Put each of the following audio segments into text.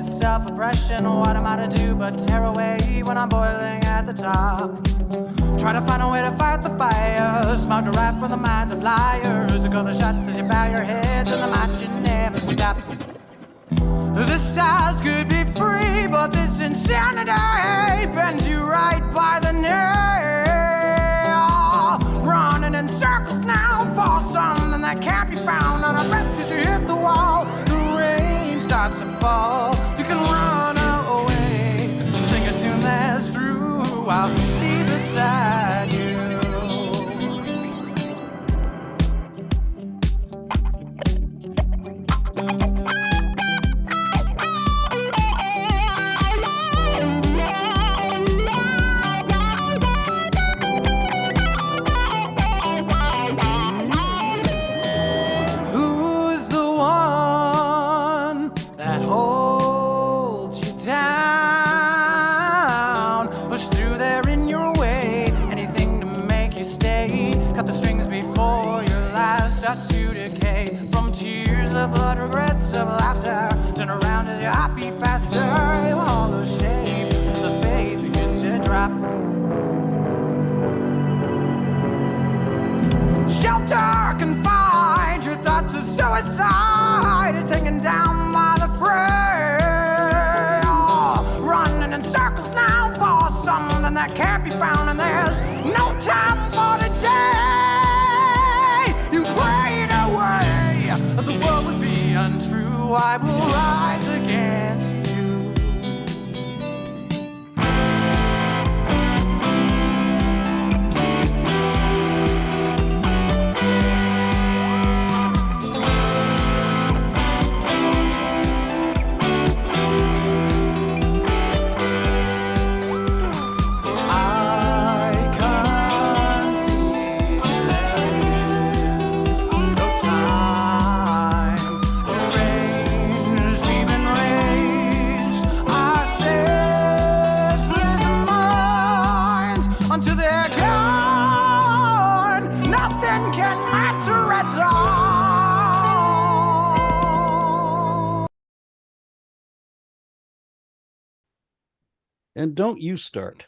Self-oppression, what am I to do but tear away when I'm boiling at the top? Try to find a way to fight the fire, smoke derived from the minds of liars, to call the shots as you bow your heads, and the march never stops. The stars could be free, but this insanity bends you right by the knee. Running in circles now for something that can't be found, and I bet that you hit the wall. The rain starts to fall. You can run away, sing a tune that's true. I'll be beside you. To decay from tears of blood, regrets of laughter. Turn around as your heart beat faster. Your hollow shape as the faith begins to drop. Shelter can find your thoughts of suicide. It's hanging down by the fray. Running in circles now for something that can't be found, and there's no time for today. The world would be untrue. I will rise against you. And don't you start.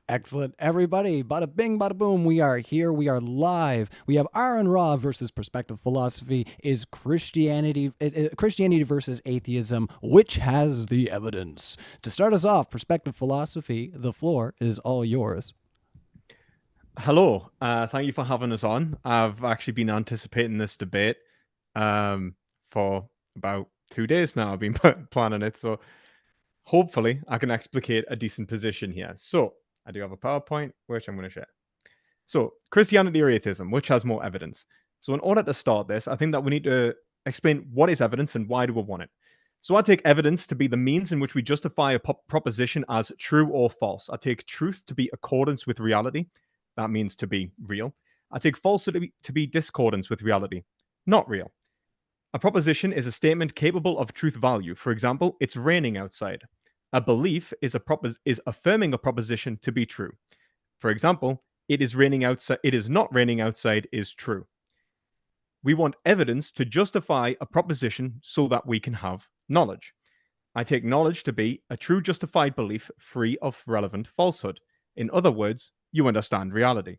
Excellent, everybody. Bada bing, bada boom. We are here. We are live. We have Aron Ra versus Perspective Philosophy. Is Christianity versus atheism? Which has the evidence? To start us off, Perspective Philosophy, the floor is all yours. Hello. Thank you for having us on. I've actually been anticipating this debate for about 2 days now. I've been planning it. So hopefully I can explicate a decent position here. So I do have a PowerPoint, which I'm going to share. So Christianity or atheism, which has more evidence? So in order to start this, I think that we need to explain what is evidence and why do we want it. So I take evidence to be the means in which we justify a proposition as true or false. I take truth to be accordance with reality. That means to be real. I take falsity to be discordance with reality, not real. A proposition is a statement capable of truth value. For example, it's raining outside. A belief is affirming a proposition to be true. For example, it is raining outside. It is not raining outside is true. We want evidence to justify a proposition so that we can have knowledge. I take knowledge to be a true justified belief free of relevant falsehood. In other words, you understand reality.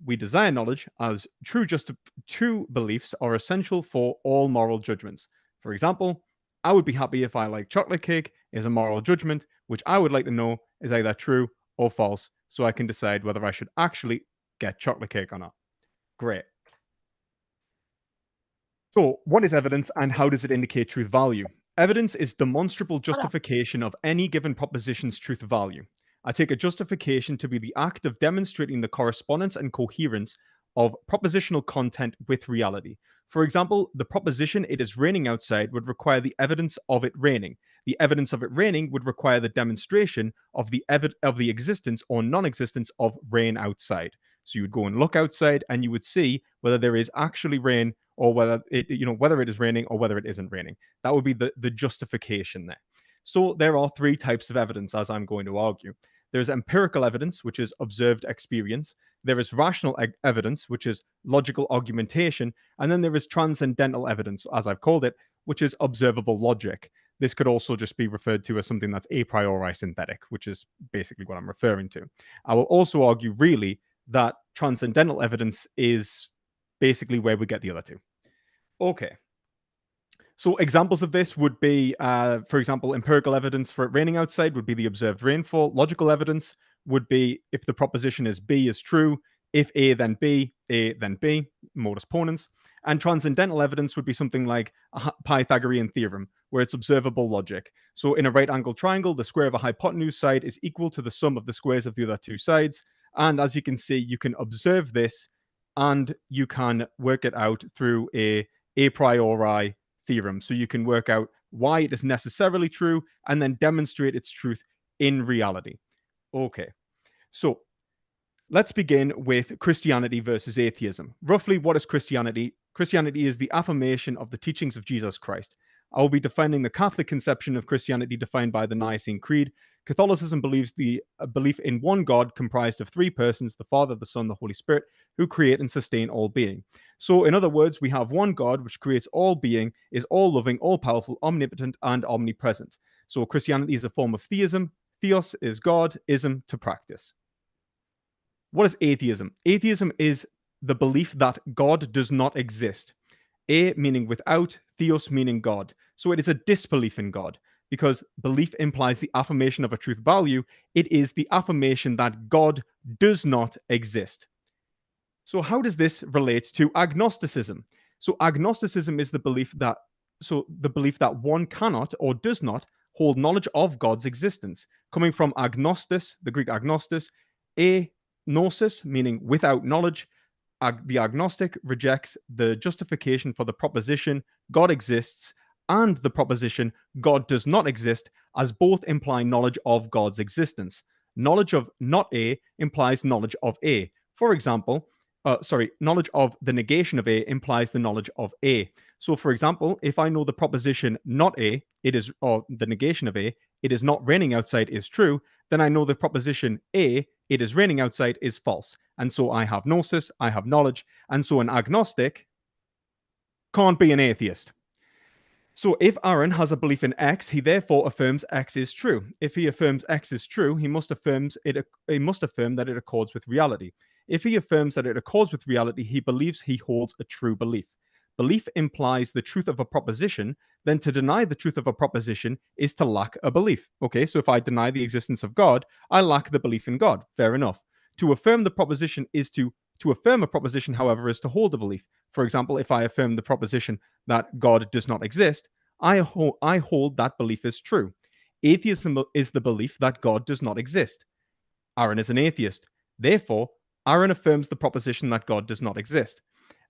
We desire knowledge as true beliefs are essential for all moral judgments. For example, I would be happy if I like chocolate cake is a moral judgment, which I would like to know is either true or false so I can decide whether I should actually get chocolate cake or not. Great. So, what is evidence and how does it indicate truth value? Evidence is demonstrable justification of any given proposition's truth value. I take a justification to be the act of demonstrating the correspondence and coherence of propositional content with reality. For example, the proposition "it is raining outside" would require the evidence of it raining. The evidence of it raining would require the demonstration of the existence or non-existence of rain outside. So you would go and look outside and you would see whether there is actually rain or whether it is raining or whether it isn't raining. That would be the justification there. So there are three types of evidence, as I'm going to argue. There's empirical evidence, which is observed experience. There is rational evidence, which is logical argumentation. And then there is transcendental evidence, as I've called it, which is observable logic. This could also just be referred to as something that's a priori synthetic, which is basically what I'm referring to. I will also argue, really, that transcendental evidence is basically where we get the other two. Okay. So examples of this would be, for example, empirical evidence for it raining outside would be the observed rainfall. Logical evidence would be if the proposition is B is true, if A then B, A then B, modus ponens. And transcendental evidence would be something like a Pythagorean theorem, where it's observable logic. So in a right-angled triangle, the square of a hypotenuse side is equal to the sum of the squares of the other two sides. And as you can see, you can observe this and you can work it out through a priori theorem. So you can work out why it is necessarily true and then demonstrate its truth in reality. Okay, so let's begin with Christianity versus atheism. Roughly, what is Christianity? Christianity is the affirmation of the teachings of Jesus Christ. I will be defining the Catholic conception of Christianity defined by the Nicene Creed. Catholicism believes the belief in one God comprised of three persons, the Father, the Son, the Holy Spirit, who create and sustain all being. So in other words, we have one God which creates all being, is all loving, all powerful, omnipotent, and omnipresent. So Christianity is a form of theism. Theos is God, ism to practice. What is atheism? Atheism is the belief that God does not exist. A meaning without, theos meaning God. So it is a disbelief in God. Because belief implies the affirmation of a truth value, it is the affirmation that God does not exist. So how does this relate to agnosticism? So agnosticism is the belief that one cannot or does not hold knowledge of God's existence. Coming from agnostis, the Greek agnostis, gnosis, meaning without knowledge. The agnostic rejects the justification for the proposition God exists and the proposition God does not exist, as both imply knowledge of God's existence. Knowledge of not A implies knowledge of A. For example, knowledge of the negation of A implies the knowledge of A. So for example, if I know the proposition not A, or the negation of A, it is not raining outside is true, then I know the proposition A, it is raining outside is false. And so I have gnosis, I have knowledge, and so an agnostic can't be an atheist. So if Aron has a belief in X, he therefore affirms X is true. If he affirms X is true, he must affirm that it accords with reality. If he affirms that it accords with reality, he believes he holds a true belief. Belief implies the truth of a proposition, then to deny the truth of a proposition is to lack a belief. Okay, so if I deny the existence of God, I lack the belief in God. Fair enough. To affirm the proposition is to affirm a proposition, however, is to hold a belief. For example, if I affirm the proposition that God does not exist, I hold that belief is true. Atheism is the belief that God does not exist. Aron is an atheist. Therefore, Aron affirms the proposition that God does not exist.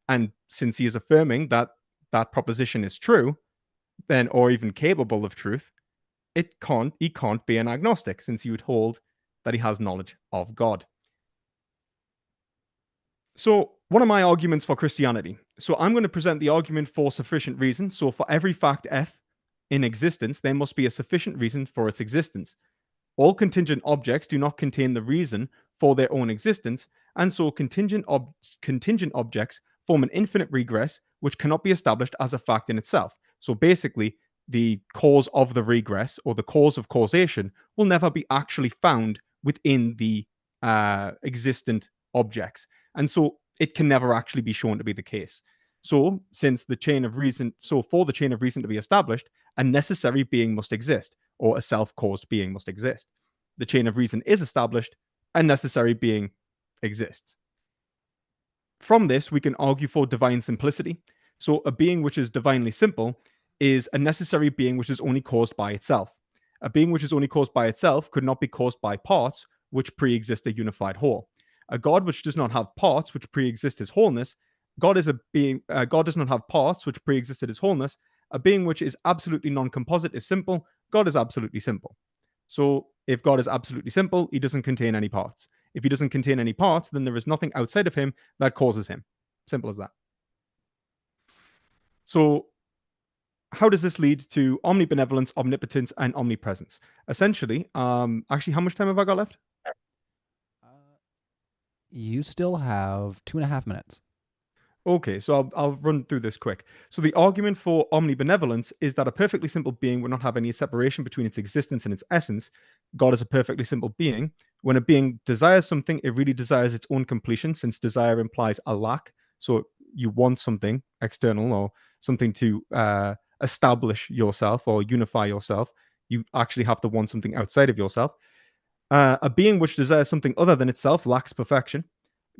And since he is affirming that that proposition is true, then, or even capable of truth, he can't be an agnostic, since he would hold that he has knowledge of God. So what are my arguments for Christianity? So I'm going to present the argument for sufficient reason. So for every fact F in existence, there must be a sufficient reason for its existence. All contingent objects do not contain the reason for their own existence, and so contingent objects form an infinite regress which cannot be established as a fact in itself. So basically, the cause of the regress or the cause of causation will never be actually found within the existent objects. And so it can never actually be shown to be the case. So for the chain of reason to be established, a necessary being must exist, or a self-caused being must exist. The chain of reason is established, a necessary being exists. From this, we can argue for divine simplicity. So a being which is divinely simple is a necessary being which is only caused by itself. A being which is only caused by itself could not be caused by parts which pre-exist a unified whole. A God which does not have parts which pre-exist his wholeness, God is a being. God does not have parts which pre-existed his wholeness. A being which is absolutely non-composite is simple. God is absolutely simple. So if God is absolutely simple, he doesn't contain any parts. If he doesn't contain any parts, then there is nothing outside of him that causes him. Simple as that. So how does this lead to omnibenevolence, omnipotence, and omnipresence? Essentially, actually, how much time have I got left? You still have 2.5 minutes. Okay, so I'll run through this quick. So the argument for omnibenevolence is that a perfectly simple being would not have any separation between its existence and its essence. God is a perfectly simple being. When a being desires something, it really desires its own completion, since desire implies a lack. So you want something external or something to establish yourself or unify yourself. You actually have to want something outside of yourself. A being which desires something other than itself lacks perfection.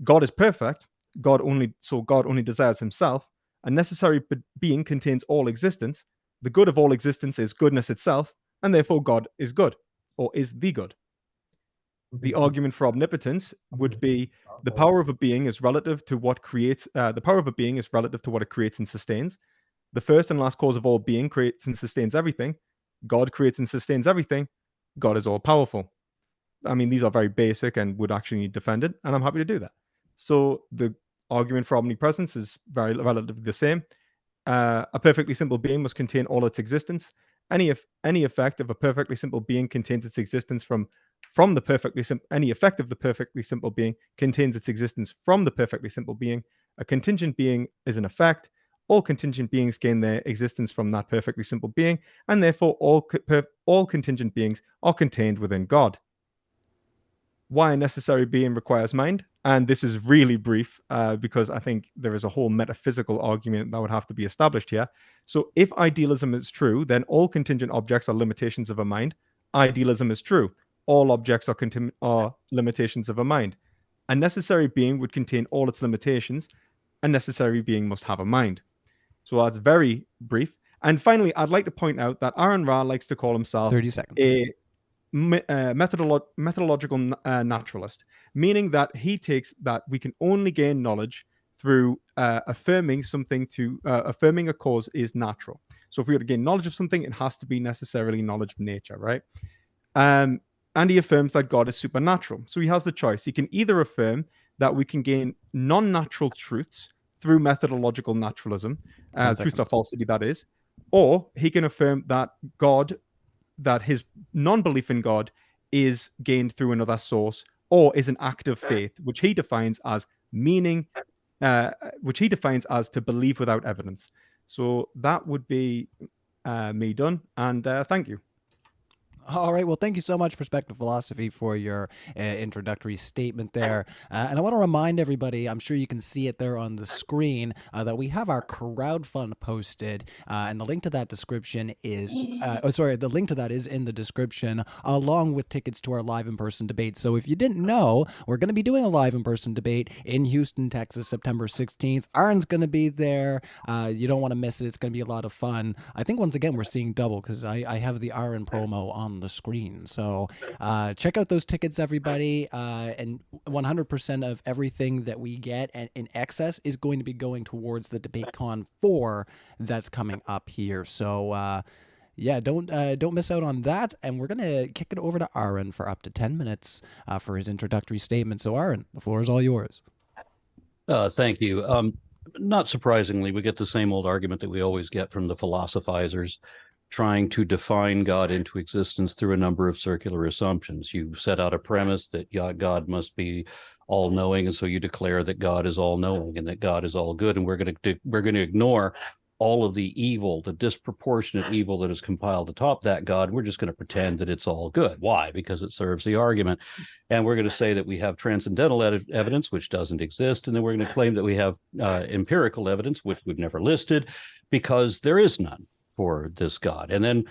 God is perfect. God only desires himself. A necessary being contains all existence. The good of all existence is goodness itself, and therefore God is good, or is the good. The argument for omnipotence would be the power of a being is relative to what creates. The power of a being is relative to what it creates and sustains. The first and last cause of all being creates and sustains everything. God creates and sustains everything. God is all powerful. I mean, these are very basic and would actually need defended, and I'm happy to do that. So the argument for omnipresence is very relatively the same. A perfectly simple being must contain all its existence. Any effect of a perfectly simple being contains its existence from the perfectly simple. Any effect of the perfectly simple being contains its existence from the perfectly simple being. A contingent being is an effect. All contingent beings gain their existence from that perfectly simple being, and therefore all contingent beings are contained within God. Why a necessary being requires mind, and this is really brief because I think there is a whole metaphysical argument that would have to be established here. So if idealism is true, then all contingent objects are limitations of a mind. Idealism is true. All objects are limitations of a mind. A necessary being would contain all its limitations. A necessary being must have a mind. So that's very brief. And finally, I'd like to point out that Aron Ra likes to call himself 30 seconds. a methodological naturalist, meaning that he takes that we can only gain knowledge through affirming a cause is natural. So if we were to gain knowledge of something, it has to be necessarily knowledge of nature, right? And he affirms that God is supernatural. So he has the choice. He can either affirm that we can gain non-natural truths through methodological naturalism, truths or falsity, that is, or he can affirm that that his non-belief in God is gained through another source, or is an act of faith, which he defines as to believe without evidence. So that would be me done, and thank you. All right. Well, thank you so much, Perspective Philosophy, for your introductory statement there. And I want to remind everybody, I'm sure you can see it there on the screen, that we have our crowdfund posted. And the link to that description is, the link to that is in the description, along with tickets to our live in-person debate. So if you didn't know, we're going to be doing a live in-person debate in Houston, Texas, September 16th. Aron's going to be there. You don't want to miss it. It's going to be a lot of fun. I think, once again, we're seeing double because I have the Aron promo on the screen. So check out those tickets, everybody, and 100% of everything that we get and in excess is going to be going towards the DebateCon 4 that's coming up here. So yeah, don't miss out on that. And we're gonna kick it over to Aron for up to 10 minutes for his introductory statement. So Aron, the floor is all yours. Thank you. Not surprisingly, we get the same old argument that we always get from the philosophizers, trying to define God into existence through a number of circular assumptions. You set out a premise that God must be all-knowing, and so you declare that God is all-knowing and that God is all good, and we're going to ignore all of the evil, the disproportionate evil that is compiled atop that God. We're just going to pretend that it's all good. Why? Because it serves the argument. And we're going to say that we have transcendental evidence, which doesn't exist, and then we're going to claim that we have empirical evidence, which we've never listed, because there is none for this God. And then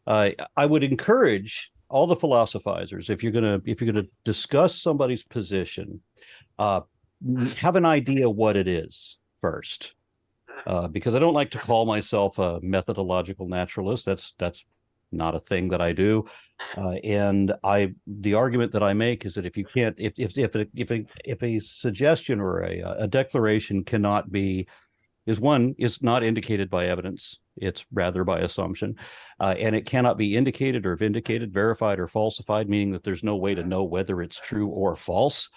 I would encourage all the philosophizers, if you're gonna discuss somebody's position, have an idea what it is first. Because I don't like to call myself a methodological naturalist. That's not a thing that I do. And the argument that I make is that if you can't, if a suggestion or a declaration cannot be, is not indicated by evidence, it's rather by assumption, and it cannot be indicated or vindicated, verified or falsified, meaning that there's no way to know whether it's true or false,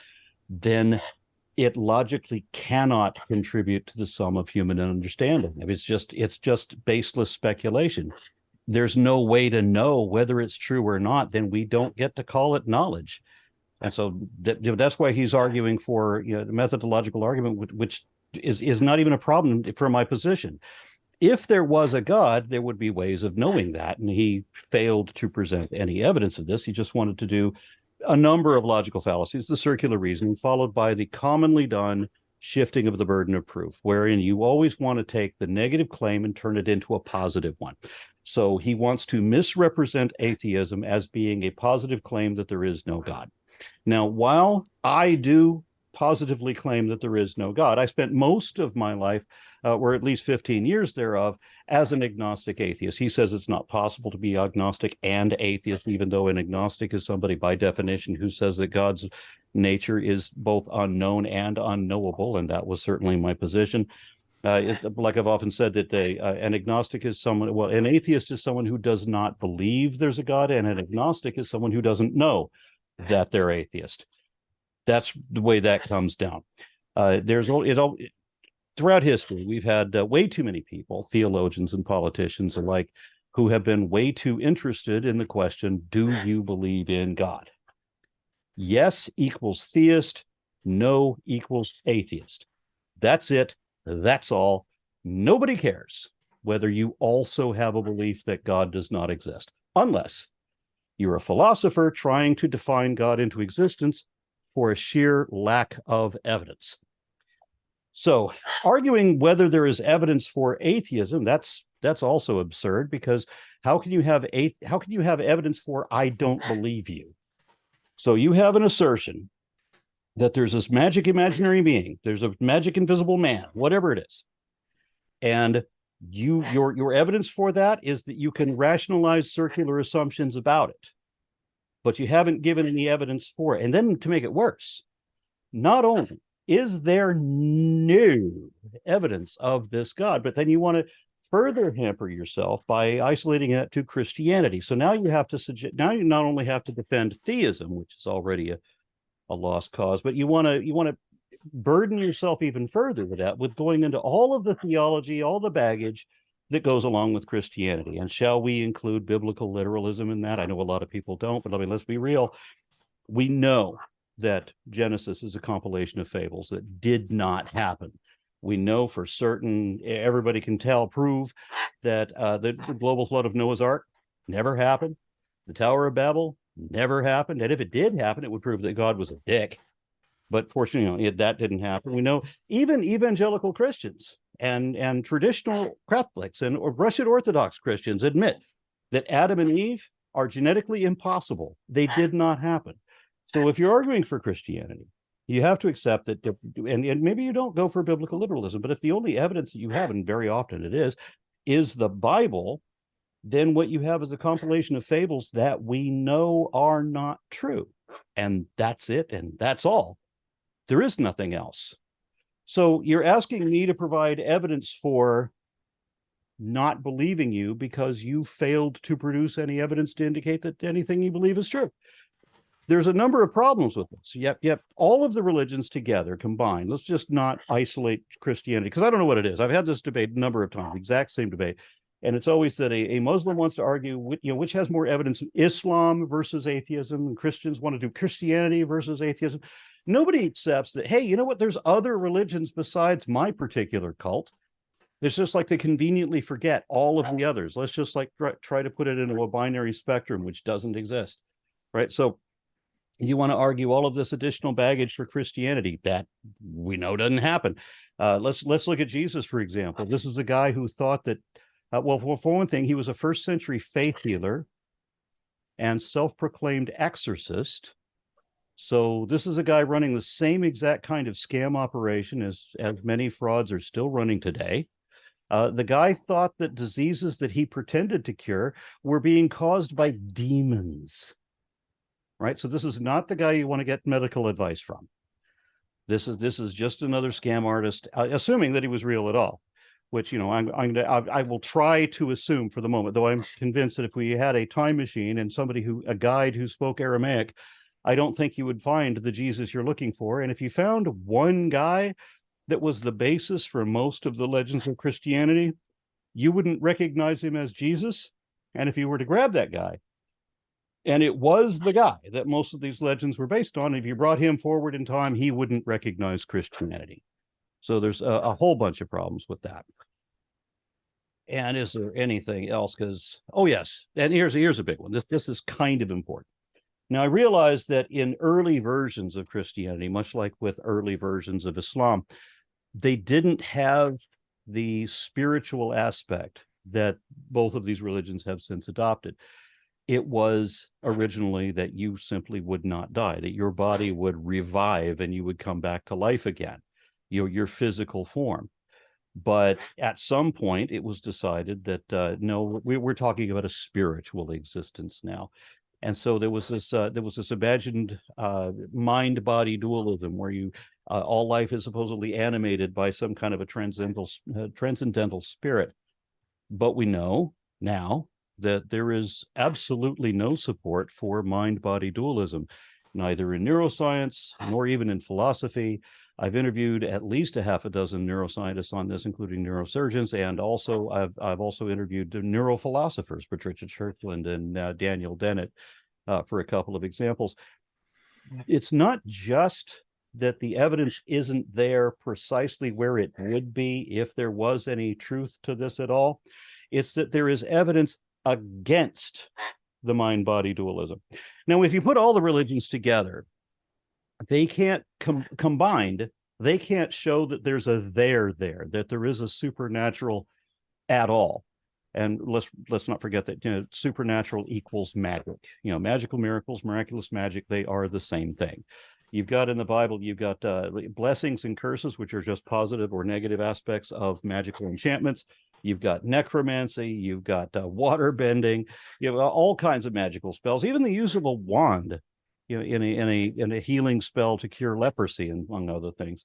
then it logically cannot contribute to the sum of human understanding. I mean, it's just baseless speculation. There's no way to know whether it's true or not, then we don't get to call it knowledge. And so that's why he's arguing for, the methodological argument, which is not even a problem for my position. If there was a God, there would be ways of knowing that. And he failed to present any evidence of this. He just wanted to do a number of logical fallacies, the circular reasoning, followed by the commonly done shifting of the burden of proof, wherein you always want to take the negative claim and turn it into a positive one. So he wants to misrepresent atheism as being a positive claim that there is no God. Now, while I do positively claim that there is no God, I spent most of my life, or at least 15 years thereof, as an agnostic atheist. He says it's not possible to be agnostic and atheist, even though an agnostic is somebody by definition who says that God's nature is both unknown and unknowable, and that was certainly my position. Like I've often said, that an agnostic is someone, well, an atheist is someone who does not believe there's a God, and an agnostic is someone who doesn't know that they're atheist. That's the way that comes down. Throughout history, we've had way too many people, theologians and politicians alike, who have been way too interested in the question, do you believe in God? Yes equals theist, no equals atheist. That's it. That's all. Nobody cares whether you also have a belief that God does not exist, unless you're a philosopher trying to define God into existence for a sheer lack of evidence. So arguing whether there is evidence for atheism, that's also absurd, because how can you have evidence for I don't believe you? So you have an assertion that there's this magic imaginary being, there's a magic invisible man, whatever it is. And your evidence for that is that you can rationalize circular assumptions about it, but you haven't given any evidence for it. And then to make it worse, not only is there no evidence of this God, but then you want to further hamper yourself by isolating it to Christianity. So now you have to suggest, now you not only have to defend theism, which is already a lost cause, but you want to burden yourself even further with that, with going into all of the theology, all the baggage that goes along with Christianity. And shall we include biblical literalism in that? I know a lot of people don't, but let's be real. We know that Genesis is a compilation of fables that did not happen. We know for certain, everybody can prove that the global flood of Noah's Ark never happened. The Tower of Babel never happened. And if it did happen, it would prove that God was a dick. But fortunately, that didn't happen. We know even evangelical Christians and traditional Catholics and Russian Orthodox Christians admit that Adam and Eve are genetically impossible. They did not happen. So if you're arguing for Christianity, you have to accept that, and maybe you don't go for biblical literalism, but if the only evidence that you have, and very often it is the Bible, then what you have is a compilation of fables that we know are not true. And that's it, and that's all. There is nothing else. So you're asking me to provide evidence for not believing you because you failed to produce any evidence to indicate that anything you believe is true. There's a number of problems with this. Yep. All of the religions together combined. Let's just not isolate Christianity, because I don't know what it is. I've had this debate a number of times, exact same debate. And it's always that a Muslim wants to argue, which has more evidence, Islam versus atheism, and Christians want to do Christianity versus atheism. Nobody accepts that, hey, you know what? There's other religions besides my particular cult. It's just like they conveniently forget all of the others. Let's just like try to put it into a binary spectrum, which doesn't exist, right? So you want to argue all of this additional baggage for Christianity that we know doesn't happen. Let's look at Jesus, for example. This is a guy who thought that, well, for one thing, he was a first century faith healer, and self-proclaimed exorcist. So this is a guy running the same exact kind of scam operation as many frauds are still running today. The guy thought that diseases that he pretended to cure were being caused by demons, right? So this is not the guy you want to get medical advice from. This is just another scam artist, assuming that he was real at all, which, you know, I will try to assume for the moment, though I'm convinced that if we had a time machine and a guide who spoke Aramaic, I don't think you would find the Jesus you're looking for. And if you found one guy that was the basis for most of the legends of Christianity, you wouldn't recognize him as Jesus. And if you were to grab that guy, and it was the guy that most of these legends were based on, if you brought him forward in time, he wouldn't recognize Christianity. So there's a whole bunch of problems with that. And is there anything else? Because, oh yes, and here's a big one. This is kind of important. Now, I realize that in early versions of Christianity, much like with early versions of Islam, they didn't have the spiritual aspect that both of these religions have since adopted. It was originally that you simply would not die, that your body would revive and you would come back to life again, your physical form. But at some point, it was decided that no, we're talking about a spiritual existence now. And so there was this imagined mind-body dualism where all life is supposedly animated by some kind of a transcendental spirit. But we know now that there is absolutely no support for mind-body dualism, neither in neuroscience nor even in philosophy. I've interviewed at least a half a dozen neuroscientists on this, including neurosurgeons, and also I've also interviewed neurophilosophers, Patricia Churchland and Daniel Dennett, for a couple of examples. It's not just that the evidence isn't there precisely where it would be if there was any truth to this at all. It's that there is evidence against the mind-body dualism. Now, if you put all the religions together, they can't combined, they can't show that there's a there, that there is a supernatural at all. And let's not forget that, you know, supernatural equals magic. You know, magical miracles, miraculous magic, they are the same thing. You've got in the Bible, you've got blessings and curses, which are just positive or negative aspects of magical enchantments. You've got necromancy, you've got water bending, you have all kinds of magical spells, even the use of a wand, you know, in a healing spell to cure leprosy, among other things.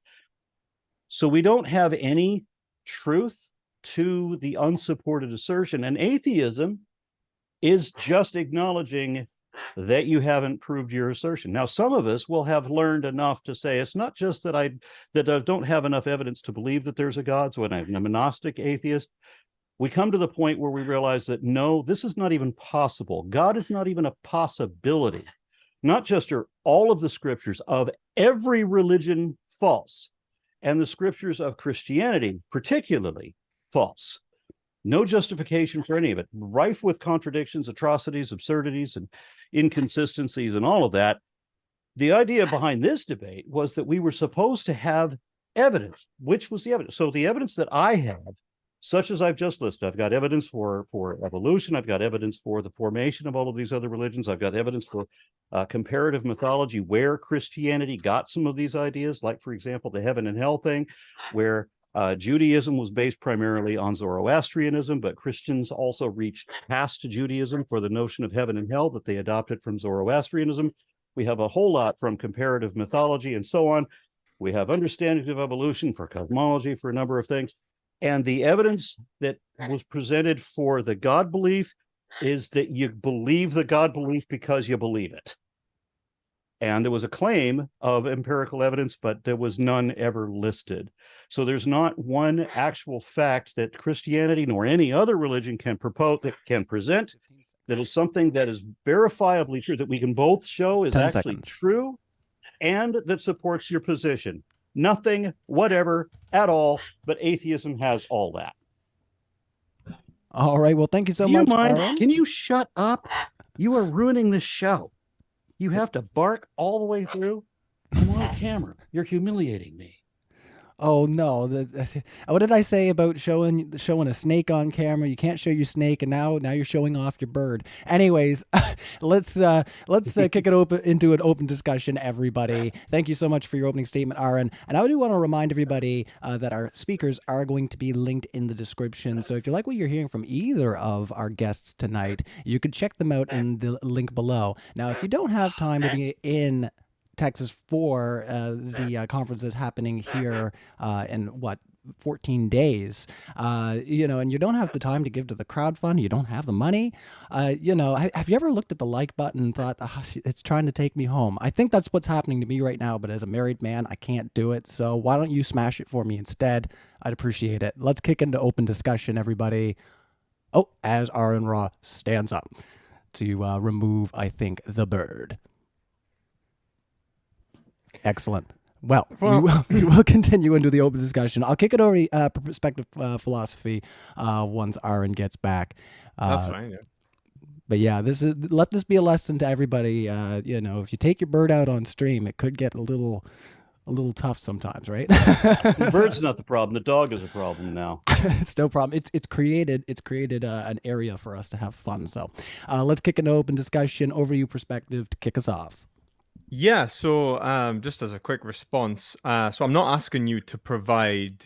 So we don't have any truth to the unsupported assertion, and atheism is just acknowledging that you haven't proved your assertion. Now, some of us will have learned enough to say it's not just that I don't have enough evidence to believe that there's a God. So when I'm a monastic atheist, we come to the point where we realize that no, this is not even possible. God is not even a possibility. Not just are all of the scriptures of every religion false, and the scriptures of Christianity particularly false. No justification for any of it. Rife with contradictions, atrocities, absurdities, and inconsistencies, and all of that. The idea behind this debate was that we were supposed to have evidence. Which was the evidence? So the evidence that I have, such as I've just listed, I've got evidence for evolution. I've got evidence for the formation of all of these other religions. I've got evidence for comparative mythology, where Christianity got some of these ideas, like, for example, the heaven and hell thing, where Judaism was based primarily on Zoroastrianism, but Christians also reached past Judaism for the notion of heaven and hell that they adopted from Zoroastrianism. We have a whole lot from comparative mythology and so on. We have understanding of evolution for cosmology, for a number of things. And the evidence that was presented for the God belief is that you believe the God belief because you believe it. And there was a claim of empirical evidence, but there was none ever listed. So there's not one actual fact that Christianity nor any other religion can propose, that can present, that is something that is verifiably true, that we can both show is actually true, and that supports your position. Nothing, whatever, at all, but atheism has all that. All right. Well, thank you so much, Aron. Can you shut up? You are ruining the show. You have to bark all the way through. I'm on camera. You're humiliating me. Oh no! What did I say about showing a snake on camera? You can't show your snake, and now you're showing off your bird. Anyways, let's kick it open into an open discussion. Everybody, thank you so much for your opening statement, Aron. And I do want to remind everybody that our speakers are going to be linked in the description. So if you like what you're hearing from either of our guests tonight, you could check them out in the link below. Now, if you don't have time to be in Texas for the conference that's happening here in 14 days, and you don't have the time to give to the crowd fund, you don't have the money, have you ever looked at the like button and thought, it's trying to take me home? I think that's what's happening to me right now, but as a married man, I can't do it. So why don't you smash it for me instead? I'd appreciate it. Let's kick into open discussion, everybody. Oh, as Aron Ra stands up to remove, I think, the bird. Excellent. Well, we will continue into the open discussion. I'll kick it over to perspective philosophy once Aron gets back. That's fine. Yeah. But yeah, let this be a lesson to everybody. If you take your bird out on stream, it could get a little tough sometimes, right? The bird's not the problem. The dog is a problem now. It's no problem. It's created an area for us to have fun. So let's kick into open discussion. Over to you, perspective, to kick us off. Yeah, so just as a quick response, so I'm not asking you to provide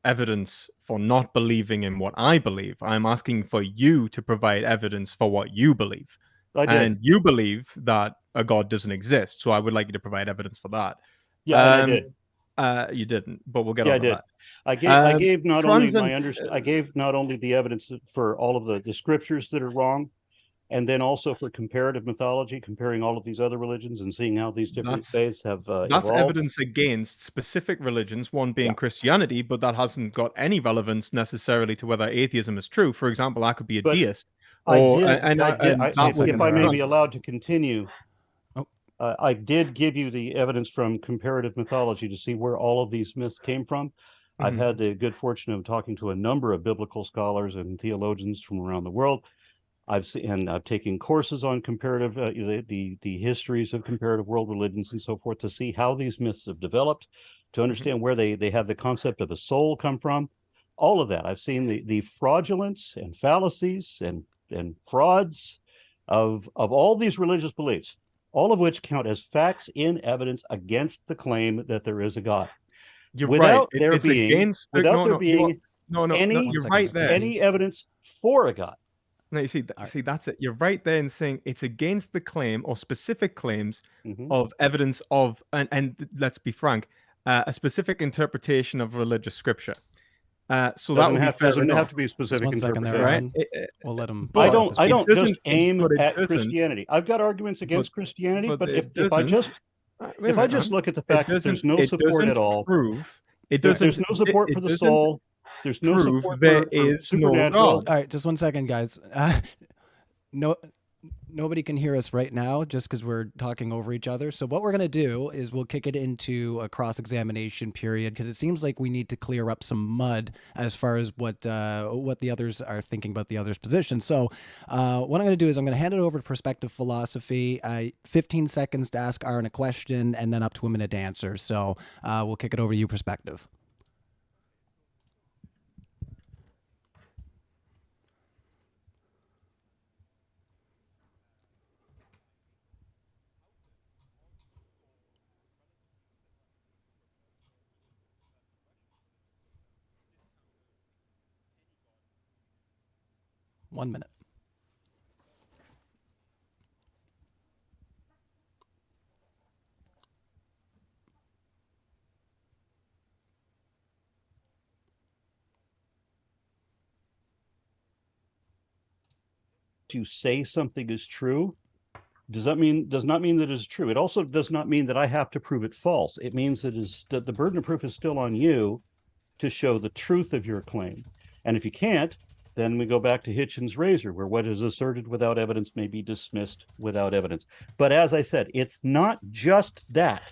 evidence for not believing in what I believe. I'm asking for you to provide evidence for what you believe. I did. And you believe that a God doesn't exist, so I would like you to provide evidence for that. Yeah, I did. You didn't, but we'll get on I to did. that. I gave not only I gave not only the evidence for all of the scriptures that are wrong, and then also for comparative mythology, comparing all of these other religions and seeing how these different faiths have that's evolved. Evidence against specific religions, one being Christianity, but that hasn't got any relevance necessarily to whether atheism is true. For example, I could be a deist. If I may be allowed to continue, Oh. I did give you the evidence from comparative mythology to see where all of these myths came from. I've had the good fortune of talking to a number of biblical scholars and theologians from around the world. I've taken courses on comparative, the histories of comparative world religions and so forth, to see how these myths have developed, to understand where they have the concept of a soul come from. All of that. I've seen the fraudulence and fallacies and frauds of all these religious beliefs, all of which count as facts in evidence against the claim that there is a God. You're without right. There being any evidence for a God. No, you see, that's it. You're right there in saying it's against the claim or specific claims of evidence of, and let's be frank, a specific interpretation of religious scripture. So that would doesn't have to be specific interpretation, right? We'll let him. I don't just aim at Christianity. I've got arguments against Christianity, but if I just look at the fact that there's no support at all, there's no support for the soul. There's no support there is no God. All right, just 1 second, guys. Nobody can hear us right now just because we're talking over each other. So what we're going to do is we'll kick it into a cross-examination period, because it seems like we need to clear up some mud as far as what the others are thinking about the other's position. So what I'm going to do is I'm going to hand it over to Perspective Philosophy. 15 seconds to ask Aron a question, and then up to a minute to answer. So we'll kick it over to you, Perspective. One minute. To say something is true does not mean that it is true. It also does not mean that I have to prove it false. It means that the burden of proof is still on you to show the truth of your claim. And if you can't, then we go back to Hitchens' razor, where what is asserted without evidence may be dismissed without evidence. But as I said, it's not just that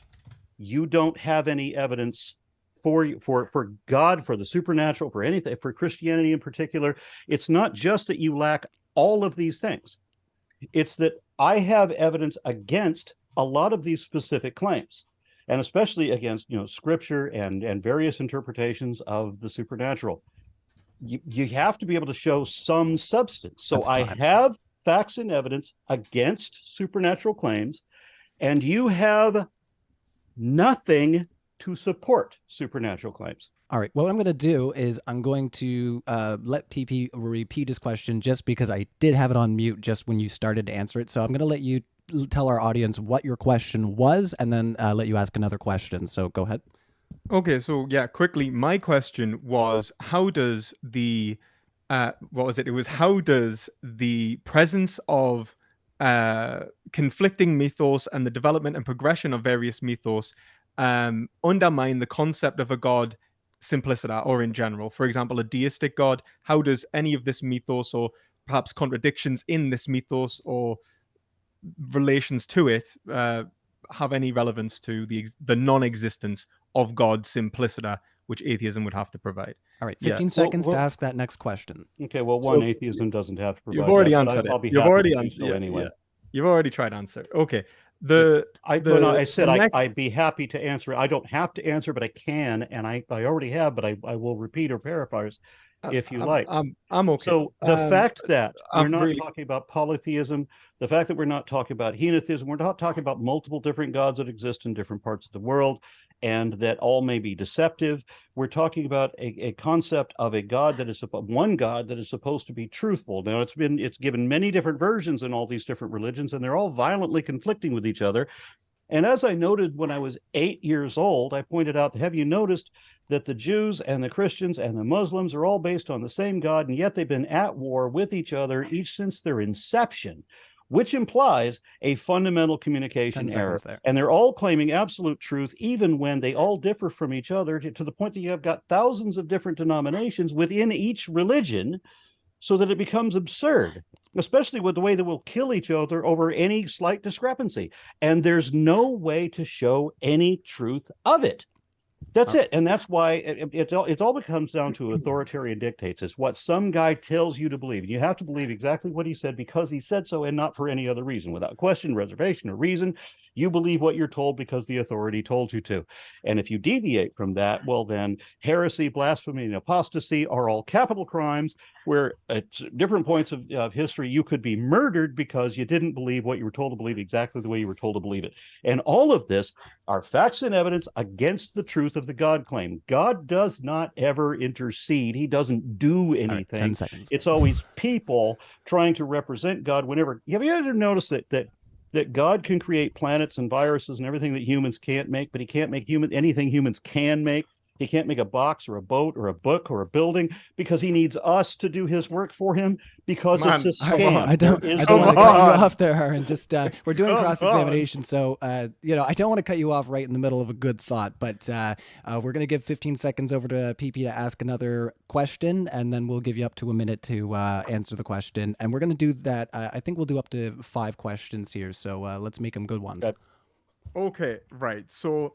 you don't have any evidence for God, for the supernatural, for anything, for Christianity in particular. It's not just that you lack all of these things. It's that I have evidence against a lot of these specific claims. and especially against, scripture and various interpretations of the supernatural. You have to be able to show some substance. So I have facts and evidence against supernatural claims, and you have nothing to support supernatural claims. All right. What I'm going to do is I'm going to let PP repeat his question just because I did have it on mute just when you started to answer it. So I'm going to let you tell our audience what your question was and then let you ask another question. So go ahead. Okay, so yeah, quickly, my question was, how does the what was it? It was, how does the presence of conflicting mythos and the development and progression of various mythos undermine the concept of a god simpliciter, or in general, for example, a deistic god? How does any of this mythos, or perhaps contradictions in this mythos or relations to it, have any relevance to the non-existence of God simpliciter, which atheism would have to provide? All right, 15 seconds to ask that next question. Okay, well, atheism doesn't have to provide. You've already that, answered it. I'll be You've happy already to do answered. so anyway. Yeah. You've already tried to answer. Okay. I said I'd be happy to answer it. I don't have to answer, but I can, and I already have, but I will repeat or paraphrase if you like. I'm okay. So the fact that we're not really talking about polytheism, the fact that we're not talking about henotheism, we're not talking about multiple different gods that exist in different parts of the world, and that all may be deceptive. We're talking about a concept of a God that is one God that is supposed to be truthful. Now, it's given many different versions in all these different religions, and they're all violently conflicting with each other. And as I noted when I was 8 years old, I pointed out, have you noticed that the Jews and the Christians and the Muslims are all based on the same God, and yet they've been at war with each other each since their inception, which implies a fundamental communication error. And they're all claiming absolute truth, even when they all differ from each other, to the point that you have got thousands of different denominations within each religion, so that it becomes absurd, especially with the way that we'll kill each other over any slight discrepancy. And there's no way to show any truth of it. That's it. And that's why it all comes down to authoritarian dictates. It's what some guy tells you to believe. You have to believe exactly what he said because he said so, and not for any other reason. Without question, reservation, or reason, you believe what you're told because the authority told you to. And if you deviate from that, well, then heresy, blasphemy, and apostasy are all capital crimes where at different points of history, you could be murdered because you didn't believe what you were told to believe exactly the way you were told to believe it. And all of this are facts and evidence against the truth of the God claim. God does not ever intercede. He doesn't do anything. Right, 10 seconds. It's always people trying to represent God whenever. Have you ever noticed that God can create planets and viruses and everything that humans can't make, but he can't make anything humans can make? He can't make a box or a boat or a book or a building because he needs us to do his work for him because it's a scam. I don't want to cut you off there, Aron. Just we're doing cross-examination, so I don't want to cut you off right in the middle of a good thought, but we're going to give 15 seconds over to PP to ask another question, and then we'll give you up to a minute to answer the question. And we're going to do that. I think we'll do up to 5 questions here, so let's make them good ones. Okay, right. So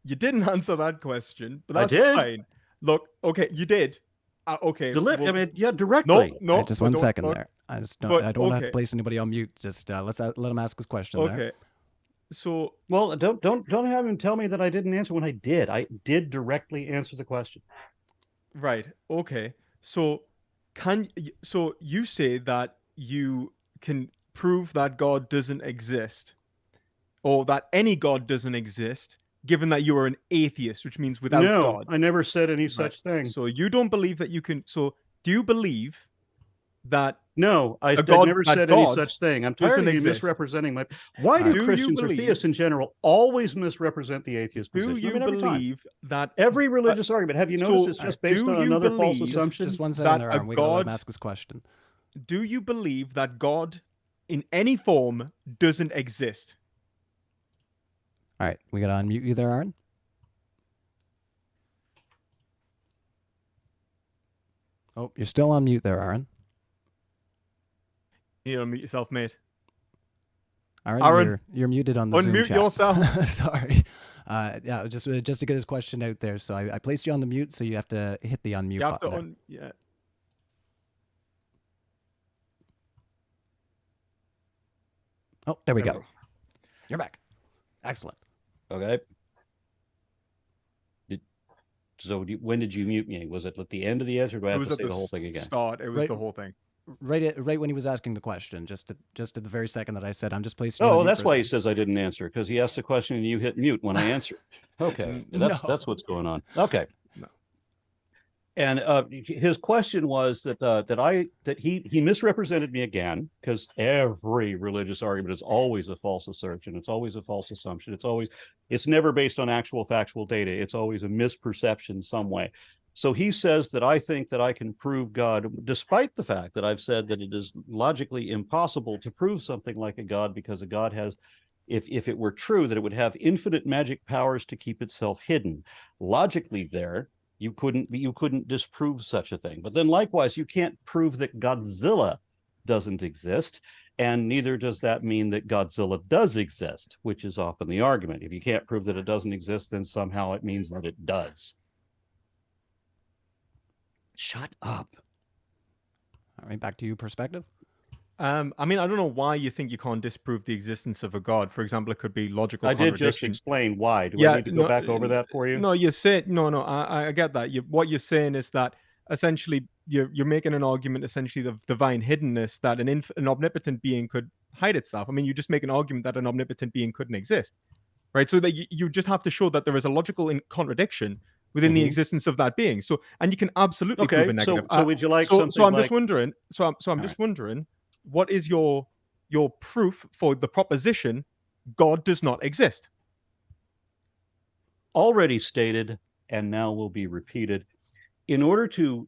you didn't answer that question, but that's fine. Look, okay, you did. Okay. Directly. No, just 1 second there. I don't want to place anybody on mute. Just let him ask his question. Okay. There. So, well, don't have him tell me that I didn't answer when I did. I did directly answer the question. Right. Okay. So you say that you can prove that God doesn't exist, or that any God doesn't exist, given that you are an atheist, which means without God. I never said any such thing. So you don't believe that you can. So do you believe that? No, I never said any such thing. I'm tired of you misrepresenting my. Why do Christians or theists in general always misrepresent the atheist position? Do you believe that every religious argument? Have you noticed it's just based on another false assumption? Just 1 second there, Aron. We gotta let him ask his question. Do you believe that God, in any form, doesn't exist? All right, we got to unmute you there, Aron. Oh, you're still on mute there, Aron. You unmute yourself, mate. Aron, you're muted on the Zoom chat. Unmute yourself. Sorry. Yeah, just to get his question out there. So I placed you on the mute, so you have to hit the unmute button. Yeah. Oh, there we go. You're back. Excellent. Okay. When did you mute me? Was it at the end of the answer? Or do I It have was to at say the the whole thing again? start. It was Right. the whole thing. Right when he was asking the question, just at the very second that I said, I'm just placing you on Oh, mute that's for a why he second. says I didn't answer, because he asked the question and you hit mute when I answered. Okay, No. that's what's going on. Okay. No. And his question was that he misrepresented me again, because every religious argument is always a false assertion. It's always a false assumption. It's never based on actual factual data. It's always a misperception some way. So he says that I think that I can prove God, despite the fact that I've said that it is logically impossible to prove something like a God, because a God has, if it were true, that it would have infinite magic powers to keep itself hidden. Logically, you couldn't disprove such a thing. But then likewise, you can't prove that Godzilla doesn't exist, and neither does that mean that Godzilla does exist, which is often the argument. If you can't prove that it doesn't exist, then somehow it means that it does. Shut up. All right, back to you, perspective. I mean, I don't know why you think you can't disprove the existence of a God. For example, it could be logical I did just contradiction. explain why. Do I need to go back over that for you? No, you said no. I get that. What you're saying is that essentially you're making an argument essentially of divine hiddenness, that an omnipotent being could hide itself. I mean, you just make an argument that an omnipotent being couldn't exist, right? So that you just have to show that there is a logical contradiction within the existence of that being. So, and you can absolutely prove a negative. So would you like something? So I'm like... just wondering. So I'm just wondering, what is your proof for the proposition God does not exist? Already stated, and now will be repeated. In order to,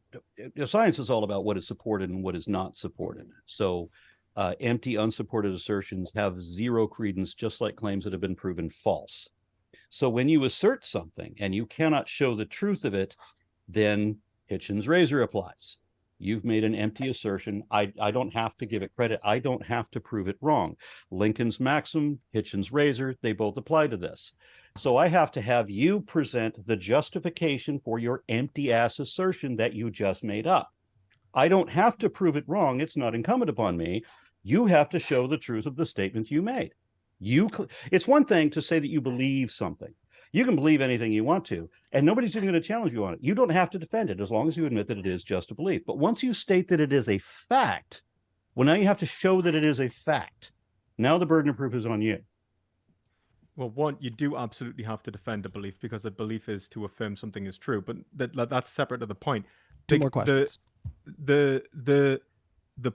science is all about what is supported and what is not supported. So empty, unsupported assertions have zero credence, just like claims that have been proven false. So when you assert something and you cannot show the truth of it, then Hitchens' razor applies. You've made an empty assertion. I don't have to give it credit. I don't have to prove it wrong. Lincoln's maxim, Hitchens' razor, they both apply to this. So I have to have you present the justification for your empty ass assertion that you just made up. I don't have to prove it wrong. It's not incumbent upon me. You have to show the truth of the statement you made. It's one thing to say that you believe something. You can believe anything you want to, and nobody's even going to challenge you on it. You don't have to defend it as long as you admit that it is just a belief. But once you state that it is a fact, well, now you have to show that it is a fact. Now the burden of proof is on you. Well, one, you do absolutely have to defend a belief, because a belief is to affirm something is true. But that's separate to the point. Two more questions. The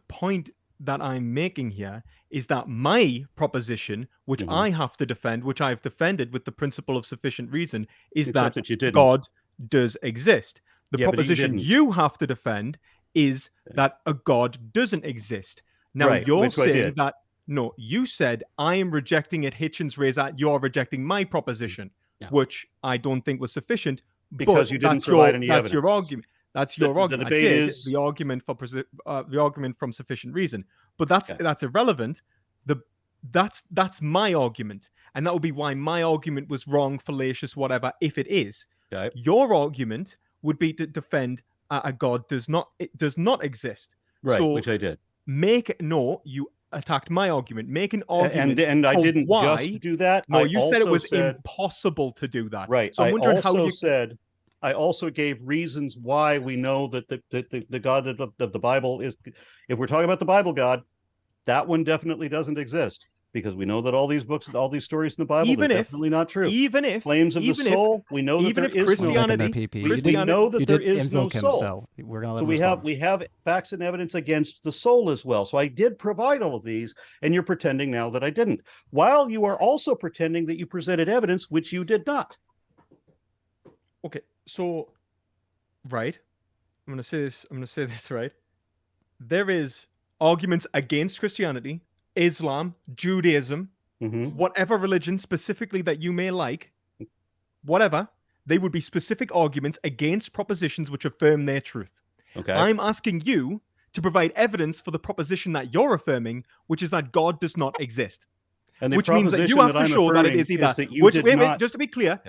point that I'm making here is that my proposition, which I have to defend, which I've defended with the principle of sufficient reason, is that God does exist. The proposition you have to defend is that a God doesn't exist. Now you're saying that, no, you said I am rejecting it, Hitchens' razor, you're rejecting my proposition, which I don't think was sufficient. Because you didn't provide any evidence. That's your argument. That's your argument. The debate is the argument for the argument from sufficient reason, but that's irrelevant. That's my argument, and that would be why my argument was wrong, fallacious, whatever. If it is, your argument would be to defend a God does not exist. Right, so which I did. You attacked my argument. Make an argument, and I didn't just do that. No, you said it was impossible to do that. Right. So I'm wondering how you said. I also gave reasons why we know that the God of the Bible is, if we're talking about the Bible God, that one definitely doesn't exist, because we know that all these books, all these stories in the Bible, are definitely not true. Even if claims of the soul, we know that there is Christianity, we know that there is no soul. So we're gonna let we have facts and evidence against the soul as well. So I did provide all of these, and you're pretending now that I didn't, while you are also pretending that you presented evidence which you did not. Okay. So, right, I'm going to say this, right? There is arguments against Christianity, Islam, Judaism, whatever religion specifically that you may like, whatever, they would be specific arguments against propositions which affirm their truth. Okay. I'm asking you to provide evidence for the proposition that you're affirming, which is that God does not exist. Which means that you have to show that it is either. Just to be clear,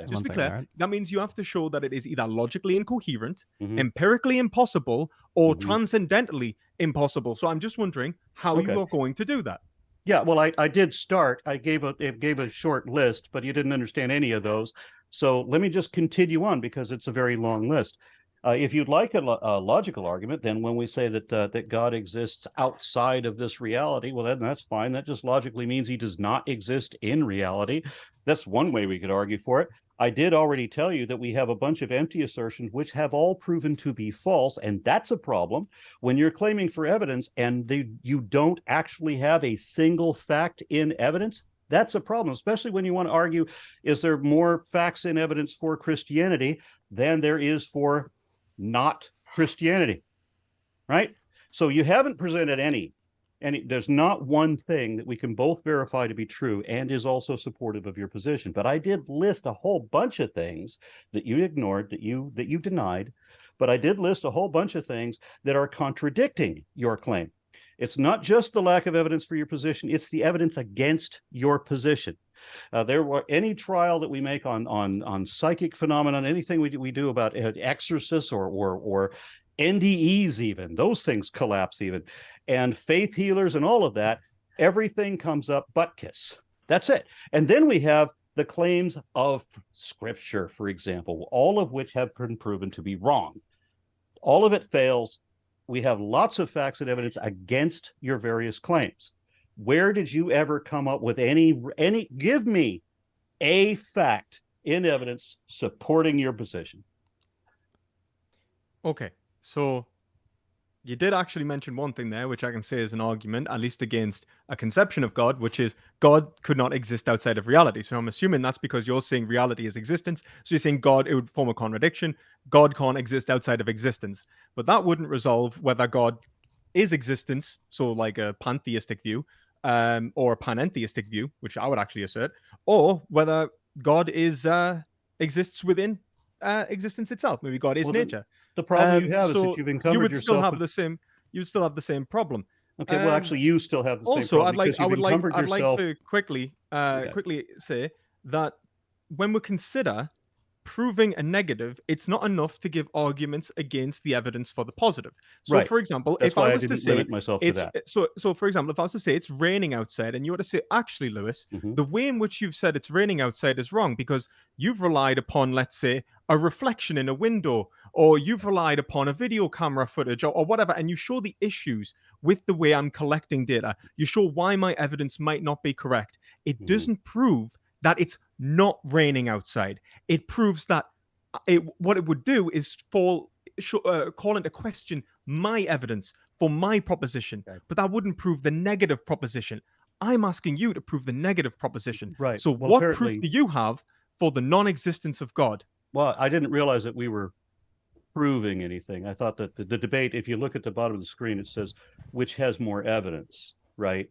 that means you have to show that it is either logically incoherent, empirically impossible, or transcendentally impossible. So I'm just wondering how you are going to do that. Yeah, well, I did start. I gave a short list, but you didn't understand any of those. So let me just continue on because it's a very long list. If you'd like a logical argument, then when we say that God exists outside of this reality, well, then that's fine. That just logically means he does not exist in reality. That's one way we could argue for it. I did already tell you that we have a bunch of empty assertions which have all proven to be false, and that's a problem. When you're claiming for evidence and you don't actually have a single fact in evidence, that's a problem, especially when you want to argue, is there more facts in evidence for Christianity than there is for not Christianity, right? So you haven't presented any, there's not one thing that we can both verify to be true and is also supportive of your position. But I did list a whole bunch of things that you ignored, that you denied, but I did list a whole bunch of things that are contradicting your claim. It's not just the lack of evidence for your position, it's the evidence against your position. There were any trial that we make on psychic phenomenon, anything we do about exorcists or NDEs, even those things collapse, even, and faith healers and all of that, everything comes up butt kiss. That's it. And then we have the claims of Scripture, for example, all of which have been proven to be wrong. All of it fails. We have lots of facts and evidence against your various claims. Where did you ever come up with any, give me a fact in evidence supporting your position? Okay, so you did actually mention one thing there, which I can say is an argument, at least against a conception of God, which is God could not exist outside of reality. So I'm assuming that's because you're saying reality is existence. So you're saying God, it would form a contradiction. God can't exist outside of existence. But that wouldn't resolve whether God is existence, so like a pantheistic view, or a panentheistic view, which I would actually assert, or whether God exists within existence itself. Maybe God is nature. The problem you have is so that you've encumbered you would yourself still have with... the same. You would still have the same problem. Okay, well, actually, you still have the same Also, problem. I'd like yourself... to quickly say that when we consider proving a negative, it's not enough to give arguments against the evidence for the positive. So, Right. for example, That's if why I I was to didn't say limit myself to it's that. so for example, if I was to say it's raining outside, and you were to say, actually, Lewis, the way in which you've said it's raining outside is wrong because you've relied upon, let's say, a reflection in a window, or you've relied upon a video camera footage, or whatever, and you show the issues with the way I'm collecting data. You show why my evidence might not be correct. It doesn't prove that it's not raining outside. It proves that what it would do is call into question my evidence for my proposition, but that wouldn't prove the negative proposition. I'm asking you to prove the negative proposition. Right. So Well, what apparently... proof do you have for the non-existence of God? Well, I didn't realize that we were proving anything. I thought that the debate, if you look at the bottom of the screen, it says, which has more evidence, right?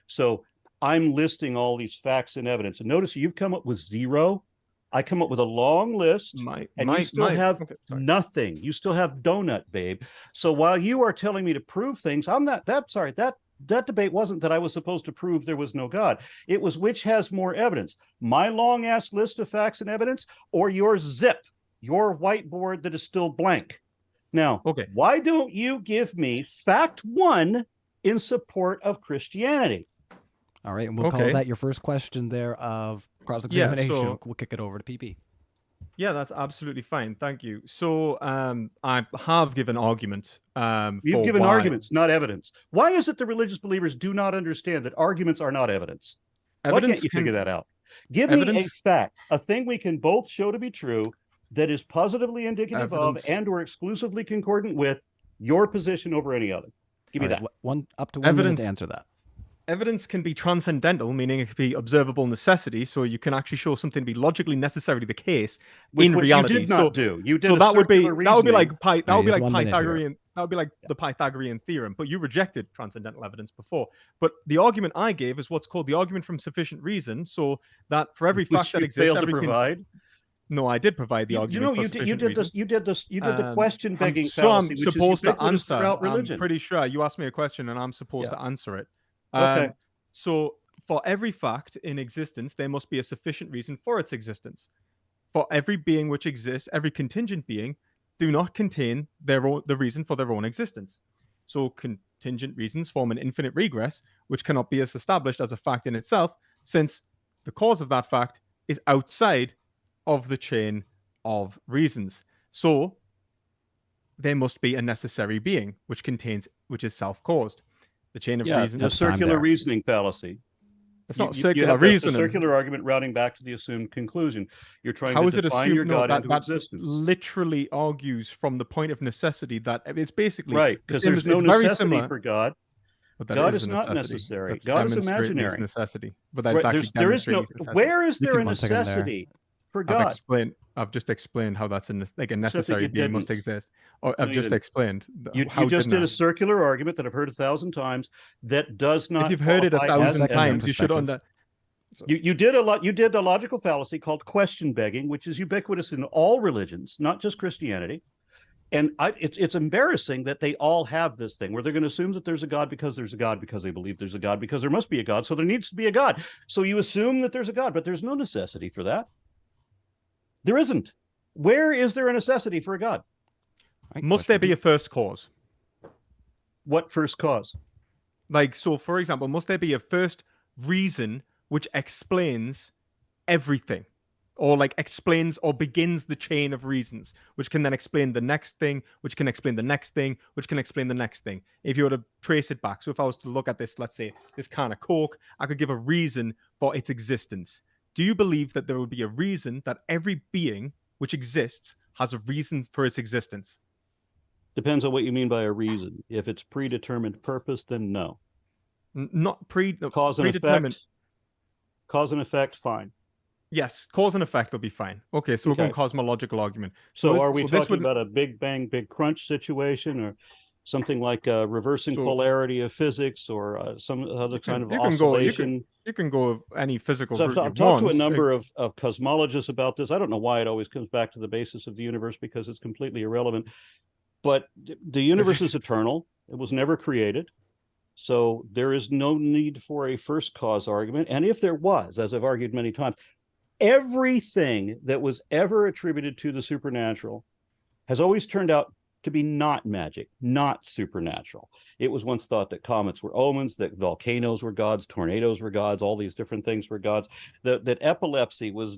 So I'm listing all these facts and evidence. And notice you've come up with zero. I come up with a long list, you still have nothing. You still have donut, babe. So while you are telling me to prove things, that debate wasn't that I was supposed to prove there was no God. It was which has more evidence, my long ass list of facts and evidence, or your zip, your whiteboard that is still blank. Now, why don't you give me fact one in support of Christianity? All right, and we'll call that your first question there of cross-examination. Yeah, so, we'll kick it over to PP. Yeah, that's absolutely fine. Thank you. So I have given argument. You've given arguments, not evidence. Why is it the religious believers do not understand that arguments are not evidence? Why can't you figure that out? Give me a fact, a thing we can both show to be true that is positively indicative of and or exclusively concordant with your position over any other. Give me that. Up to 1 minute to answer that. Evidence can be transcendental, meaning it can be observable necessity, so you can actually show something to be logically necessarily the case in reality. You did not do. You did. So that would be like the Pythagorean theorem. But you rejected transcendental evidence before. But the argument I gave is what's called the argument from sufficient reason, so that for every fact that exists, No, I did provide the argument. You did the question begging so fallacy, I'm supposed to answer. Religion. I'm pretty sure you asked me a question and I'm supposed to answer it. Okay. So for every fact in existence, there must be a sufficient reason for its existence. For every being which exists, every contingent being do not contain the reason for their own existence. So contingent reasons form an infinite regress, which cannot be as established as a fact in itself, since the cause of that fact is outside of the chain of reasons. So there must be a necessary being, which is self-caused. The chain of reasons. The circular reasoning fallacy. It's not You circular have reasoning. the circular argument routing back to the assumed conclusion. You're trying How to is it define assumed your God into that existence. literally argues from the point of necessity that it's basically Right, because there's no necessity for God. But God is not necessary. That's God is demonstrating imaginary. His necessity. But that's actually there is no. demonstrating his necessity. Where is there a 1 second there. necessity for God? I've just explained how that's a you necessary being must didn't. exist. Or No, I've you just didn't. explained. You just did a circular argument that I've heard 1,000 times that does not. If you've heard it qualify 1,000 as times, you should perspective. You did a lot. You did the logical fallacy called question begging, which is ubiquitous in all religions, not just Christianity. And it's embarrassing that they all have this thing where they're going to assume that there's a God because there's a God, because they believe there's a God, because there must be a God, so there needs to be a God. So you assume that there's a God, but there's no necessity for that. There isn't. Where is there a necessity for a God? Must there be a first cause? What first cause? So for example, must there be a first reason which explains everything? Or explains or begins the chain of reasons, which can then explain the next thing, which can explain the next thing, which can explain the next thing. If you were to trace it back. So if I was to look at this, let's say this can of Coke, I could give a reason for its existence. Do you believe that there would be a reason that every being which exists has a reason for its existence? Depends on what you mean by a reason. If it's predetermined purpose, then no. Not cause and predetermined. effect. Cause and effect, fine. Yes, cause and effect will be fine. Okay, so we're going cosmological argument. So are we talking about a Big Bang, Big Crunch situation, or something like reversing polarity of physics, or some other kind of oscillation? You can go any physical route I've talked to a number of cosmologists about this. I don't know why it always comes back to the basis of the universe, because it's completely irrelevant. But the universe is eternal. It was never created. So there is no need for a first cause argument. And if there was, as I've argued many times, everything that was ever attributed to the supernatural has always turned out to be not magic, not supernatural. It was once thought that comets were omens, that volcanoes were gods, tornadoes were gods, all these different things were gods, that epilepsy was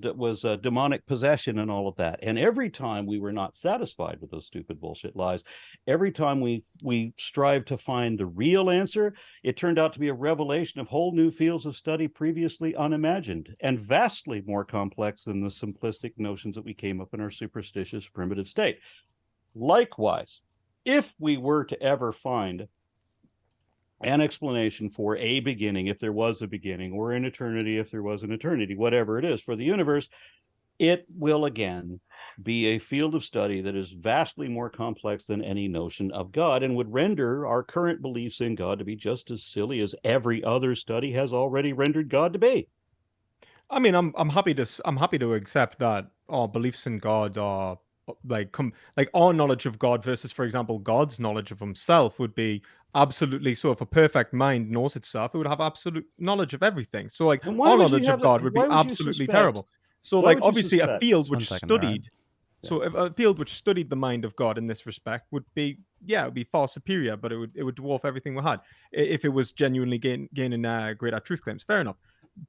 demonic possession and all of that. And every time we were not satisfied with those stupid bullshit lies, every time we strive to find the real answer, it turned out to be a revelation of whole new fields of study previously unimagined and vastly more complex than the simplistic notions that we came up in our superstitious primitive state. Likewise, if we were to ever find an explanation for a beginning, if there was a beginning, or an eternity, if there was an eternity, whatever it is for the universe, it will again be a field of study that is vastly more complex than any notion of God, and would render our current beliefs in God to be just as silly as every other study has already rendered God to be. I mean, I'm happy to accept that our beliefs in God are our knowledge of God versus, for example, God's knowledge of himself would be absolutely, so if a perfect mind knows itself, it would have absolute knowledge of everything. So our knowledge of God would be absolutely terrible. So obviously a field which studied, a field which studied the mind of God in this respect would be, it would be far superior, but it would dwarf everything we had if it was genuinely gaining greater truth claims. Fair enough.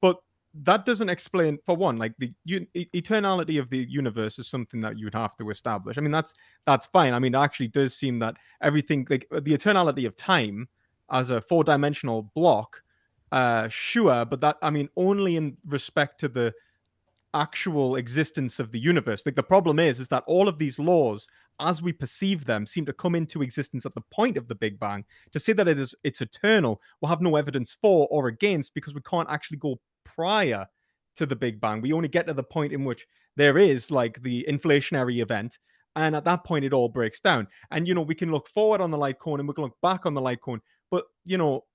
But that doesn't explain, for one, the eternality of the universe is something that you'd have to establish. I mean, that's fine. I mean, it actually does seem that everything, the eternality of time as a four-dimensional block, sure, but that, I mean, only in respect to the actual existence of the universe. The problem is that all of these laws, as we perceive them, seem to come into existence at the point of the Big Bang. To say that it's eternal, we'll have no evidence for or against, because we can't actually go prior to the Big Bang. We only get to the point in which there is the inflationary event, and at that point it all breaks down. And we can look forward on the light cone and we can look back on the light cone, but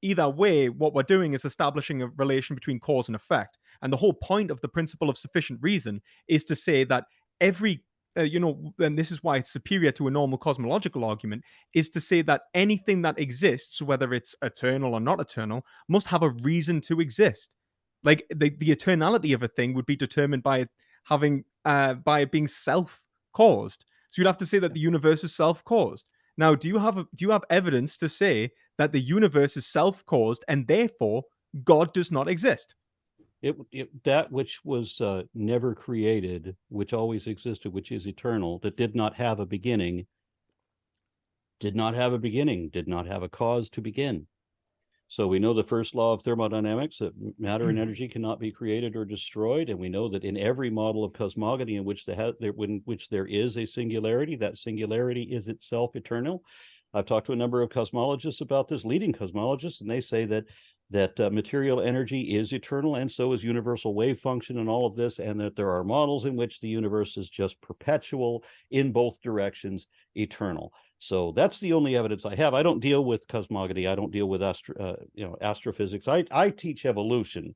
either way, what we're doing is establishing a relation between cause and effect. And the whole point of the principle of sufficient reason is to say that every and this is why it's superior to a normal cosmological argument, is to say that anything that exists, whether it's eternal or not eternal, must have a reason to exist. The eternality of a thing would be determined by it being self-caused. So you'd have to say that the universe is self-caused. Now, do you have evidence to say that the universe is self-caused and therefore God does not exist. That which was never created, which always existed, which is eternal, that did not have a beginning, did not have a cause to begin. So we know the first law of thermodynamics, that matter and energy cannot be created or destroyed. And we know that in every model of cosmogony in which there is a singularity, that singularity is itself eternal. I've talked to a number of cosmologists about this, leading cosmologists, and they say that material energy is eternal, and so is universal wave function and all of this, and that there are models in which the universe is just perpetual in both directions, eternal. So that's the only evidence I have. I don't deal with cosmogony. I don't deal with astrophysics. I teach evolution.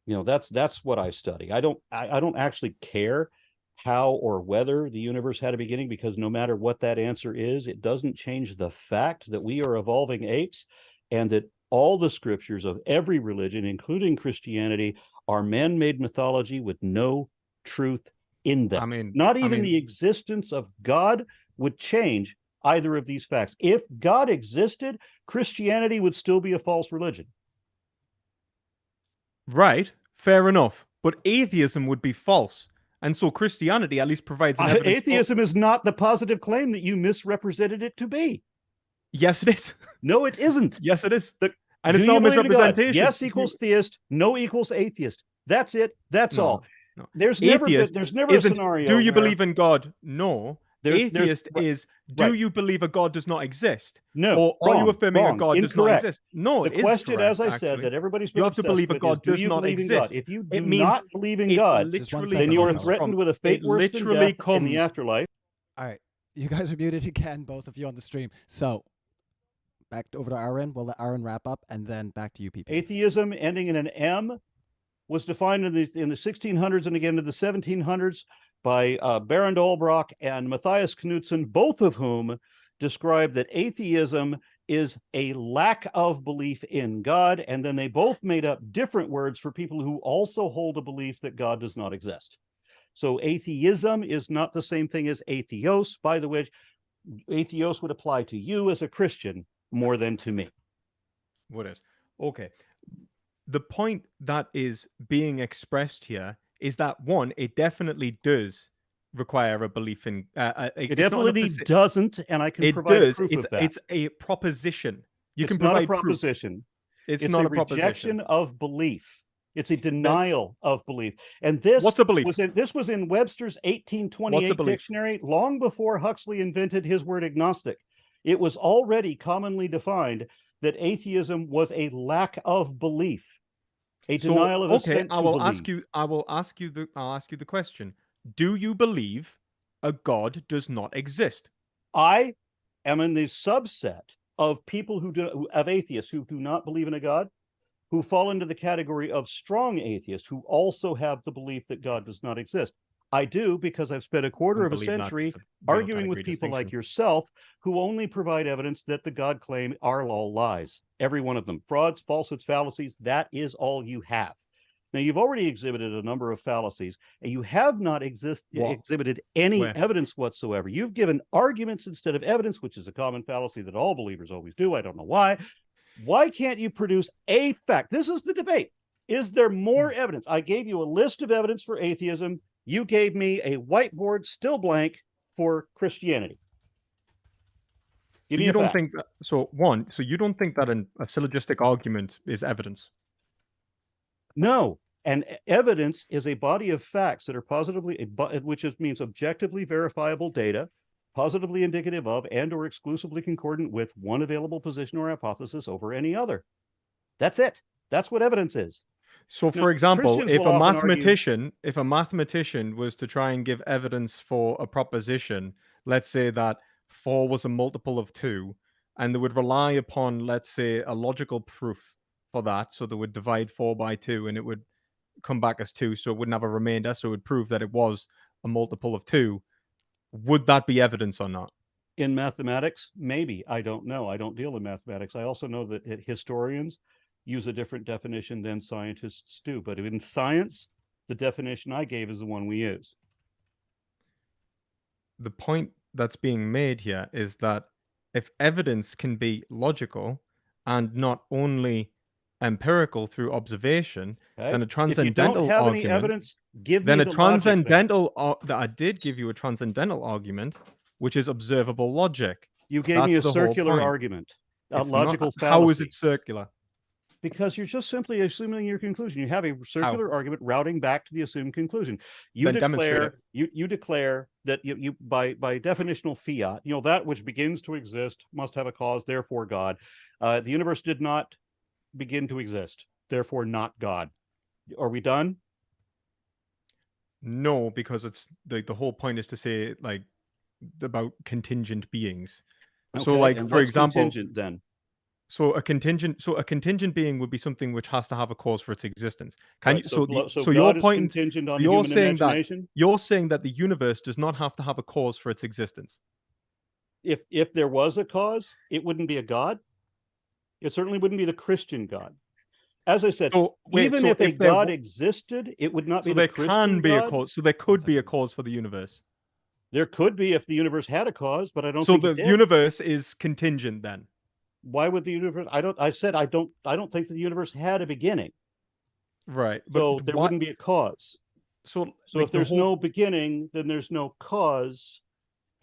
That's what I study. I don't actually care how or whether the universe had a beginning, because no matter what that answer is, it doesn't change the fact that we are evolving apes, and that all the scriptures of every religion, including Christianity, are man-made mythology with no truth in them. Not even the existence of God would change either of these facts. If God existed, Christianity would still be a false religion. Right, fair enough. But atheism would be false. And so Christianity at least provides an evidence. Atheism is not the positive claim that you misrepresented it to be. Yes, it is. No, it isn't. Yes, it is. And it's not misrepresentation. Yes equals theist, no equals atheist. That's it. That's all. No. There's never a scenario. Do you believe in God? No. Atheist is, do you believe a God does not exist? No. Or are you affirming a God does not exist? No, the question, as I said, that everybody's been you have to believe a God does not exist. If you do not believe in God, then you are threatened with a fate worse than death in the afterlife. All right, you guys are muted again, both of you on the stream. So back over to Aron. We'll let Aron wrap up, and then back to you people. Atheism ending in an M was defined in the 1600s and again in the 1700s by Baron Dolbrock and Matthias Knudsen, both of whom described that atheism is a lack of belief in God, and then they both made up different words for people who also hold a belief that God does not exist. So atheism is not the same thing as atheos, by the way. Atheos would apply to you as a Christian more than to me. What is? Okay. The point that is being expressed here is that, one, it definitely does require a belief in... it definitely doesn't, and I can provide proof of that. It's a proposition. It's not a proposition. It's not a rejection of belief. It's a denial of belief. And this What's a belief? This was in Webster's 1828 dictionary, long before Huxley invented his word agnostic. It was already commonly defined that atheism was a lack of belief. A denial of assent to believe. I'll ask you the question. Do you believe a God does not exist? I am in the subset of people of atheists who do not believe in a God, who fall into the category of strong atheists who also have the belief that God does not exist. I do, because I've spent a quarter of a century arguing with people like yourself who only provide evidence that the God claim are all lies. Every one of them. Frauds, falsehoods, fallacies, that is all you have. Now, you've already exhibited a number of fallacies, and you have not exhibited any evidence whatsoever. You've given arguments instead of evidence, which is a common fallacy that all believers always do. I don't know why. Why can't you produce a fact? This is the debate. Is there more evidence? I gave you a list of evidence for atheism. You gave me a whiteboard, still blank, for Christianity. Give me a fact. So you don't think that a syllogistic argument is evidence? No. And evidence is a body of facts that are positively, which means objectively verifiable data, positively indicative of and or exclusively concordant with one available position or hypothesis over any other. That's it. That's what evidence is. So, for example, if a mathematician was to try and give evidence for a proposition, let's say that 4 was a multiple of 2, and they would rely upon, let's say, a logical proof for that. So they would divide 4 by 2, and it would come back as 2, so it wouldn't have a remainder, so it would prove that it was a multiple of 2. Would that be evidence or not? In mathematics, maybe. I don't know. I don't deal in mathematics. I also know that historians use a different definition than scientists do. But in science, the definition I gave is the one we use. The point that's being made here is that if evidence can be logical, and not only empirical through observation, Okay? then a If you transcendental don't have any argument. evidence, give Then me a the logic then. transcendental that I did give you a transcendental argument, which is observable logic. You gave me a That's the whole circular point. argument, a It's not- logical fallacy. How is it circular? Because you're just simply assuming your conclusion. You have a circular argument routing back to the assumed conclusion. You Then demonstrate declare you declare that you by definitional fiat, that which begins to exist must have a cause, therefore God. The universe did not begin to exist, therefore not God. Are we done? No, because it's the whole point is to say like about contingent beings. So Okay, like and for what's example, contingent then? so a contingent being would be something which has to have a cause for its existence. Can Right, you so so God your is point contingent on you're human saying imagination? you're saying that the universe does not have to have a cause for its existence. If there was a cause, it wouldn't be a God. It certainly wouldn't be the Christian God. As I said, So wait, even so if a if there God wa- existed, it would not so be there the Christian can be God. a cause. So there could be a cause for the universe. There could be if the universe had a cause, but I don't So think the it did. universe is contingent then. Why would the universe? I said I don't think that the universe had a beginning. Right. So But there why, wouldn't be a cause. so So like if there's no beginning, then there's no cause.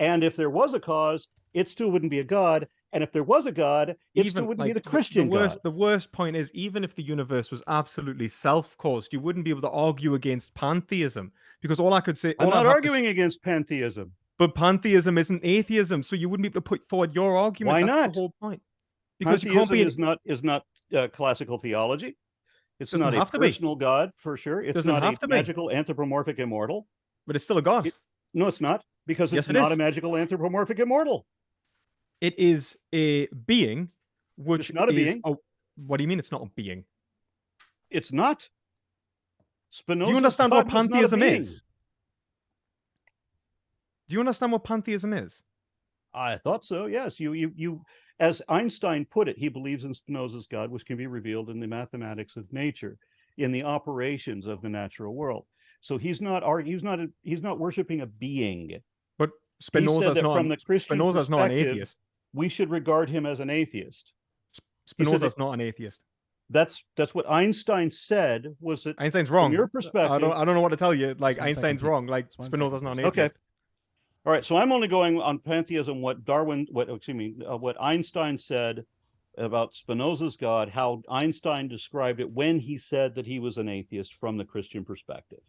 And if there was a cause, it still wouldn't be a God. And if there was a God, it still wouldn't be the Christian God. The worst point is, even if the universe was absolutely self-caused, you wouldn't be able to argue against pantheism, because all I could say, I'm all not I'd have arguing against pantheism. but pantheism isn't atheism, so you wouldn't be able to put forward your argument. Why That's not? the whole point. Because you can't Pantheism be is not classical theology. It's Doesn't not a have to be. personal God for sure. It's Doesn't not have a to be. magical anthropomorphic immortal. but it's still a god. No, it's not, because Yes, it's it not is. a magical anthropomorphic immortal. It is a being, which It's not a is being. what do you mean it's not a being? It's not. Spinoza's Do you understand what God was not a pantheism being. is? Do you understand what pantheism is? I thought so. Yes, you. As Einstein put it, he believes in Spinoza's God, which can be revealed in the mathematics of nature, in the operations of the natural world. So he's not worshiping a being. But He Spinoza's said that not from the Christian Spinoza's not an perspective, atheist. we should regard him as an atheist. Spinoza's not an atheist. That's what Einstein said. Was that Einstein's wrong. from your perspective? I don't know what to tell you. Like Just 1 Einstein's second, wrong. Like Just 1 Spinoza's second, not an please. atheist. Okay. All right, so I'm only going on pantheism. What Einstein said about Spinoza's God, how Einstein described it when he said that he was an atheist from the Christian perspective.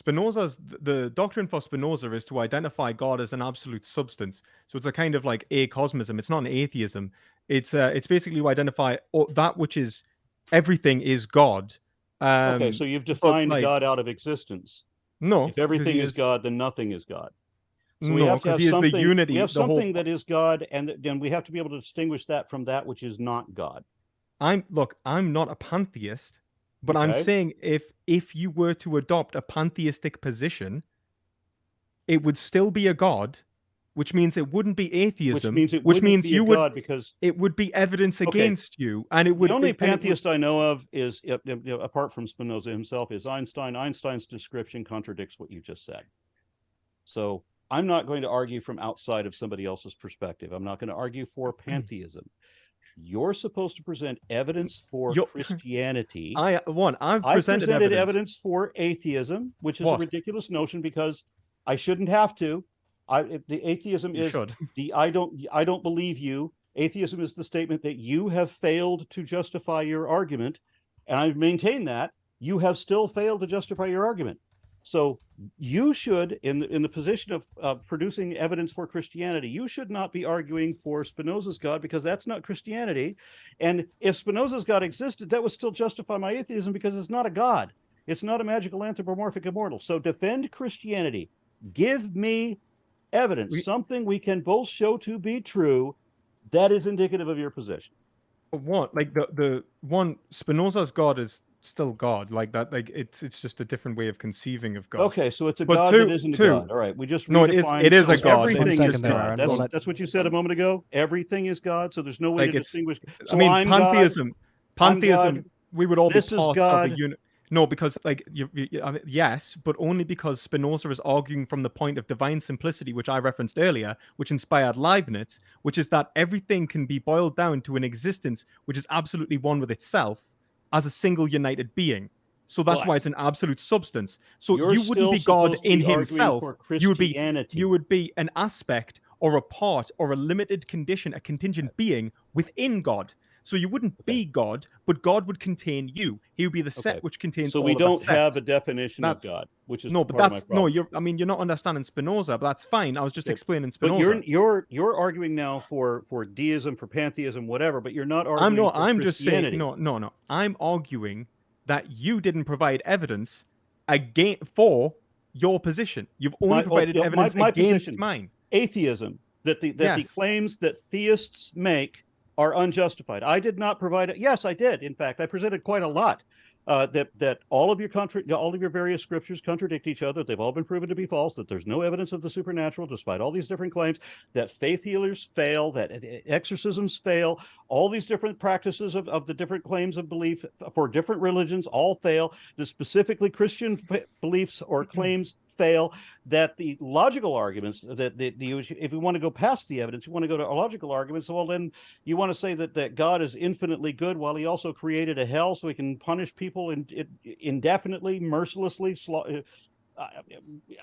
The doctrine for Spinoza is to identify God as an absolute substance. So it's a kind of like acosmism. It's not an atheism. It's basically to identify that which is everything is God. Okay, so you've defined like, God out of existence. No, If everything is God, then nothing is God. So we no, have to because have he is something. the unity. We have the whole, something that is God, and then we have to be able to distinguish that from that which is not God. I'm not a pantheist, but I'm Okay. saying if you were to adopt a pantheistic position, it would still be a God, which means it wouldn't be atheism. Which means you would, because it would be evidence Okay. against you, and it would. the only and it would- pantheist I know of is, apart from Spinoza himself, is Einstein. Einstein's description contradicts what you just said. So I'm not going to argue from outside of somebody else's perspective. I'm not going to argue for pantheism. You're supposed to present evidence for Christianity. I've I presented evidence for atheism, which is a What? ridiculous notion, because I shouldn't have to. The atheism You is should. the I don't believe you. Atheism is the statement that you have failed to justify your argument, and I maintain that you have still failed to justify your argument. So you should, in the position of producing evidence for Christianity, you should not be arguing for Spinoza's God, because that's not Christianity. And if Spinoza's God existed, that would still justify my atheism, because it's not a God. It's not a magical anthropomorphic immortal. So defend Christianity. Give me evidence, something we can both show to be true, that is indicative of your position. What? Like the one Spinoza's God is still God, like that. Like it's just a different way of conceiving of God. Okay, so it's a But God two- that isn't a two- God. All right, we just No, it is- redefined- it is a so God. Everything 1 is second there, God. Aaron. That's, We'll let- that's what you said a moment ago. Everything is God, so there's no way Like to it's- distinguish. I So mean, I'm pantheism. God. I'm Pantheism. God. We would all This be is parts God. of a unit. No, because like yes, but only because Spinoza is arguing from the point of divine simplicity, which I referenced earlier, which inspired Leibniz, which is that everything can be boiled down to an existence which is absolutely one with itself as a single united being. So that's Well, why it's an absolute substance. So you're you wouldn't still be God supposed to in be arguing himself. for You Christianity. would be an aspect or a part or a limited condition, a contingent being within God. So you wouldn't be God, but God would contain you. He would be the set Okay. which contains So all we of the don't have sets. a definition of That's God, which is no, but part of my that's problem. you're you're not understanding Spinoza, but that's fine. I was just Okay. explaining But Spinoza. you're arguing now for deism, for pantheism, whatever, but you're not arguing for I'm just saying Christianity. no. I'm arguing that you didn't provide evidence for your position. You've only provided evidence my against position, mine. atheism, that the Yes. claims that theists make are unjustified. I did not provide it. Yes, I did. In fact, I presented quite a lot. That all of your various scriptures contradict each other. They've all been proven to be false. That there's no evidence of the supernatural, despite all these different claims. That faith healers fail. That exorcisms fail. All these different practices of the different claims of belief for different religions all fail. That specifically Christian beliefs or claims fail. That the logical arguments if we want to go past the evidence, you want to go to logical arguments. Well, then you want to say that God is infinitely good while he also created a hell so he can punish people indefinitely, mercilessly,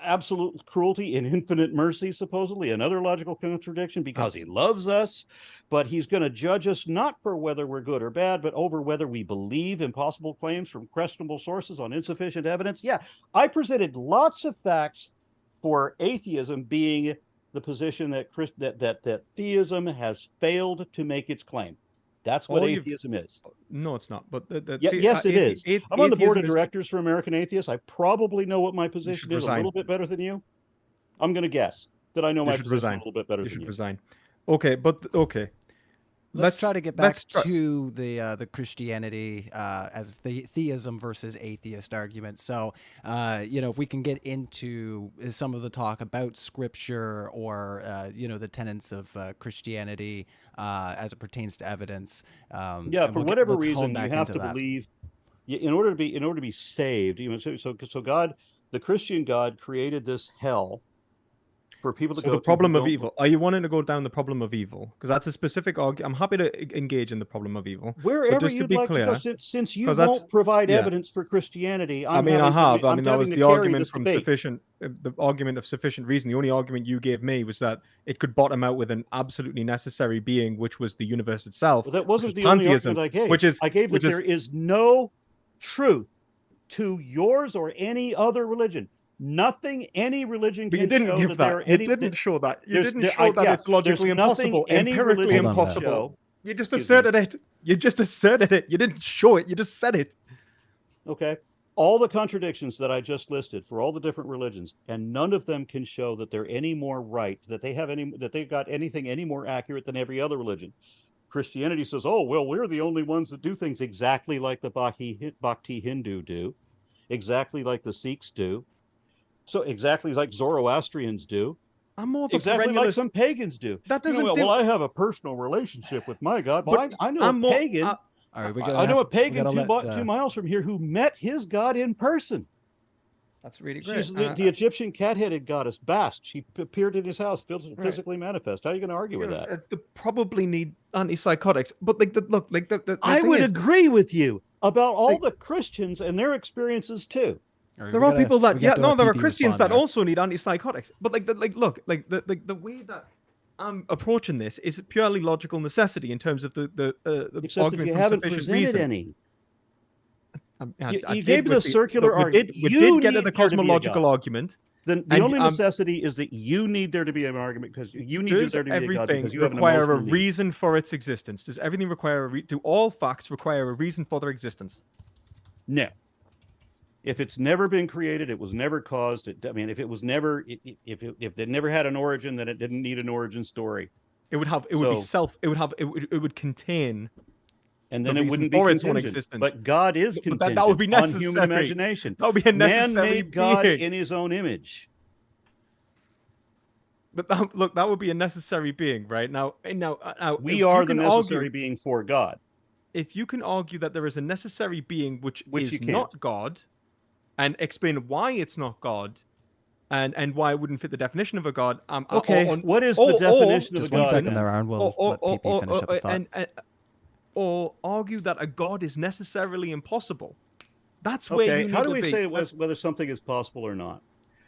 absolute cruelty and infinite mercy, supposedly another logical contradiction, because he loves us, but he's going to judge us not for whether we're good or bad, but over whether we believe impossible claims from questionable sources on insufficient evidence. Yeah, I presented lots of facts for atheism being the position that theism has failed to make its claim. That's what atheism is. No, it's not. But yes, it is. I'm on the board of directors for American Atheists. I probably know what my position is a little bit better than you. I'm going to guess that I know my position a little bit better than you. You should resign. Okay, but okay. Let's try to get back to the Christianity as the theism versus atheist argument. So, if we can get into some of the talk about scripture or, the tenets of Christianity as it pertains to evidence. For whatever reason, you have to believe in order to be saved. So God, the Christian God, created this hell for people to go. The problem of evil. Are you wanting to go down the problem of evil? Because that's a specific argument. I'm happy to engage in the problem of evil. Wherever you'd like to go, since you won't provide evidence for Christianity. I mean, that was the argument from sufficient. The argument of sufficient reason. The only argument you gave me was that it could bottom out with an absolutely necessary being, which was the universe itself. Well, that wasn't the only argument I gave. I gave that there is no truth to yours or any other religion. Nothing any religion can show that there are any. You didn't show that. You didn't show that it's logically impossible, empirically impossible. You just asserted it. You just asserted it. You didn't show it. You just said it. Okay. All the contradictions that I just listed for all the different religions, and none of them can show that they're any more right, that they've got anything any more accurate than every other religion. Christianity says, oh, well, we're the only ones that do things exactly like the Bhakti Hindu do, exactly like the Sikhs do. So exactly like Zoroastrians do. I'm more exactly like some pagans do. That doesn't. Well, I have a personal relationship with my God. Well, I know a pagan. I know a pagan 2 miles from here who met his God in person. That's really great. She's the Egyptian cat-headed goddess Bast. She appeared in his house, physically manifest. How are you going to argue with that? They probably need antipsychotics, but I would agree with you about all the Christians and their experiences too. There are people that there are Christians that also need antipsychotics. But the way that I'm approaching this is purely logical necessity in terms of the argument you from haven't sufficient presented reason. Any. You gave the circular argument. We did get to the cosmological argument. The only necessity is that you need there to be an argument because you need there to be a God because you require a reason for its existence? Does everything require do all facts require a reason for their existence? No. If it's never been created, it was never caused. If it was never, if it never had an origin, then it didn't need an origin story. It would have. It would be self. It would have. It would contain. And then it wouldn't be contingent. But God is contingent that would be necessary. On human imagination. That would be a necessary Man made God in his own image. But that would be a necessary being, right? Now, we are the necessary being for God. if you can argue that there is a necessary being which Which is you can't. not God, and explain why it's not God, and why it wouldn't fit the definition of a God. Okay, what is the definition of a Just God? one second then? there, Aaron. We'll let PP finish up his thought. Or argue that a God is necessarily impossible. That's where Okay, you need how do to we be. say whether something is possible or not?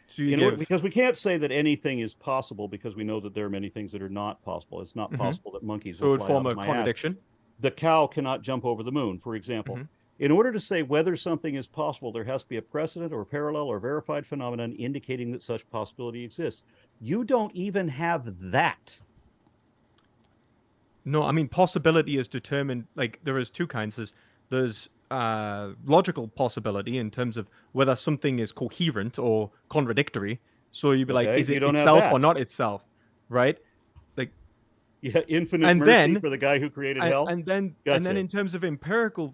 So you Because we can't say that anything is possible because we know that there are many things that are not possible. It's not Mhm. possible that monkeys so will it would fly form out a of my ass. contradiction. The cow cannot jump over the moon, for example. Mhm. In order to say whether something is possible, there has to be a precedent or parallel or verified phenomenon indicating that such possibility exists. You don't even have that. No, I mean possibility is determined. Like there is two kinds. There's logical possibility in terms of whether something is coherent or contradictory. So you'd be like, Okay, is you it don't have itself that. or not itself, right? Like, Yeah, infinite and mercy then for the guy who created hell. and then Gotcha. in terms of empirical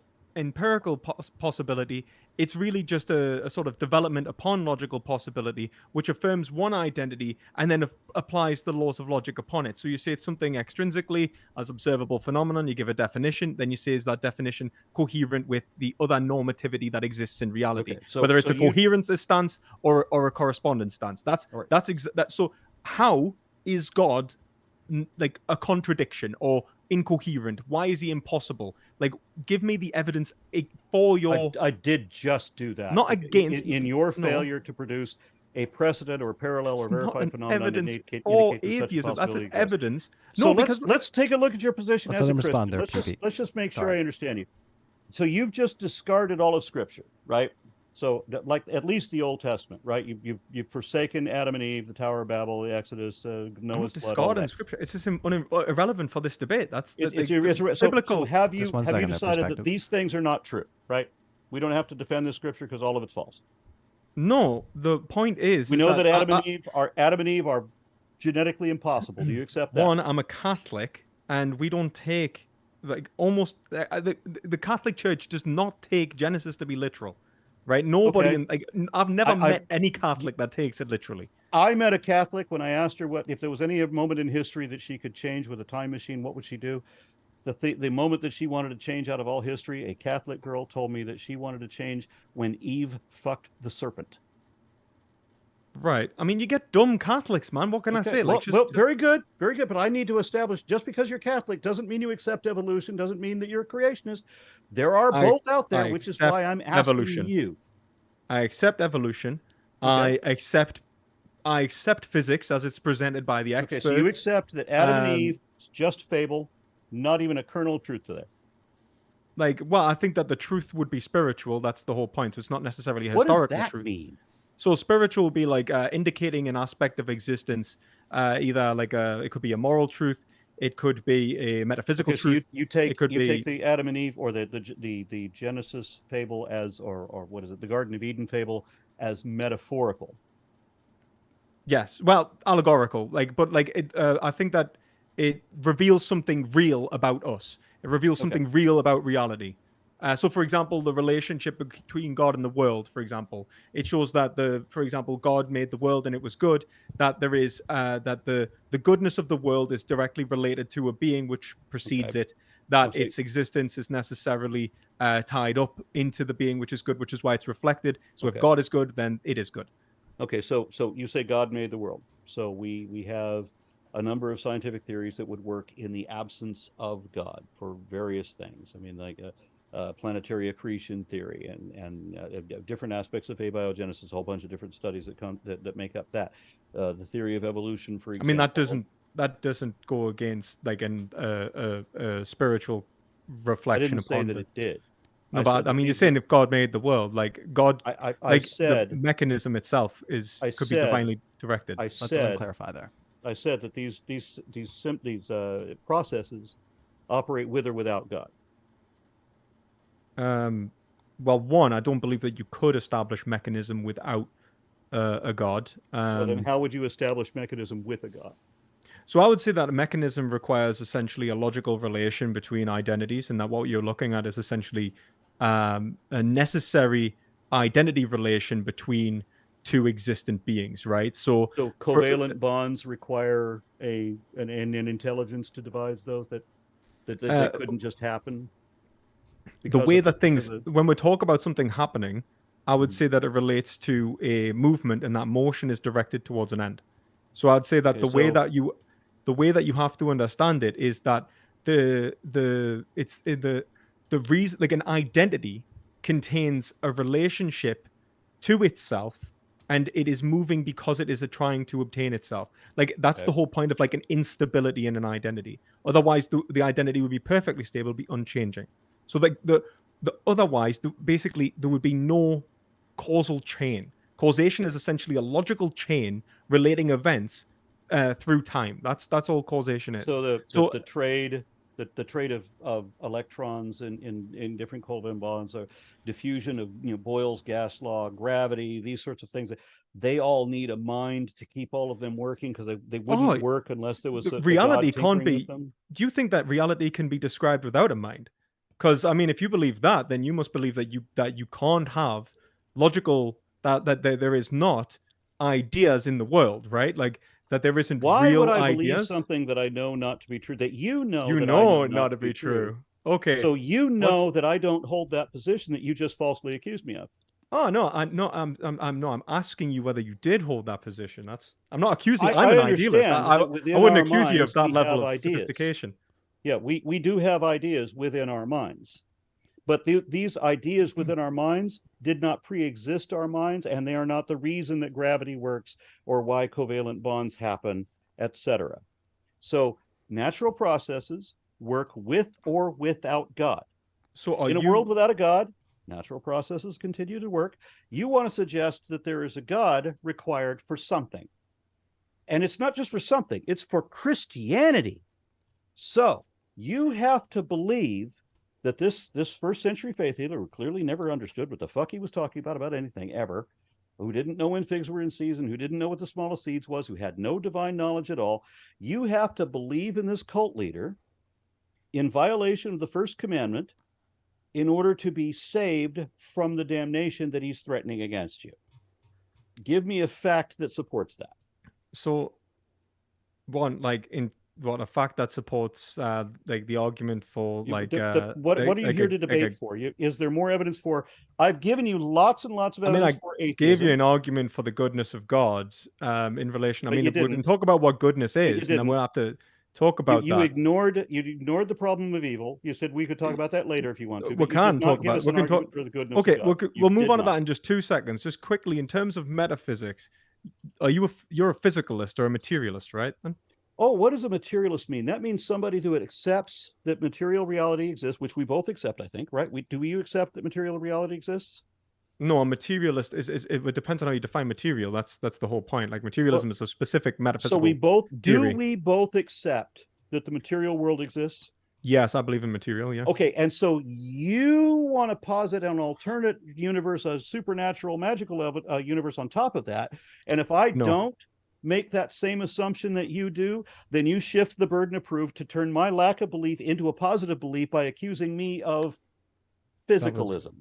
possibility, it's really just a sort of development upon logical possibility, which affirms one identity and then applies the laws of logic upon it. So you say it's something extrinsically as observable phenomenon, you give a definition, then you say is that definition coherent with the other normativity that exists in reality, Okay, so- whether it's so a you- coherence stance or a correspondence stance. That's All right. that. So how is God like a contradiction or incoherent? Why is he impossible? Like, give me the evidence for your I did just do that. not against in your no. failure to produce a precedent or parallel or It's not verified an phenomenon evidence indicate or that such a atheism. That's possibility an exists. evidence. So No, because let's take a look at your position Let's as let a him Christian. respond there, Let's just make sure Sorry. I understand you. So you've just discarded all of Scripture, right? So like at least the Old Testament, right? You've forsaken Adam and Eve, the Tower of Babel, the Exodus, I'm Noah's not blood, all discarding that. scripture. It's just irrelevant for this debate. That's So biblical. have you Just one have you second there, decided that perspective. these things are not true, right? We don't have to defend this Scripture because all of it's false. No, the point is We know that Adam and Eve are genetically impossible. Do you accept that? One, I'm a Catholic, and we don't take like almost the Catholic Church does not take Genesis to be literal, right? Nobody, Okay. in, like I've never I- met any Catholic that takes it literally. I met a Catholic when I asked her what if there was any moment in history that she could change with a time machine, what would she do? The moment that she wanted to change out of all history, a Catholic girl told me that she wanted to change when Eve fucked the serpent. Right. I mean, you get dumb Catholics, man. What can I say? Like, well, very good, very good. But I need to establish just because you're Catholic doesn't mean you accept evolution, doesn't mean that you're a creationist. There are both out there, which is why I'm asking evolution. you. I accept evolution. Okay. I accept physics as it's presented by the experts. Okay, so you accept that Adam and Eve is just fable, not even a kernel of truth to that. Like, well, I think that the truth would be spiritual. That's the whole point. So it's not necessarily a What does historical that truth. mean? So spiritual would be like indicating an aspect of existence, either like it could be a moral truth, it could be a metaphysical Okay, so truth. you take take the Adam and Eve or the Genesis fable as or what is it, the Garden of Eden fable as metaphorical. Yes, well, allegorical, I think that it reveals something real about us. It reveals something real about reality. So, for example, the relationship between God and the world, for example, it shows that for example, God made the world and it was good. That there is that the goodness of the world is directly related to a being which precedes it. That its existence is necessarily tied up into the being which is good, which is why it's reflected. So, if God is good, then it is good. Okay, so you say God made the world. So we have a number of scientific theories that would work in the absence of God for various things. I mean, like planetary accretion theory and different aspects of abiogenesis, a whole bunch of different studies that make up that. The theory of evolution, for example. I mean, that doesn't go against like a spiritual reflection. I didn't say that it did. No, but I mean, you're saying if God made the world, like God, I said the mechanism itself could be divinely directed. Let's let him clarify there. I said that these processes operate with or without God. Well, one, I don't believe that you could establish mechanism without a God. Well, then how would you establish mechanism with a God? So I would say that a mechanism requires essentially a logical relation between identities, and that what you're looking at is essentially a necessary identity relation between two existent beings, right? So covalent bonds require an intelligence to devise those that couldn't just happen. the way that things, because when we talk about something happening, I would say that it relates to a movement, and that motion is directed towards an end. So I'd say that Okay, the way that you have to understand it is that the reason, like, an identity contains a relationship to itself, and it is moving because it is trying to obtain itself. Like, that's Okay. the whole point of like an instability in an identity. Otherwise, the identity would be perfectly stable, be unchanging. So like the otherwise, basically there would be no causal chain. Causation is essentially a logical chain relating events through time. That's all causation is. So So the trade of electrons in different covalent bonds, or diffusion of Boyle's gas law, gravity, these sorts of things, they all need a mind to keep all of them working, because they wouldn't work unless there was a reality God can't tinkering with be. them. Do you think that reality can be described without a mind? Because I mean, if you believe that, then you must believe that you can't have logical, that there is not ideas in the world, right? Like, that there isn't Why would real I believe ideas. something that I know not to be true, that you know You that I know know it not to be true. Okay. So you What's know that I don't hold that position that you just falsely accused me of. Oh no, I'm asking you whether you did hold that position. I'm not accusing you. I'm I an idealist. understand I that I within wouldn't our accuse you of minds that we level have of ideas. sophistication. Yeah, we do have ideas within our minds. But these ideas within our minds did not pre-exist our minds, and they are not the reason that gravity works or why covalent bonds happen, etc. So natural processes work with or without God. So are In a you world without a God, natural processes continue to work. You want to suggest that there is a God required for something. And it's not just for something, it's for Christianity. So you have to believe that this first century faith healer, who clearly never understood what the fuck he was talking about anything ever, who didn't know when figs were in season, who didn't know what the smallest seeds was, who had no divine knowledge at all, you have to believe in this cult leader in violation of the first commandment in order to be saved from the damnation that he's threatening against you. Give me a fact that supports that. so one, like, in what a fact that supports like the argument for like what are you here to debate for? Is there more evidence for? I've given you lots and lots of evidence for atheism. Gave you an argument for the goodness of God in relation. I mean, we can talk about what goodness is, and then we'll have to talk about that. You ignored the problem of evil. You said we could talk about that later if you want to. We can talk about it. We can talk for the goodness okay, of God. we'll move on to that in just 2 seconds. Just quickly, in terms of metaphysics, you're a physicalist or a materialist, right? Oh, what does a materialist mean? That means somebody who accepts that material reality exists, which we both accept, I think, right? Do you accept that material reality exists? No, a materialist is it depends on how you define material. That's the whole point. Like, materialism is a specific metaphysical. So we both accept that the material world exists? Yes, I believe in material, yeah. Okay, and so you want to posit an alternate universe, a supernatural, magical universe on top of that. And if I don't make that same assumption that you do, then you shift the burden of proof to turn my lack of belief into a positive belief by accusing me of physicalism.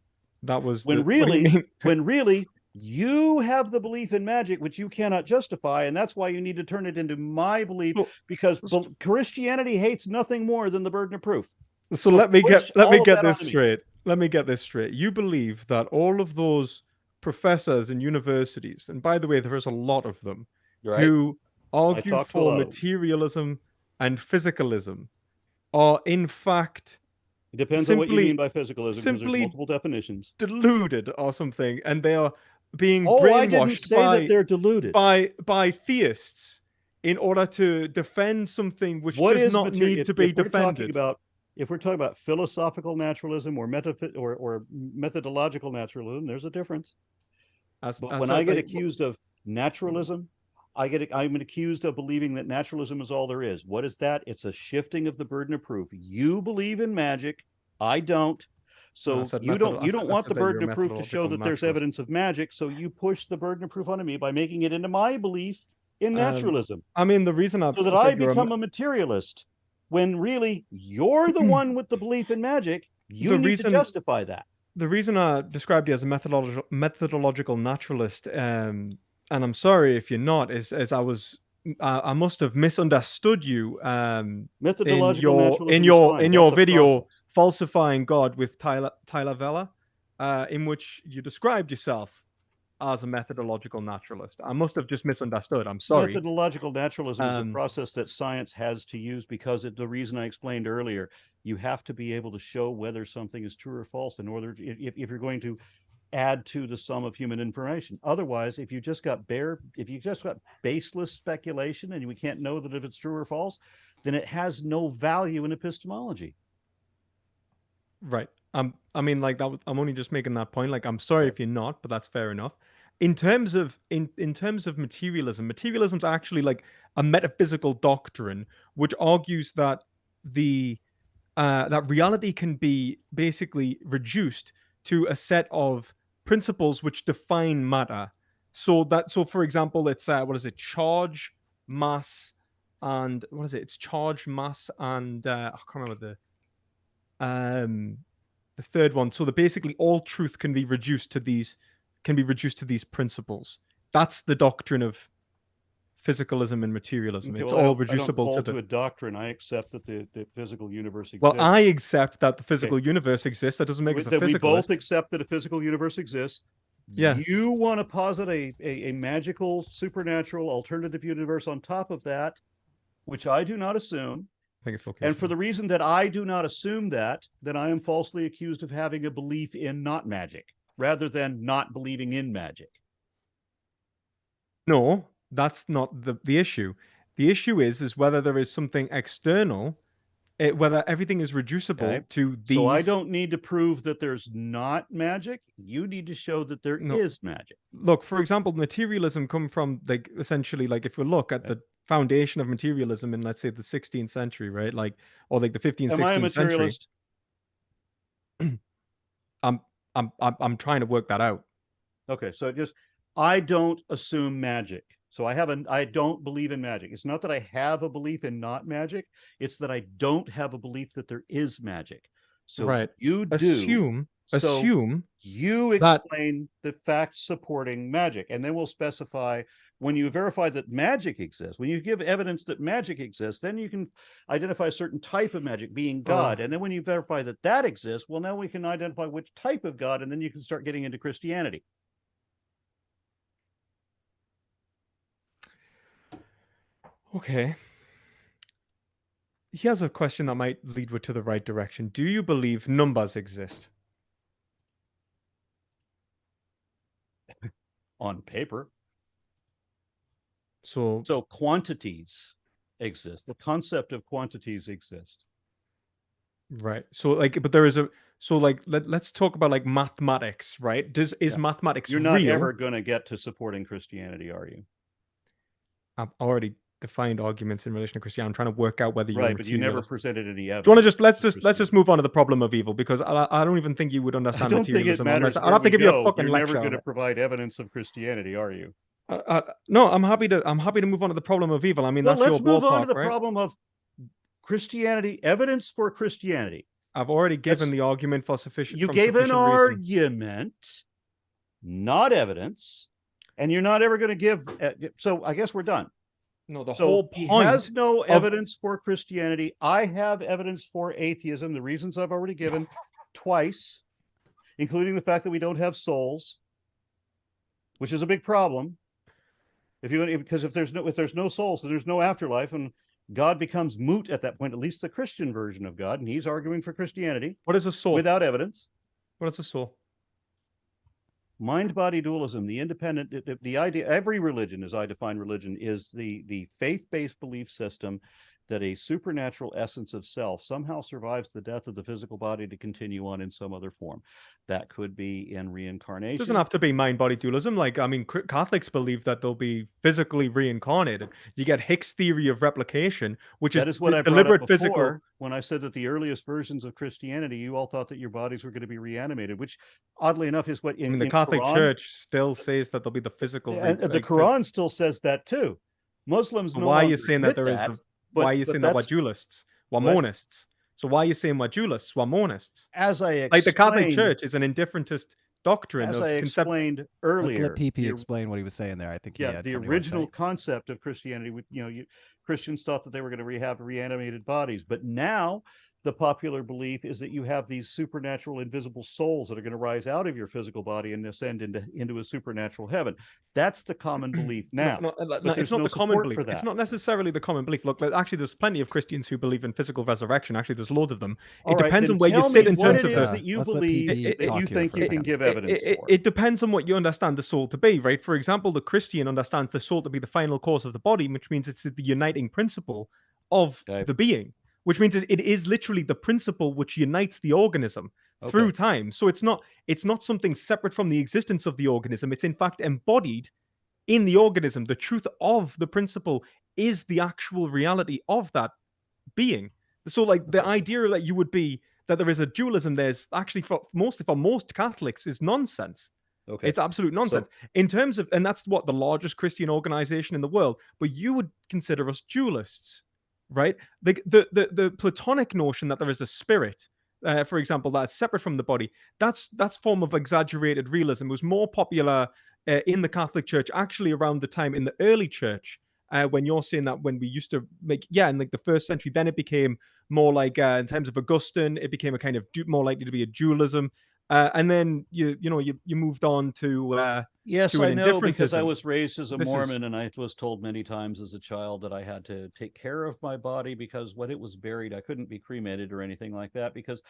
When really you have the belief in magic, which you cannot justify, and that's why you need to turn it into my belief, because Christianity hates nothing more than the burden of proof. So let me get this straight. Let me get this straight. You believe that all of those professors in universities, and by the way, there is a lot of them, who argue for materialism and physicalism, are in fact, it depends on what you mean by physicalism, because there's multiple definitions. Deluded or something, and they are being brainwashed that they're deluded by theists in order to defend something which does not need to be defended. If we're talking about philosophical naturalism or methodological naturalism, there's a difference. But when I get accused of naturalism, I'm accused of believing that naturalism is all there is. What is that? It's a shifting of the burden of proof. You believe in magic, I don't. So you don't want the burden of proof to show that there's evidence of magic. So you push the burden of proof onto me by making it into my belief in naturalism. I mean, the reason so that I become a materialist, when really you're the one with the belief in magic. You need to justify that. The reason I described you as a methodological naturalist, and I'm sorry if you're not, is I must have misunderstood you in your video Falsifying God with Tyler Vella, in which you described yourself as a methodological naturalist. I must have just misunderstood. I'm sorry. Methodological naturalism is a process that science has to use because the reason I explained earlier, you have to be able to show whether something is true or false in order to, if you're going to add to the sum of human information. Otherwise, if you just got baseless speculation and we can't know that if it's true or false, then it has no value in epistemology. Right. I mean, like that. I'm only just making that point. Like, I'm sorry if you're not, but that's fair enough. In terms of materialism, materialism's actually like a metaphysical doctrine which argues that that reality can be basically reduced to a set of principles which define matter. So for example, it's what is it? Charge, mass, and what is it? It's charge, mass, and I can't remember the third one. So that basically all truth can be reduced to these principles. That's the doctrine of physicalism and materialism. Okay, it's well, all reducible to a doctrine. I accept that the physical universe exists. Well, I accept that the physical universe exists. That doesn't make us a physicalist. We both accept that a physical universe exists. Yeah. You want to posit a magical, supernatural, alternative universe on top of that, which I do not assume. I think it's okay. And for the reason that I do not assume that, then I am falsely accused of having a belief in not magic, rather than not believing in magic. No, that's not the issue. The issue is whether there is something external, whether everything is reducible to these. So I don't need to prove that there's not magic. You need to show that there is magic. Look, for example, materialism come from, like, essentially, like, if we look at the foundation of materialism in, let's say, the 16th century, right? Like, or like the 15th, 16th Am I a materialist? Century. I'm trying to work that out. Okay, so I don't assume magic. So I don't believe in magic. It's not that I have a belief in not magic. It's that I don't have a belief that there is magic. So right. You do assume you explain the facts supporting magic, and then we'll specify when you verify that magic exists. When you give evidence that magic exists, then you can identify a certain type of magic, being God. And then when you verify that that exists, well, now we can identify which type of God, and then you can start getting into Christianity. Okay. Here's a question that might lead you to the right direction. Do you believe numbers exist? On paper. So quantities exist. The concept of quantities exist. Right. So like, but there is let's talk about like mathematics, right? Is mathematics You're not real? ever going to get to supporting Christianity, are you? I've already defined arguments in relation to Christianity. I'm trying to work out whether you're right, but you never presented any evidence. Do you want to let's just move on to the problem of evil, because I don't even think you would understand materialism. I don't think it matters. I'll have to give you a fucking You're lecture. Never going to provide evidence of Christianity, are you? No, I'm happy to move on to the problem of evil. I mean, well, that's let's your move on to the right? problem of Christianity. Evidence for Christianity. I've already given the argument for sufficient. You gave an argument, not evidence, and you're not ever going to give. So I guess we're done. No, the whole point. He has no evidence for Christianity. I have evidence for atheism. The reasons I've already given twice, including the fact that we don't have souls, which is a big problem. Because if there's no souls, so there's no afterlife, and God becomes moot at that point. At least the Christian version of God, and he's arguing for Christianity. What is a soul? Without evidence. What is a soul? Mind-body dualism, the idea, every religion, as I define religion, is the faith-based belief system that a supernatural essence of self somehow survives the death of the physical body to continue on in some other form. That could be in reincarnation. It doesn't have to be mind-body dualism. Like, I mean, Catholics believe that they'll be physically reincarnated. You get Hicks' theory of replication, which is what I deliberate brought up before, physical. When I said that the earliest versions of Christianity, you all thought that your bodies were going to be reanimated, which oddly enough is what in the Catholic Quran, Church still says that there'll be the physical. And the Quran still says that too. Muslims. So why are you saying that there is? Why are you saying that we're dualists? We're monists. So why are you saying we're dualists? We're monists. As I explained, like the Catholic Church is an indifferentist doctrine. As I explained earlier. Let's let PP explain what he was saying there. I think the original concept of Christianity. Christians thought that they were going to have reanimated bodies, but now the popular belief is that you have these supernatural invisible souls that are going to rise out of your physical body and ascend into a supernatural heaven. That's the common belief now. No, but it's there's not no the common support belief. for that. It's not necessarily the common belief. Look, actually, there's plenty of Christians who believe in physical resurrection. Actually, there's loads of them. All It right, depends then on where you tell sit me in what terms it of is the. that you let's let believe PP that talk you here think for a you can second. give evidence for. It depends on what you understand the soul to be, right? For example, the Christian understands the soul to be the final cause of the body, which means it's the uniting principle of Okay. the being, which means it is literally the principle which unites the organism through time. So it's not something separate from the existence of the organism. It's in fact embodied in the organism. The truth of the principle is the actual reality of that being. So like the idea that you would be that there is a dualism, there's actually for most Catholics is nonsense. Okay. It's absolute nonsense. In terms of, and that's what the largest Christian organization in the world, but you would consider us dualists, right? The Platonic notion that there is a spirit, for example, that's separate from the body, that's form of exaggerated realism. It was more popular in the Catholic Church actually around the time in the early church, when you're saying that when we used to make, in like the first century, then it became more like in terms of Augustine, it became a kind of more likely to be a dualism. And then you moved on to yes, to I an know, because I indifferentism. was raised as a This is- Mormon, and I was told many times as a child that I had to take care of my body because when it was buried, I couldn't be cremated or anything like that because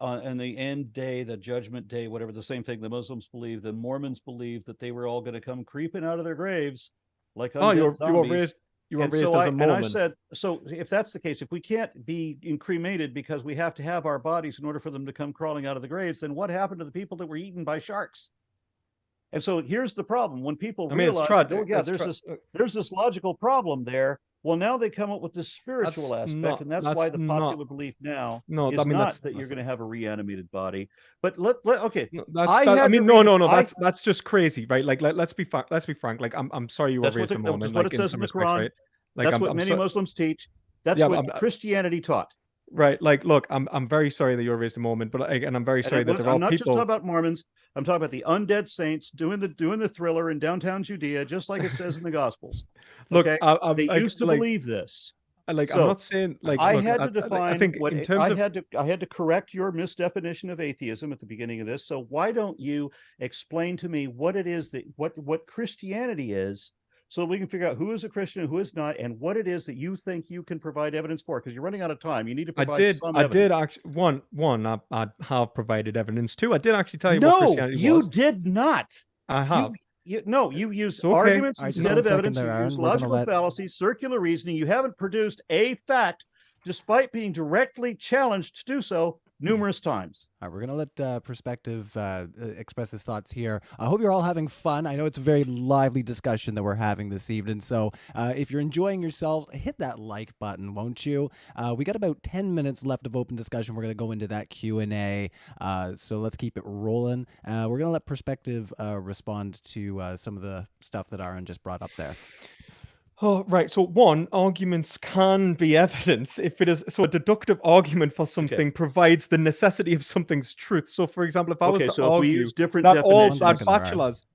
on the end day, the judgment day, whatever, the same thing the Muslims believe, the Mormons believe that they were all going to come creeping out of their graves like undead zombies. You were And raised so as a Mormon. and I said, so if that's the case, if we can't be cremated because we have to have our bodies in order for them to come crawling out of the graves, then what happened to the people that were eaten by sharks? And so here's the problem: when people realize, there's this logical problem there. Well, now they come up with this spiritual aspect, and that's why the popular belief now is not that you're going to have a reanimated body. But that's just crazy, right? Like let's be frank. Like I'm sorry you were raised a Mormon. That's what it says in the Quran. Right? Like, that's what many Muslims teach. That's what Christianity taught. Right. Like, look, I'm very sorry that you're raised a Mormon, but and I'm very sorry that there are people. I'm not just talking about Mormons. I'm talking about the undead saints doing the thriller in downtown Judea, just like it says in the Gospels. Look, okay? They used to believe this. Like, so, I'm not saying like I had to define. I think what in terms I had to correct your misdefinition of atheism at the beginning of this. So why don't you explain to me what it is that what Christianity is? So we can figure out who is a Christian and who is not, and what it is that you think you can provide evidence for, because you're running out of time. You need to provide some evidence. I did actually I have provided evidence too. I did actually tell you what Christianity was. No, you did not. I have. You used arguments instead of evidence. You used logical fallacies, circular reasoning. You haven't produced a fact, despite being directly challenged to do so numerous times. All right, we're going to let Perspective express his thoughts here. I hope you're all having fun. I know it's a very lively discussion that we're having this evening. So if you're enjoying yourself, hit that like button, won't you? We got about 10 minutes left of open discussion. We're going to go into that Q&A. So let's keep it rolling. We're going to let Perspective respond to some of the stuff that Aron just brought up there. Oh, right. So one, arguments can be evidence if it is. So a deductive argument for something provides the necessity of something's truth. So for example, if I was to argue use different that all definitions, bachelors,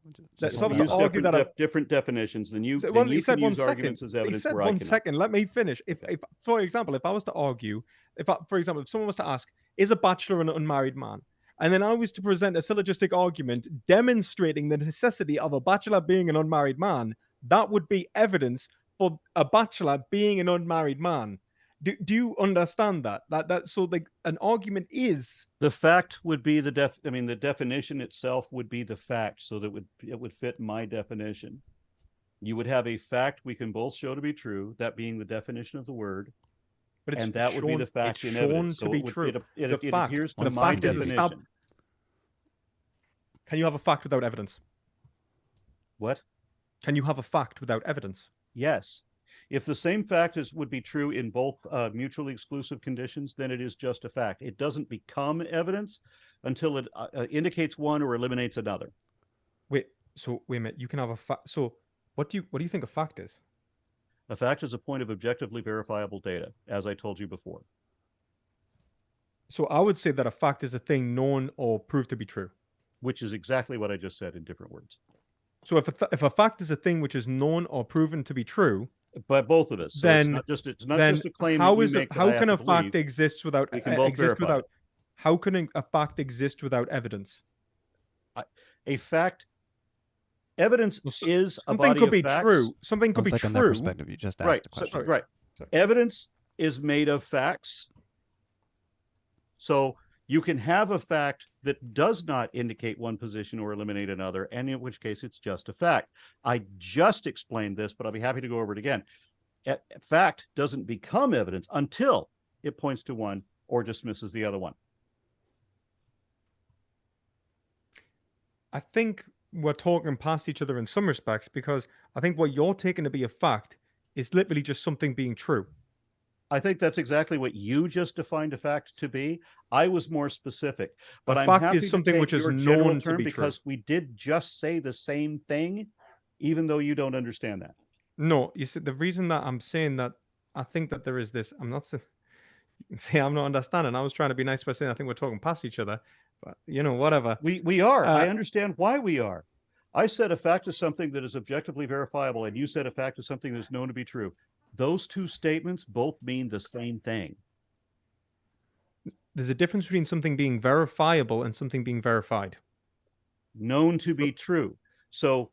different definitions, then you can use arguments as evidence. He said one second. Let me finish. If for example, if I was to argue, if someone was to ask, is a bachelor an unmarried man? And then I was to present a syllogistic argument demonstrating the necessity of a bachelor being an unmarried man, that would be evidence for a bachelor being an unmarried man. Do you understand that? That so like an argument is the fact would be the definition itself would be the fact, so that it would fit my definition. You would have a fact we can both show to be true, that being the definition of the word, and that would be the fact in evidence. So it adheres to my definition. Can you have a fact without evidence? What? Can you have a fact without evidence? Yes. If the same fact would be true in both mutually exclusive conditions, then it is just a fact. It doesn't become evidence until it indicates one or eliminates another. Wait a minute. You can have a fact. So what do you think a fact is? A fact is a point of objectively verifiable data, as I told you before. So I would say that a fact is a thing known or proved to be true. Which is exactly what I just said in different words. So if a fact is a thing which is known or proven to be true, by both of us. So Then it's not then just a claim how that you is it? make that How I have can to a fact believe. exist without We can both verify it. How can a fact exist without evidence? A fact, evidence Well, is a something body could of be facts. true. Something could I'll be second that true. perspective. You just asked Right. a question. Right. Evidence is made of facts. So you can have a fact that does not indicate one position or eliminate another, and in which case it's just a fact. I just explained this, but I'll be happy to go over it again. Fact doesn't become evidence until it points to one or dismisses the other one. I think we're talking past each other in some respects, because I think what you're taking to be a fact is literally just something being true. I think that's exactly what you just defined a fact to be. I was more specific, but A I'm fact happy is something to take which is your general known to term be true. because we did just say the same thing, even though you don't understand that. No, you see, the reason that I'm saying that, I think that there is this. I'm not saying. See, I'm not understanding. I was trying to be nice by saying I think we're talking past each other, but whatever. We are. I understand why we are. I said a fact is something that is objectively verifiable, and you said a fact is something that is known to be true. Those two statements both mean the same thing. There's a difference between something being verifiable and something being verified. Known to be true. So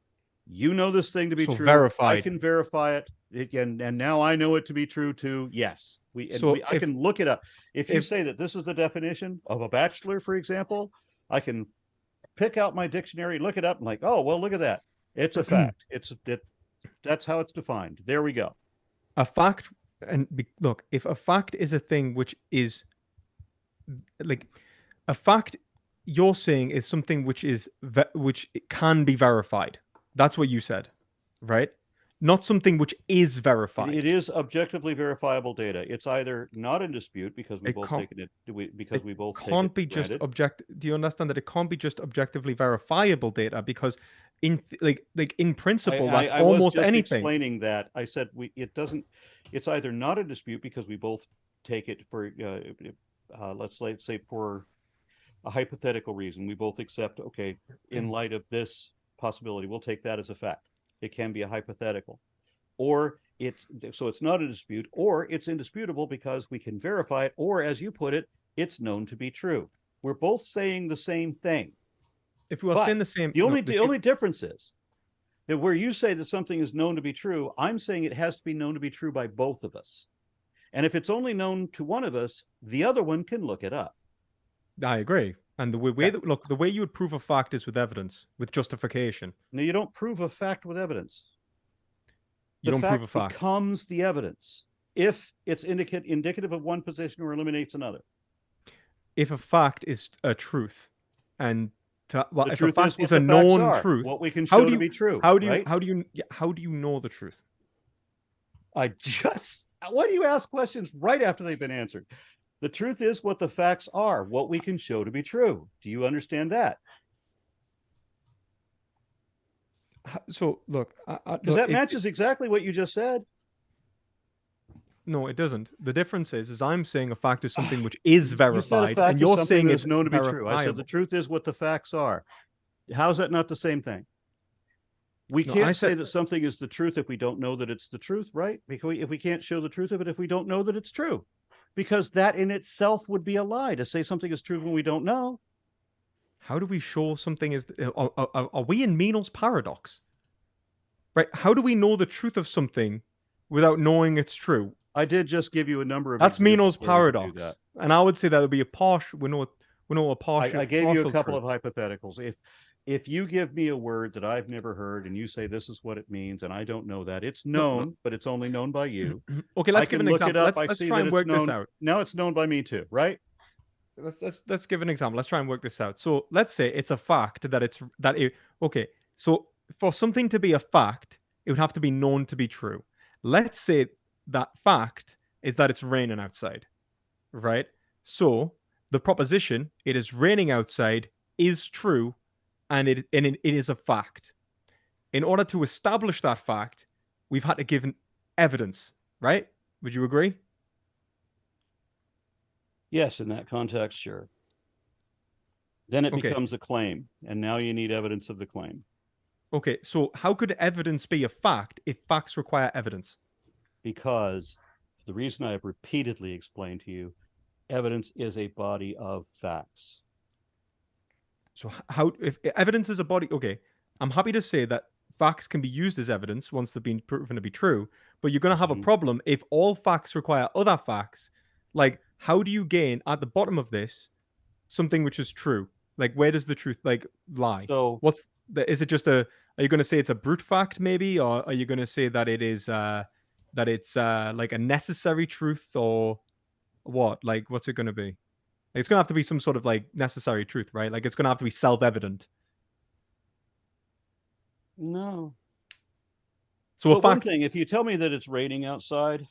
you know this thing to be So true. verified. I can verify it. And now I know it to be true too. Yes. I can look it up. If you say that this is the definition of a bachelor, for example, I can pick out my dictionary, look it up, and like, oh, well, look at that. It's a fact. That's how it's defined. There we go. A fact, look, if a fact is a thing which is like a fact, you're saying is something which can be verified. That's what you said, right? Not something which is verified. It is objectively verifiable data. It's either not in dispute because we both take it because we both can't be just Do you understand that it can't be just objectively verifiable data? Because in principle, that's almost anything. Explaining that, I said it's either not a dispute because we both take it for let's say for a hypothetical reason, we both accept, okay, in light of this possibility, we'll take that as a fact. It can be a hypothetical, or it's not a dispute, or it's indisputable because we can verify it, or as you put it, it's known to be true. We're both saying the same thing. If we are saying the same, the only difference is that where you say that something is known to be true, I'm saying it has to be known to be true by both of us. And if it's only known to one of us, the other one can look it up. I agree. And the way you would prove a fact is with evidence, with justification. No, you don't prove a fact with evidence. You don't prove a fact. Becomes the evidence if it's indicative of one position or eliminates another. If a fact is a truth, and if a fact is a known truth, what we can show to be true. How do you know the truth? Why do you ask questions right after they've been answered? The truth is what the facts are, what we can show to be true. Do you understand that? So look, because that matches exactly what you just said. No, it doesn't. The difference is I'm saying a fact is something which is verified, and you're saying it's known to be true. I said the truth is what the facts are. How is that not the same thing? We can't say that something is the truth if we don't know that it's the truth, right? Because if we can't show the truth of it, if we don't know that it's true, because that in itself would be a lie to say something is true when we don't know. How do we show something is? Are we in Menel's paradox? Right? How do we know the truth of something without knowing it's true? I did just give you a number of. That's Menel's paradox, and I would say that would be a partial. We know a partial. I gave you a couple of hypotheticals. If you give me a word that I've never heard and you say this is what it means and I don't know that, it's known, but it's only known by you. Okay, let's give an example. Let's try and work this out. Now it's known by me too, right? Let's give an example. Let's try and work this out. So let's say it's a fact okay. So for something to be a fact, it would have to be known to be true. Let's say that fact is that it's raining outside, right? So the proposition, it is raining outside, is true, and it is a fact. In order to establish that fact, we've had to give evidence, right? Would you agree? Yes, in that context, sure. Then it becomes a claim, and now you need evidence of the claim. Okay, so how could evidence be a fact if facts require evidence? because the reason I have repeatedly explained to you, evidence is a body of facts. So how, if evidence is a body, okay, I'm happy to say that facts can be used as evidence once they've been proven to be true, but you're going to have a problem if all facts require other facts. Like, how do you gain at the bottom of this something which is true? Like, where does the truth like lie? So What's the, is it just a, are you going to say it's a brute fact maybe, or are you going to say that it is that it's like a necessary truth, or what? Like, what's it going to be? Like, it's going to have to be some sort of like necessary truth, right? Like, it's going to have to be self-evident. no. So Well, a one fact, thing, if you tell me that it's raining outside,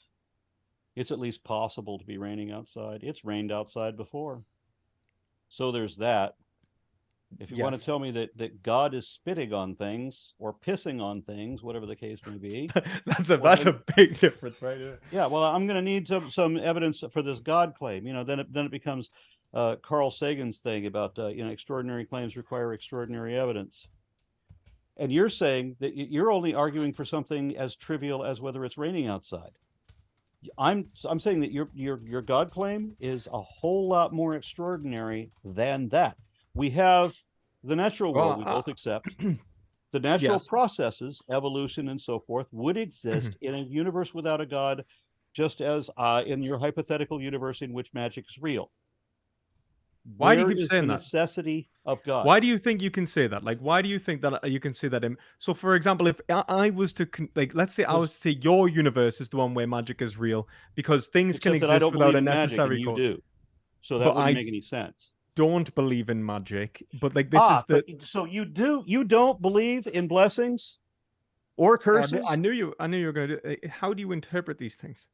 it's at least possible to be raining outside. It's rained outside before. So there's that. If you want to yes. tell me that God is spitting on things or pissing on things, whatever the case may be, that's well, a big difference, right? yeah, well, I'm going to need some evidence for this God claim. You know, then it becomes Carl Sagan's thing about you know, extraordinary claims require extraordinary evidence. And you're saying that you're only arguing for something as trivial as whether it's raining outside. I'm saying that your God claim is a whole lot more extraordinary than that. We have the natural world, we both accept. The natural Yes. processes, evolution and so forth, would exist in a universe without a God, just as in your hypothetical universe in which magic is real. Why do you Where keep is saying the that? necessity of God? Why do you think you can say that? Like, why do you think that you can say that? So, for example, if I was to, like, let's say I was to say your universe is the one where magic is real because things can Except that I exist don't without believe a in magic, and necessary you cause. do. So that But wouldn't I make any sense. don't believe in magic. But like, this is the. But so you do. You don't believe in blessings or curses? I knew you were going to do. How do you interpret these things?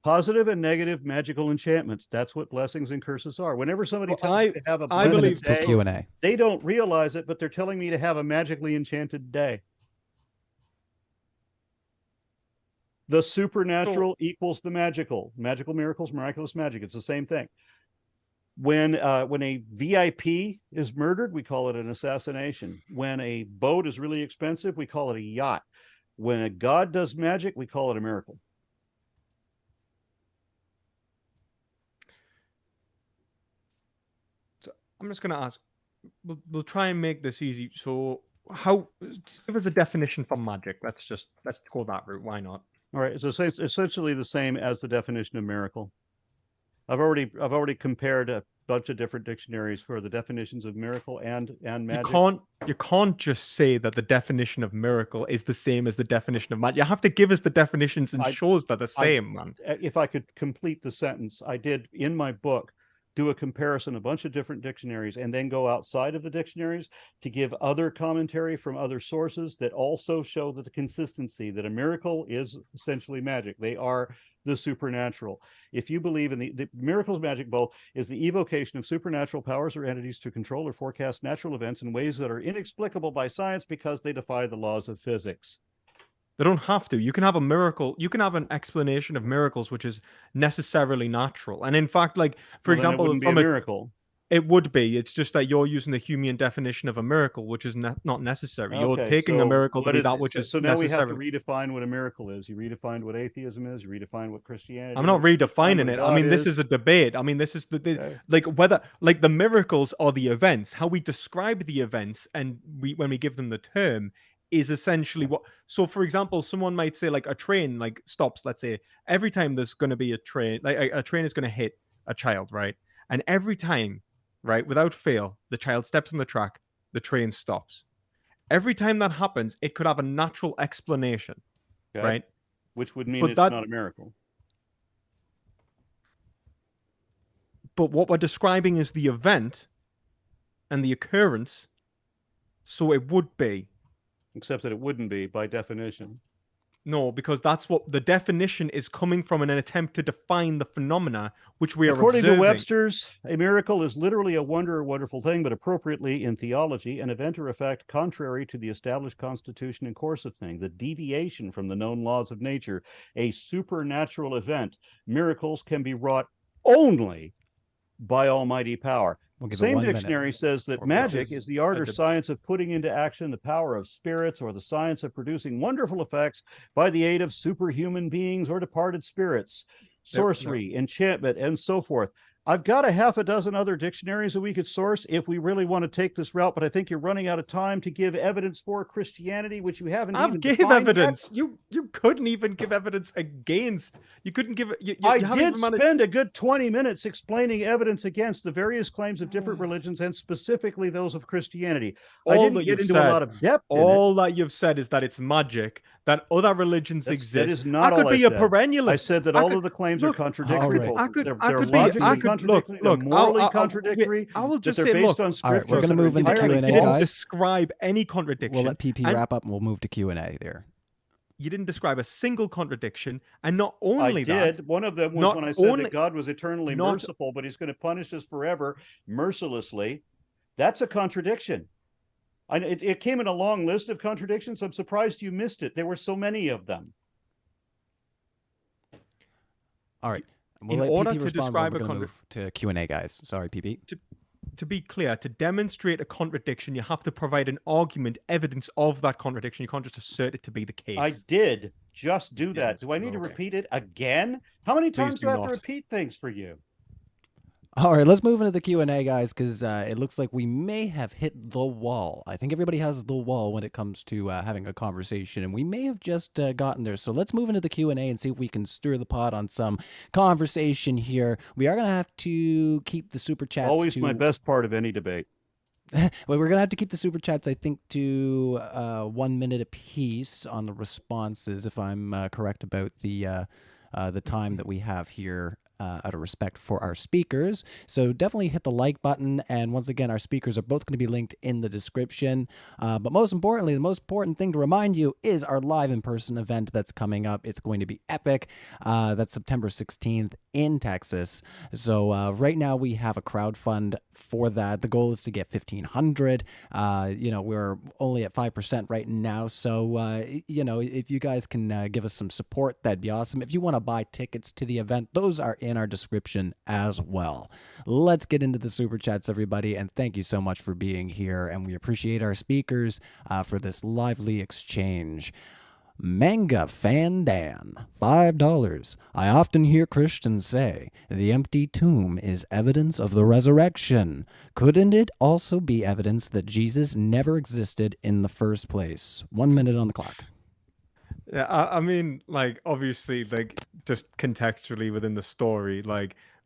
Positive and negative magical enchantments. That's what blessings and curses are. Whenever somebody Well, tells me to have a I 2 blessed minutes till day, Q&A. they don't realize it, but they're telling me to have a magically enchanted day. The supernatural equals the magical. Magical miracles, miraculous magic. It's the same thing. When a VIP is murdered, we call it an assassination. When a boat is really expensive, we call it a yacht. When a god does magic, we call it a miracle. So I'm just going to ask. We'll try and make this easy. So, how give us a definition for magic? Let's go that route. Why not? All right, it's essentially the same as the definition of miracle. I've already compared a bunch of different dictionaries for the definitions of miracle and magic. You can't just say that the definition of miracle is the same as the definition of magic. You have to give us the definitions and show us that they're the same, man. If I could complete the sentence, I did in my book do a comparison, a bunch of different dictionaries, and then go outside of the dictionaries to give other commentary from other sources that also show that the consistency that a miracle is essentially magic. They are the supernatural. If you believe in the miracles magic bowl is the evocation of supernatural powers or entities to control or forecast natural events in ways that are inexplicable by science because they defy the laws of physics. They don't have to. You can have a miracle. You can have an explanation of miracles which is necessarily natural. And in fact, like, for example, it wouldn't be a miracle. It would be. It's just that you're using the Humean definition of a miracle, which is not necessary. Okay, you're taking a miracle to be that which is so now necessary. we have to redefine what a miracle is. You redefined what atheism is. You redefined what Christianity I'm not redefining it. I mean, this is a debate. I mean, this is like whether like the miracles are the events. How we describe the events and when we give them the term is essentially what. So, for example, someone might say like a train like stops. Let's say every time there's going to be a train, like a train is going to hit a child, right? And every time, right, without fail, the child steps on the track, the train stops. Every time that happens, it could have a natural explanation, right? Which would mean it's not a miracle. But what we're describing is the event and the occurrence, so it would be. Except that it wouldn't be by definition. No, because that's what the definition is coming from in an attempt to define the phenomena which we are According observing. to Webster's, a miracle is literally a wonder or wonderful thing, but appropriately in theology, an event or effect contrary to the established constitution and course of things, a deviation from the known laws of nature, a supernatural event. Miracles can be wrought only by almighty power. We'll give it Same 1 minute. dictionary says that for magic questions. is the art or science of putting into action the power of spirits, or the science of producing wonderful effects by the aid of superhuman beings or departed spirits, sorcery, enchantment, and so forth. I've got a half a dozen other dictionaries that we could source if we really want to take this route, but I think you're running out of time to give evidence for Christianity, which you haven't even gave defined evidence. yet. You couldn't even give evidence against. You couldn't give it. I did spend a good 20 minutes explaining evidence against the various claims of different religions, and specifically those of Christianity. I didn't get into a lot of depth in it. All that you've said is that it's magic, that other religions exist. That is not all I said. I could be a perennialist. I said that all of the claims are contradictory. They're logically contradictory. They're morally contradictory. I will just say, look. based on All right, we're going to move into Q&A, You guys. didn't describe any contradiction. We'll let PP wrap up and we'll move to Q&A there. You didn't describe a single contradiction, and not only that, I did. One of them was when I said that God was eternally merciful, but he's going to punish us forever mercilessly. That's a contradiction. It came in a long list of contradictions. I'm surprised you missed it. There were so many of them. All right. We'll let PP respond. We're going to move to Q&A, guys. Sorry, PP. To be clear, to demonstrate a contradiction, you have to provide an argument, evidence of that contradiction. You can't just assert it to be the case. I did just do that. Do I need to repeat it again? How many times do I have to repeat things for you? All right, let's move into the Q&A, guys, because it looks like we may have hit the wall. I think everybody has the wall when it comes to having a conversation, and we may have just gotten there. So let's move into the Q&A and see if we can stir the pot on some conversation here. We are going to have to keep the super chats. Always my best part of any debate. Well, we're going to have to keep the super chats, I think, to 1 minute apiece on the responses, if I'm correct about the time that we have here. Out of respect for our speakers. So definitely hit the like button. And once again, our speakers are both going to be linked in the description. But most importantly, the most important thing to remind you is our live in-person event that's coming up. It's going to be epic. That's September 16th in Texas. So right now we have a crowdfund for that. The goal is to get 1,500. We're only at 5% right now. So, if you guys can give us some support, that'd be awesome. If you want to buy tickets to the event, those are in our description as well. Let's get into the super chats, everybody, and thank you so much for being here, and we appreciate our speakers for this lively exchange. Manga Fan Dan, $5. I often hear Christians say the empty tomb is evidence of the resurrection. Couldn't it also be evidence that Jesus never existed in the first place? 1 minute on the clock. Yeah, I mean, obviously, just contextually within the story,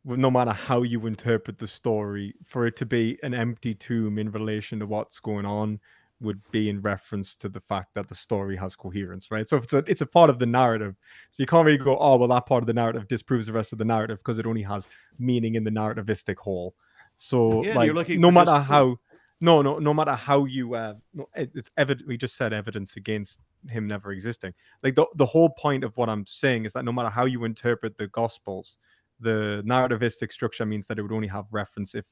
no matter how you interpret the story, for it to be an empty tomb in relation to what's going on would be in reference to the fact that the story has coherence, right? So it's a part of the narrative. So you can't really go, oh, well, that part of the narrative disproves the rest of the narrative because it only has meaning in the narrativistic whole. So no matter how you it's evident. We just said evidence against him never existing. The whole point of what I'm saying is that no matter how you interpret the Gospels, the narrativistic structure means that it would only have reference if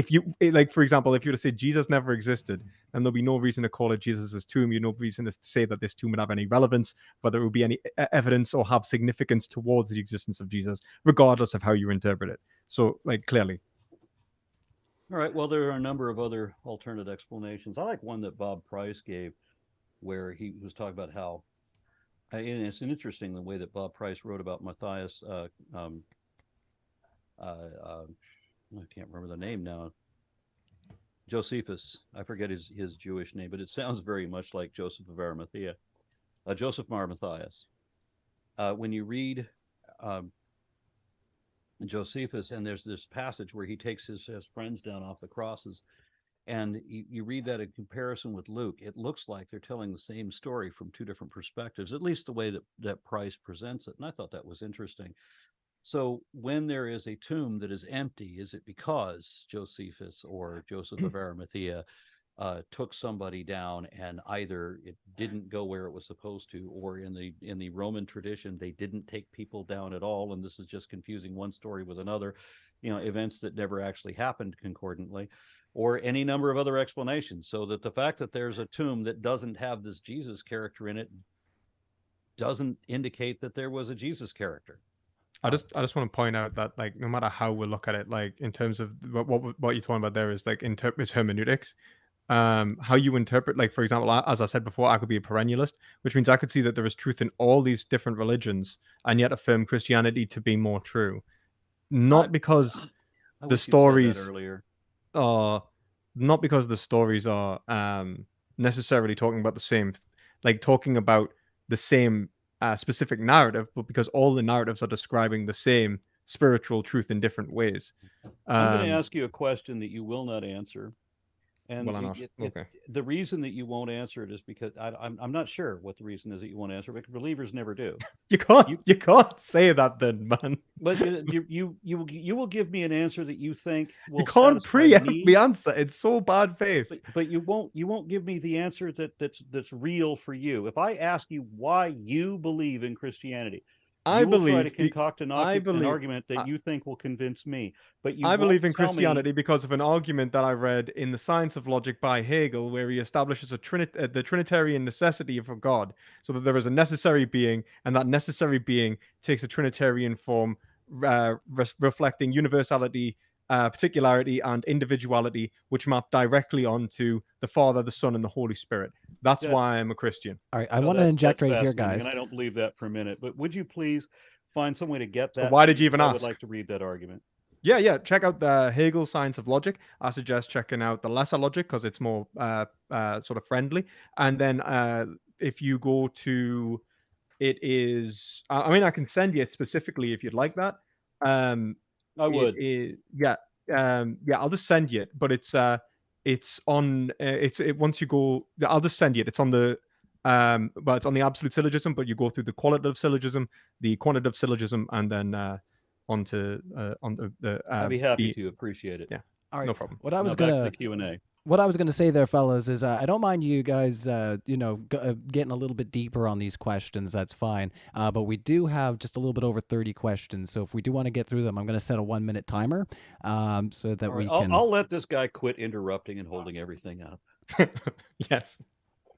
you for example, if you were to say Jesus never existed, then there'll be no reason to call it Jesus's tomb. You no reason to say that this tomb would have any relevance, whether it would be any evidence or have significance towards the existence of Jesus, regardless of how you interpret it. So clearly. All right. Well, there are a number of other alternate explanations. I like one that Bob Price gave, where he was talking about how, and it's interesting the way that Bob Price wrote about Matthias. I can't remember the name now. Josephus. I forget his Jewish name, but it sounds very much like Joseph of Arimathea. Joseph Mar Matthias. When you read Josephus, and there's this passage where he takes his friends down off the crosses, and you read that in comparison with Luke, it looks like they're telling the same story from two different perspectives, at least the way that Price presents it. And I thought that was interesting. So when there is a tomb that is empty, is it because Josephus or Joseph of Arimathea took somebody down and either it didn't go where it was supposed to, or in the Roman tradition, they didn't take people down at all, and this is just confusing one story with another, events that never actually happened concordantly, or any number of other explanations, so that the fact that there's a tomb that doesn't have this Jesus character in it doesn't indicate that there was a Jesus character. I just want to point out that, like, no matter how we look at it, like in terms of what you're talking about there is like is hermeneutics. How you interpret, like, for example, as I said before, I could be a perennialist, which means I could see that there is truth in all these different religions and yet affirm Christianity to be more true. Not because I the wish you'd said that stories earlier. are not because the stories are necessarily talking about the same, like talking about the same specific narrative, but because all the narratives are describing the same spiritual truth in different ways. I'm going to ask you a question that you will not answer. And Well, I'm not. Okay. the reason that you won't answer it is because I'm not sure what the reason is that you won't answer, because believers never do. You can't say that then, man. But you will give me an answer that you think will You can't satisfy preempt me. the answer. It's so bad faith. But you won't give me the answer that's real for you. If I ask you why you believe in Christianity, you will try to concoct an argument that you think will convince me. But I believe in Christianity because of an argument that I read in The Science of Logic by Hegel, where he establishes the Trinitarian necessity of a God, so that there is a necessary being, and that necessary being takes a Trinitarian form, reflecting universality, particularity, and individuality, which map directly onto the Father, the Son, and the Holy Spirit. That's why I'm a Christian. All right, I want to inject right here, guys. And I don't believe that for a minute. But would you please find some way to get that? So why did you even ask? I would like to read that argument. Yeah. Check out the Hegel Science of Logic. I suggest checking out the Lesser Logic because it's more sort of friendly. And then if you go to, it is. I mean, I can send you it specifically if you'd like that. I would. I'll just send you it. But it's on. Once you go, I'll just send you it. It's on the. Well, it's on the absolute syllogism, but you go through the qualitative syllogism, the quantitative syllogism, and then onto the. I'd be happy to appreciate it. Yeah. All right. No problem. What I was back to gonna the Q&A. What I was going to say there, fellas, is I don't mind you guys, getting a little bit deeper on these questions. That's fine. But we do have just a little bit over 30 questions. So if we do want to get through them, I'm going to set a 1-minute timer so that we can. I'll let this guy quit interrupting and holding everything up. Yes.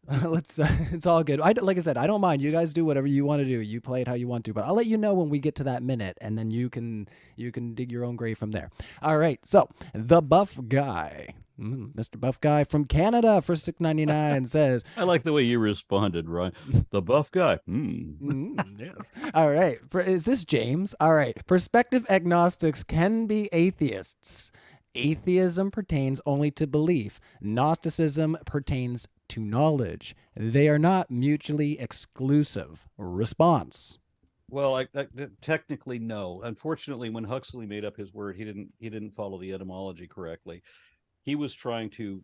It's all good. Like I said, I don't mind. You guys do whatever you want to do. You play it how you want to, but I'll let you know when we get to that minute, and then you can dig your own grave from there. All right. So the buff guy, Mr. Buff Guy from Canada for $6.99 says, I like the way you responded, Ryan. The buff guy. Yes. All right. Is this James? All right. Prospective agnostics can be atheists. Atheism pertains only to belief. Gnosticism pertains to knowledge. They are not mutually exclusive. Response. Well, technically no. Unfortunately, when Huxley made up his word, he didn't follow the etymology correctly. He was trying to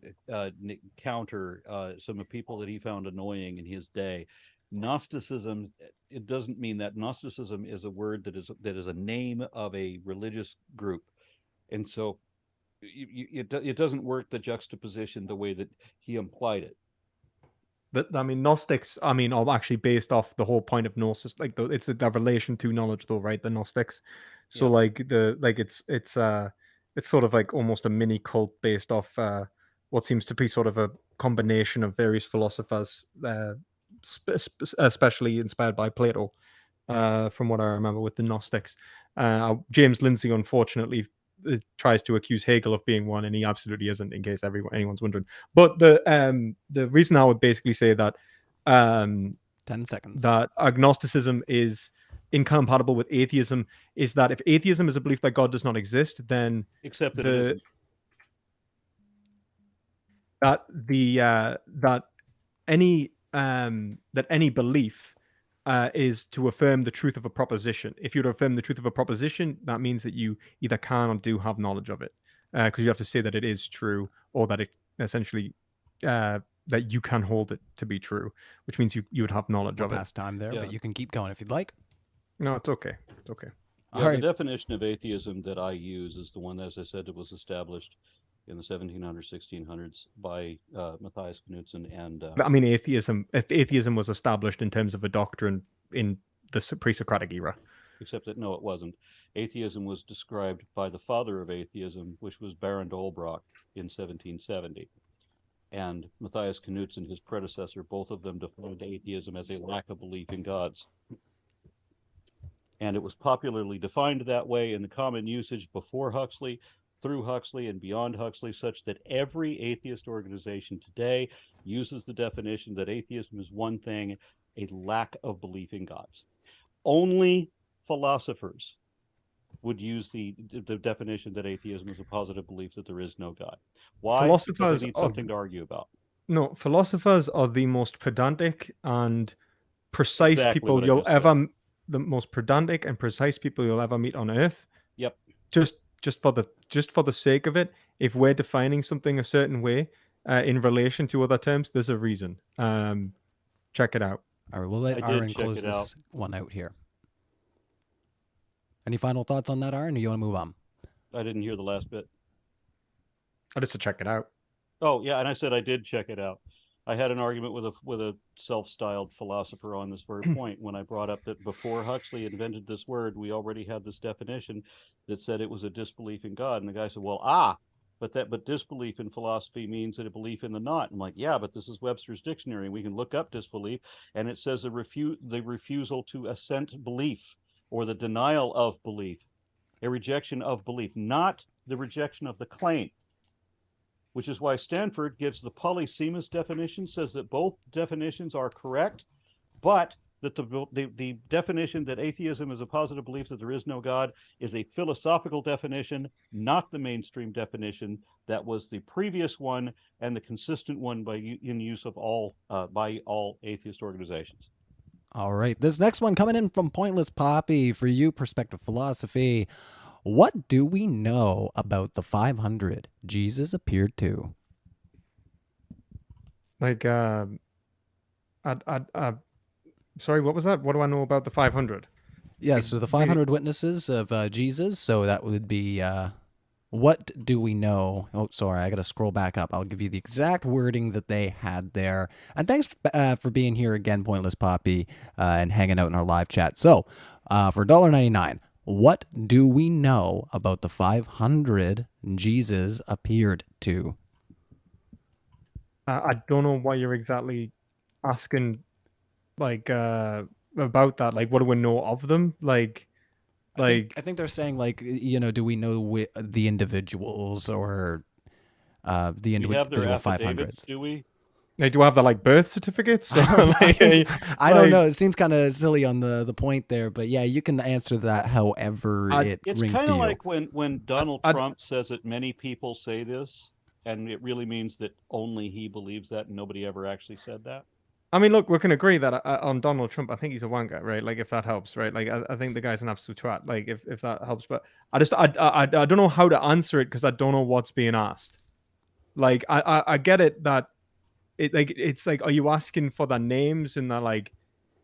counter some of the people that he found annoying in his day. Gnosticism, it doesn't mean that. Gnosticism is a word that is a name of a religious group, and so it doesn't work the juxtaposition the way that he implied it. But I mean, Gnostics, are actually based off the whole point of Gnosis. Like, it's the relation to knowledge, though, right? The Gnostics. So, yeah. It's sort of like almost a mini cult based off what seems to be sort of a combination of various philosophers, especially inspired by Plato, from what I remember with the Gnostics. James Lindsay, unfortunately, tries to accuse Hegel of being one, and he absolutely isn't, in case anyone's wondering. But the reason I would basically say that 10 seconds that agnosticism is incompatible with atheism is that if atheism is a belief that God does not exist, then except that it isn't. that any belief is to affirm the truth of a proposition. If you're to affirm the truth of a proposition, that means that you either can or do have knowledge of it, because you have to say that it is true, or that it essentially that you can hold it to be true, which means you would have knowledge of it. Past time there, but you can keep going if you'd like. No, it's okay. It's okay. Yeah, the definition of atheism that I use is the one, as I said, that was established in the 1700s, 1600s by Matthias Knudsen and. Atheism was established in terms of a doctrine in the pre-Socratic era. Except that no, it wasn't. Atheism was described by the father of atheism, which was Baron d'Holbroek in 1770. And Matthias Knudsen, his predecessor, both of them defined atheism as a lack of belief in gods. And it was popularly defined that way in the common usage before Huxley, through Huxley, and beyond Huxley, such that every atheist organization today uses the definition that atheism is one thing, a lack of belief in gods. Only philosophers would use the definition that atheism is a positive belief that there is no God. Why? Because Philosophers they need are something to argue about. no philosophers are the most pedantic and precise Exactly people what I you'll just said. ever the most pedantic and precise people you'll ever meet on earth. Yep. Just for the sake of it, if we're defining something a certain way in relation to other terms, there's a reason. Check it out. All right, we'll let I did Aron check close it this one out here. Any final thoughts on that, Aron, or you want to move on? I didn't hear the last bit. I just to check it out. Oh yeah, and I said I did check it out. I had an argument with a self-styled philosopher on this very point when I brought up that before Huxley invented this word, we already had this definition that said it was a disbelief in God. And the guy said, "Well, but disbelief in philosophy means that a belief in the not." I'm like, "Yeah, but this is Webster's dictionary, and we can look up disbelief, and it says the refusal to assent belief, or the denial of belief, a rejection of belief, not the rejection of the claim." Which is why Stanford gives the polysemous definition, says that both definitions are correct, but that the definition that atheism is a positive belief that there is no God is a philosophical definition, not the mainstream definition that was the previous one and the consistent one in use of by all atheist organizations. All right, this next one coming in from Pointless Poppy for you, Perspective Philosophy. What do we know about the 500 Jesus appeared to? Like, sorry, what was that? What do I know about the 500? Yeah, so the 500 witnesses of Jesus. So that would be, what do we know? Oh, sorry, I got to scroll back up. I'll give you the exact wording that they had there. And thanks for being here again, Pointless Poppy, and hanging out in our live chat. So for $1.99, what do we know about the 500 Jesus appeared to? I don't know why you're exactly asking, like, about that. Like, what do we know of them? I think they're saying, like, do we know the individuals or the individual 500s? Do we? Like, do I have the birth certificates? I don't know. It seems kind of silly on the point there, but yeah, you can answer that however it it's rings kind to of you. like when Donald Trump says that many people say this, and it really means that only he believes that, and nobody ever actually said that. I mean, look, we can agree that on Donald Trump, I think he's a wanker, right? Like, if that helps, right? Like, I think the guy's an absolute twat. Like, if that helps, but I don't know how to answer it because I don't know what's being asked. Like, I get it that it's like, are you asking for their names and like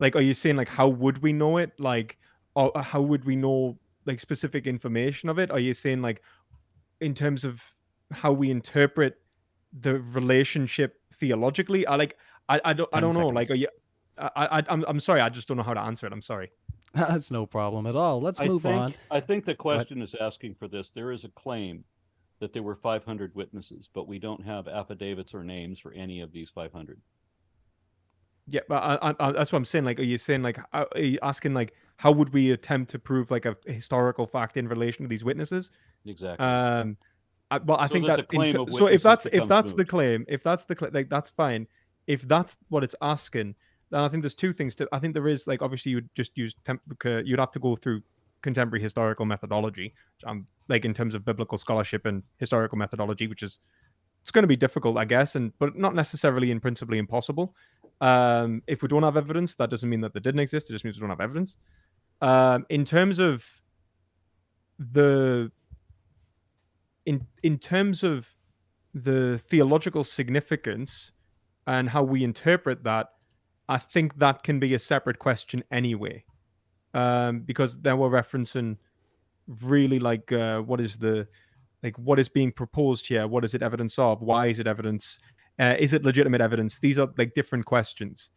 are you saying, like, how would we know it? Like, or how would we know, like, specific information of it? Are you saying, like, in terms of how we interpret the relationship theologically? I don't know. Like, are you? I'm sorry. I just don't know how to answer it. I'm sorry. That's no problem at all. Let's move on. I think the question is asking for this. There is a claim that there were 500 witnesses, but we don't have affidavits or names for any of these 500. Yeah, but that's what I'm saying. Like, are you saying, like, are you asking, like, how would we attempt to prove, like, a historical fact in relation to these witnesses? Exactly. Well, I think that so if that's the claim, like, that's fine. If that's what it's asking, then I think there's two things. I think there is, like, obviously you'd just use you'd have to go through contemporary historical methodology, like, in terms of biblical scholarship and historical methodology, which is, it's going to be difficult, I guess, but not necessarily in principally impossible. If we don't have evidence, that doesn't mean that they didn't exist. It just means we don't have evidence. In terms of in terms of the theological significance and how we interpret that, I think that can be a separate question anyway, because then we're referencing really, like, what is being proposed here? What is it evidence of? Why is it evidence? Is it legitimate evidence? These are, like, different questions.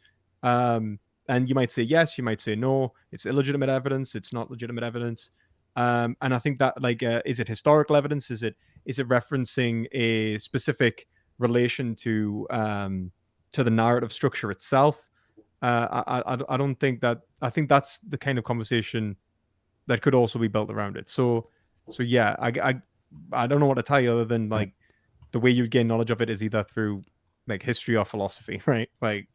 And you might say yes, you might say no. It's illegitimate evidence. It's not legitimate evidence. And I think that, like, is it historical evidence? Is it referencing a specific relation to the narrative structure itself? I don't think that. I think that's the kind of conversation that could also be built around it. So yeah, I don't know what to tell you other than like the way you gain knowledge of it is either through like history or philosophy, right? Like,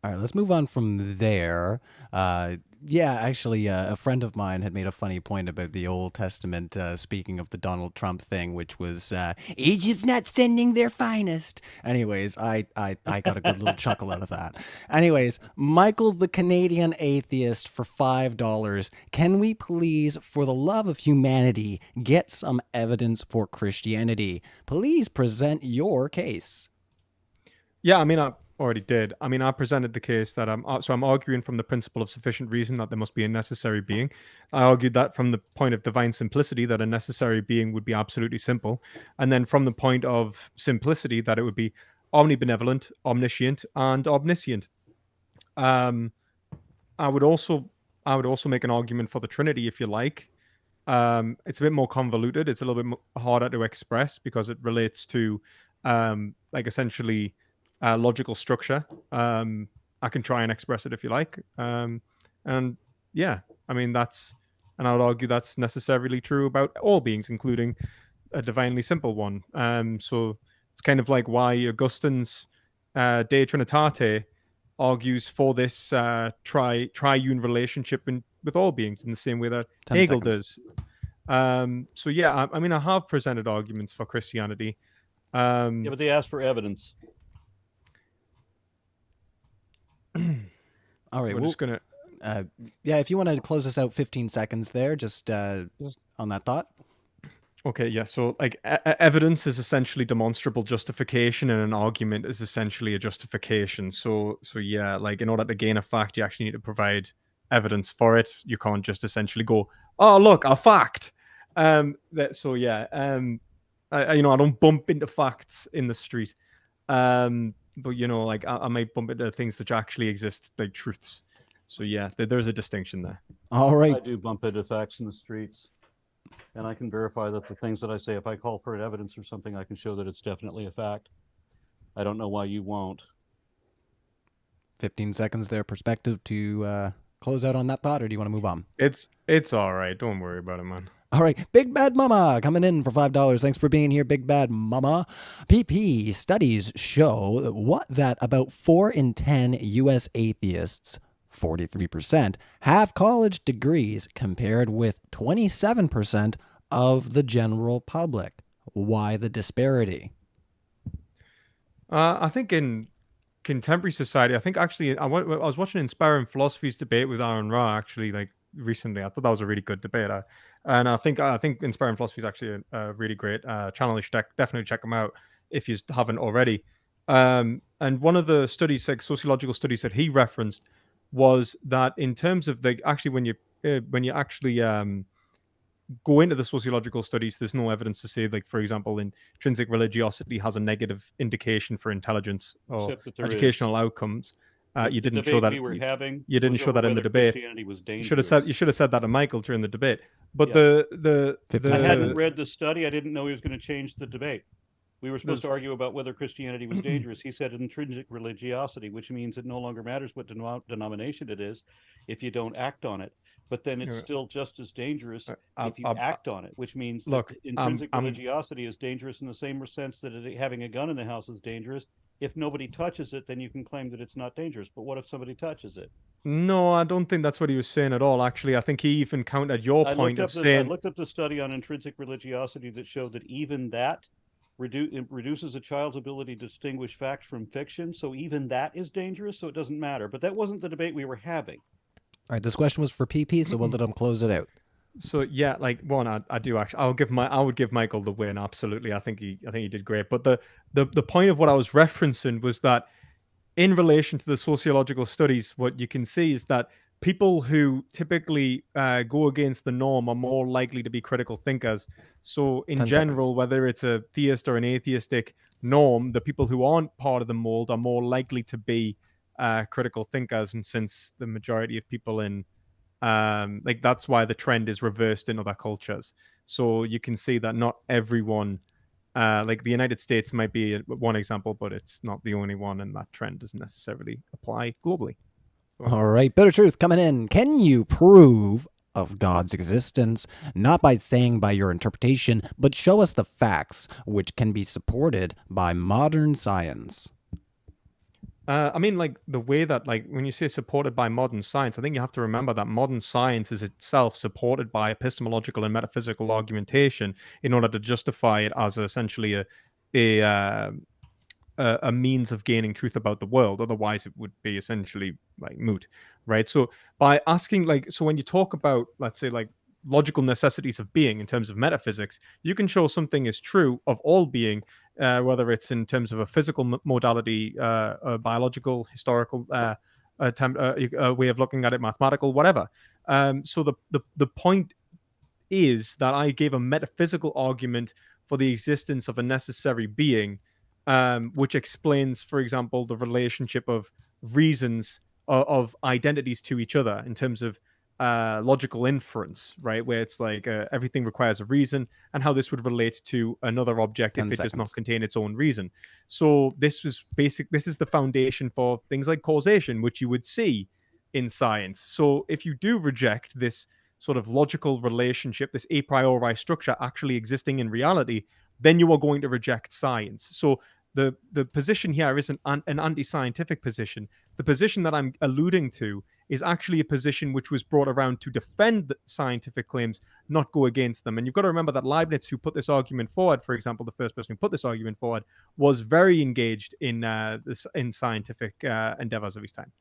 All right, let's move on from there. Actually, a friend of mine had made a funny point about the Old Testament, speaking of the Donald Trump thing, which was Egypt's not sending their finest. Anyways, I got a good little chuckle out of that. Anyways, Michael the Canadian Atheist for $5. Can we please, for the love of humanity, get some evidence for Christianity? Please present your case. yeah, I mean, I already did. I mean, I presented the case that I'm arguing from the principle of sufficient reason that there must be a necessary being. I argued that from the point of divine simplicity that a necessary being would be absolutely simple, and then from the point of simplicity that it would be omnibenevolent, omniscient, and omniscient. I would also make an argument for the Trinity if you like. It's a bit more convoluted. It's a little bit harder to express because it relates to like essentially logical structure. I can try and express it if you like. And yeah, I mean, and I would argue that's necessarily true about all beings, including a divinely simple one. So it's kind of like why Augustine's De Trinitate argues for this triune relationship with all beings in the same way that Hegel does. So yeah, I mean, I have presented arguments for Christianity. Yeah, but they asked for evidence. All right, we're just gonna. If you want to close us out 15 seconds there, just on that thought. Okay, yeah. So like evidence is essentially demonstrable justification, and an argument is essentially a justification. So yeah, like in order to gain a fact, you actually need to provide evidence for it. You can't just essentially go, "Oh, look, a fact." I don't bump into facts in the street. But like I might bump into things that actually exist, like truths. So yeah, there's a distinction there. All right. I do bump into facts in the streets, and I can verify that the things that I say, if I call for evidence or something, I can show that it's definitely a fact. I don't know why you won't. 15 seconds there, perspective to close out on that thought, or do you want to move on? It's all right. Don't worry about it, man. All right, Big Bad Mama coming in for $5. Thanks for being here, Big Bad Mama. PP studies show that about 4 in 10 U.S. atheists, 43%, have college degrees compared with 27% of the general public. Why the disparity? I think in contemporary society, I think actually I was watching Inspiring Philosophy's debate with Aron Ra actually like recently. I thought that was a really good debate. And I think Inspiring Philosophy is actually a really great channel. You should definitely check them out if you haven't already. And one of the studies, like sociological studies that he referenced, was that in terms of actually when you actually go into the sociological studies, there's no evidence to say, like for example, intrinsic religiosity has a negative indication for intelligence or educational outcomes. You didn't show that. You didn't show that in the debate. You should have said that to Michael during the debate. But I hadn't read the study. I didn't know he was going to change the debate. We were supposed to argue about whether Christianity was dangerous. He said intrinsic religiosity, which means it no longer matters what denomination it is if you don't act on it. But then it's still just as dangerous if you act on it, which means intrinsic religiosity is dangerous in the same sense that having a gun in the house is dangerous. If nobody touches it, then you can claim that it's not dangerous. But what if somebody touches it? No, I don't think that's what he was saying at all. Actually, I think he even countered your point of saying. I looked up the study on intrinsic religiosity that showed that even that reduces a child's ability to distinguish fact from fiction. So even that is dangerous. So it doesn't matter. But that wasn't the debate we were having. All right, this question was for PP, so we'll let him close it out. So yeah, like one, I do actually. I would give Michael the win. Absolutely, I think he did great. But the point of what I was referencing was that in relation to the sociological studies, what you can see is that people who typically go against the norm are more likely to be critical thinkers. So in general, whether it's a theist or an atheistic norm, the people who aren't part of the mold are more likely to be critical thinkers. And since the majority of people in that's why the trend is reversed in other cultures. So you can see that not everyone, like the United States might be one example, but it's not the only one, and that trend doesn't necessarily apply globally. All right, Bitter Truth coming in. Can you prove of God's existence, not by saying by your interpretation, but show us the facts which can be supported by modern science. I mean, like the way that, like, when you say supported by modern science, I think you have to remember that modern science is itself supported by epistemological and metaphysical argumentation in order to justify it as essentially a means of gaining truth about the world. Otherwise, it would be essentially like moot, right? So by asking, like, so when you talk about, let's say, like logical necessities of being in terms of metaphysics, you can show something is true of all being, whether it's in terms of a physical modality, a biological, historical way of looking at it, mathematical, whatever. So the point is that I gave a metaphysical argument for the existence of a necessary being, which explains, for example, the relationship of reasons of identities to each other in terms of logical inference, right? Where it's like everything requires a reason, and how this would relate to another object if it does not contain its own reason. So this is the foundation for things like causation, which you would see in science. So if you do reject this sort of logical relationship, this a priori structure actually existing in reality, then you are going to reject science. So the position here isn't an anti-scientific position. The position that I'm alluding to is actually a position which was brought around to defend scientific claims, not go against them. And you've got to remember that Leibniz, who put this argument forward, for example, the first person who put this argument forward, was very engaged in scientific endeavors of his time.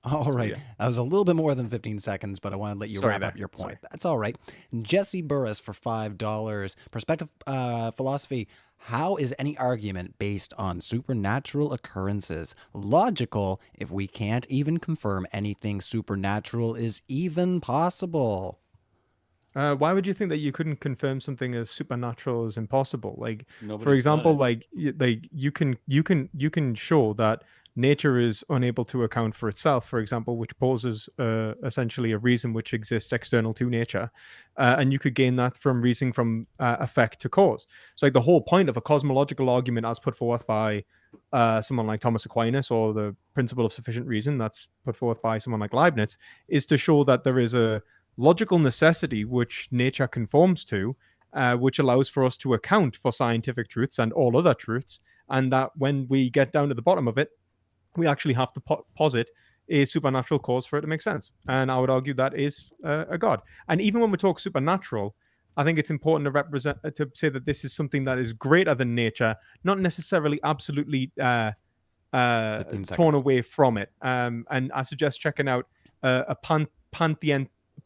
All right. So, yeah. That was a little bit more than 15 seconds, but I want to let you wrap up your point. That's all right. Jesse Burris for $5. Perspective philosophy. How is any argument based on supernatural occurrences logical if we can't even confirm anything supernatural is even possible? Why would you think that you couldn't confirm something as supernatural as impossible? Like, Nobody's for example, done like you can show that nature is unable to account for itself, for example, which poses essentially a reason which exists external to nature, and you could gain that from reasoning from effect to cause. So, like, the whole point of a cosmological argument, as put forth by someone like Thomas Aquinas, or the principle of sufficient reason that's put forth by someone like Leibniz, is to show that there is a logical necessity which nature conforms to, which allows for us to account for scientific truths and all other truths, and that when we get down to the bottom of it, we actually have to posit a supernatural cause for it to make sense. And I would argue that is a god. And even when we talk supernatural, I think it's important to say that this is something that is greater than nature, not necessarily absolutely torn away from it. And I suggest checking out a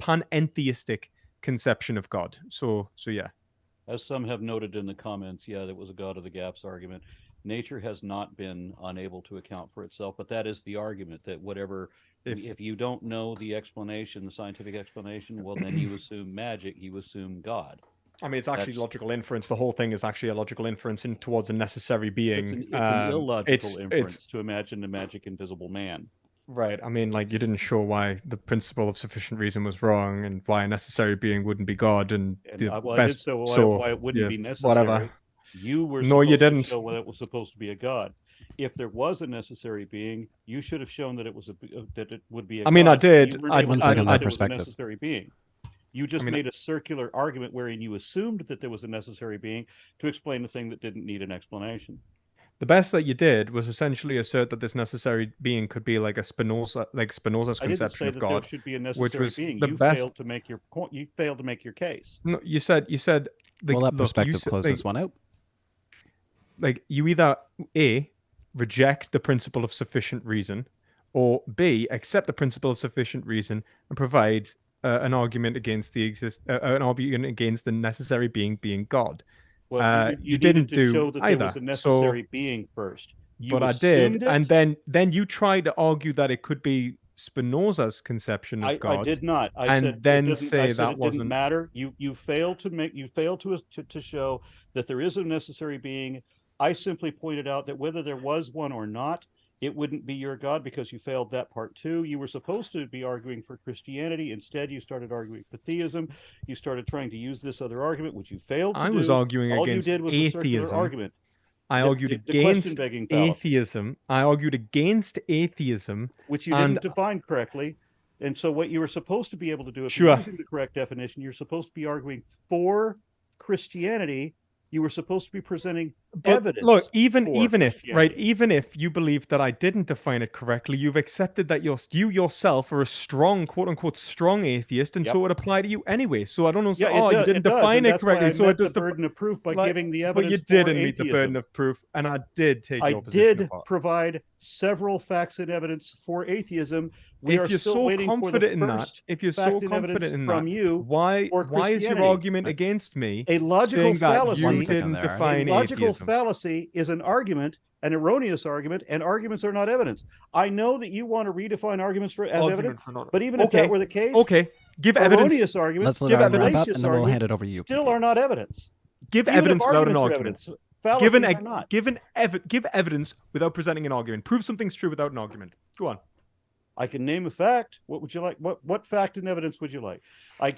panentheistic conception of God. So yeah. As some have noted in the comments, yeah, that was a God of the gaps argument. Nature has not been unable to account for itself, but that is the argument, that whatever, if you don't know the explanation, the scientific explanation, well, then you assume magic, you assume God. I mean, it's actually logical inference. The whole thing is actually a logical inference towards a necessary being. So it's an illogical inference to imagine the magic invisible man. Right. I mean, like, you didn't show why the principle of sufficient reason was wrong, and why a necessary being wouldn't be God, and I did so why it wouldn't be necessary. Whatever. You were you didn't to show that it was supposed to be a god. If there was a necessary being, you should have shown that it was that it would be a god. I mean, I did. One second, my perspective. Necessary being. You just made a circular argument wherein you assumed that there was a necessary being to explain a thing that didn't need an explanation. The best that you did was essentially assert that this necessary being could be like Spinoza's conception of God. There should be a necessary being. Failed to make your point. You failed to make your case. No, you said. Well, let perspective close this one out. Like, you either A, reject the principle of sufficient reason, or B, accept the principle of sufficient reason and provide an argument against the necessary being God. Well, you didn't to show do that either. There was a necessary being first. But I did, and then you tried to argue that it could be Spinoza's conception of God. I did not. It didn't matter. You failed to show that there is a necessary being. I simply pointed out that whether there was one or not, it wouldn't be your God, because you failed that part too. You were supposed to be arguing for Christianity. Instead, you started arguing for theism. You started trying to use this other argument, which you failed to do. I was arguing against atheism. All you did was a circular argument. I argued against atheism. I argued against atheism, which you didn't define correctly. And so what you were supposed to be able to do, if Sure. you're using the correct definition, you're supposed to be arguing for Christianity. You were supposed to be presenting evidence. Look, even for if Christianity. even if you believe that I didn't define it correctly, you've accepted that you yourself are a strong, quote unquote, strong atheist, and Yep. so it would apply to you anyway. So I don't know. Yeah, You didn't define it correctly, so it does the burden of proof by like, giving the But evidence. you for didn't meet the atheism. burden of proof, and I did take I your position did apart. provide several facts and evidence for atheism. We If are you're still so waiting for the confident in that, first if you're fact so and confident evidence in from that, you why for is your Christianity. argument against me A logical saying that fallacy. you 1 second didn't there. define A logical atheism? fallacy is an argument, an erroneous argument, and arguments are not evidence. I know that you want to redefine arguments as evidence, but even if that were the case, give evidence. erroneous arguments, Let's let Aaron wrap up, fallacious and then we'll hand it arguments over to you. still PP. are not evidence. Give Even if evidence without an arguments are argument. evidence, fallacies are not. Give evidence without presenting an argument. Prove something's true without an argument. Go on. I can name a fact. What would you like? What fact and evidence would you like? I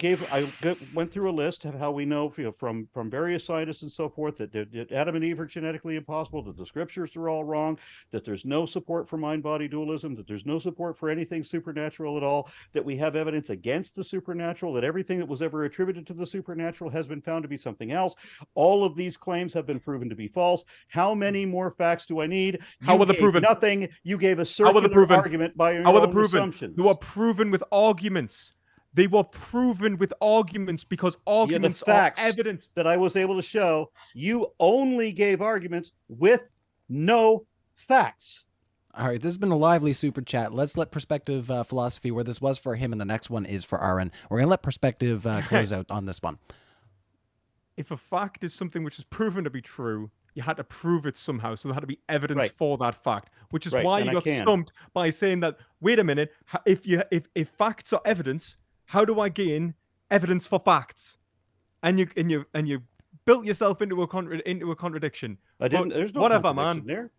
went through a list of how we know, from various scientists and so forth that Adam and Eve are genetically impossible, that the scriptures are all wrong, that there's no support for mind-body dualism, that there's no support for anything supernatural at all, that we have evidence against the supernatural, that everything that was ever attributed to the supernatural has been found to be something else. All of these claims have been proven to be false. How many more facts do I need? How were they proven? Nothing. You gave a circular argument by your own assumptions. They were proven with arguments. They were proven with arguments because arguments are evidence. That I was able to show, you only gave arguments with no facts. All right, this has been a lively super chat. Let's let Perspective Philosophy, where this was for him and the next one is for Aron. We're going to let Perspective close out on this one. If a fact is something which is proven to be true, you had to prove it somehow. So there had to be evidence for that fact, which is why you got stumped by saying that, wait a minute, if facts are evidence, how do I gain evidence for facts? And you built yourself into a contradiction. I didn't. There's no contradiction there.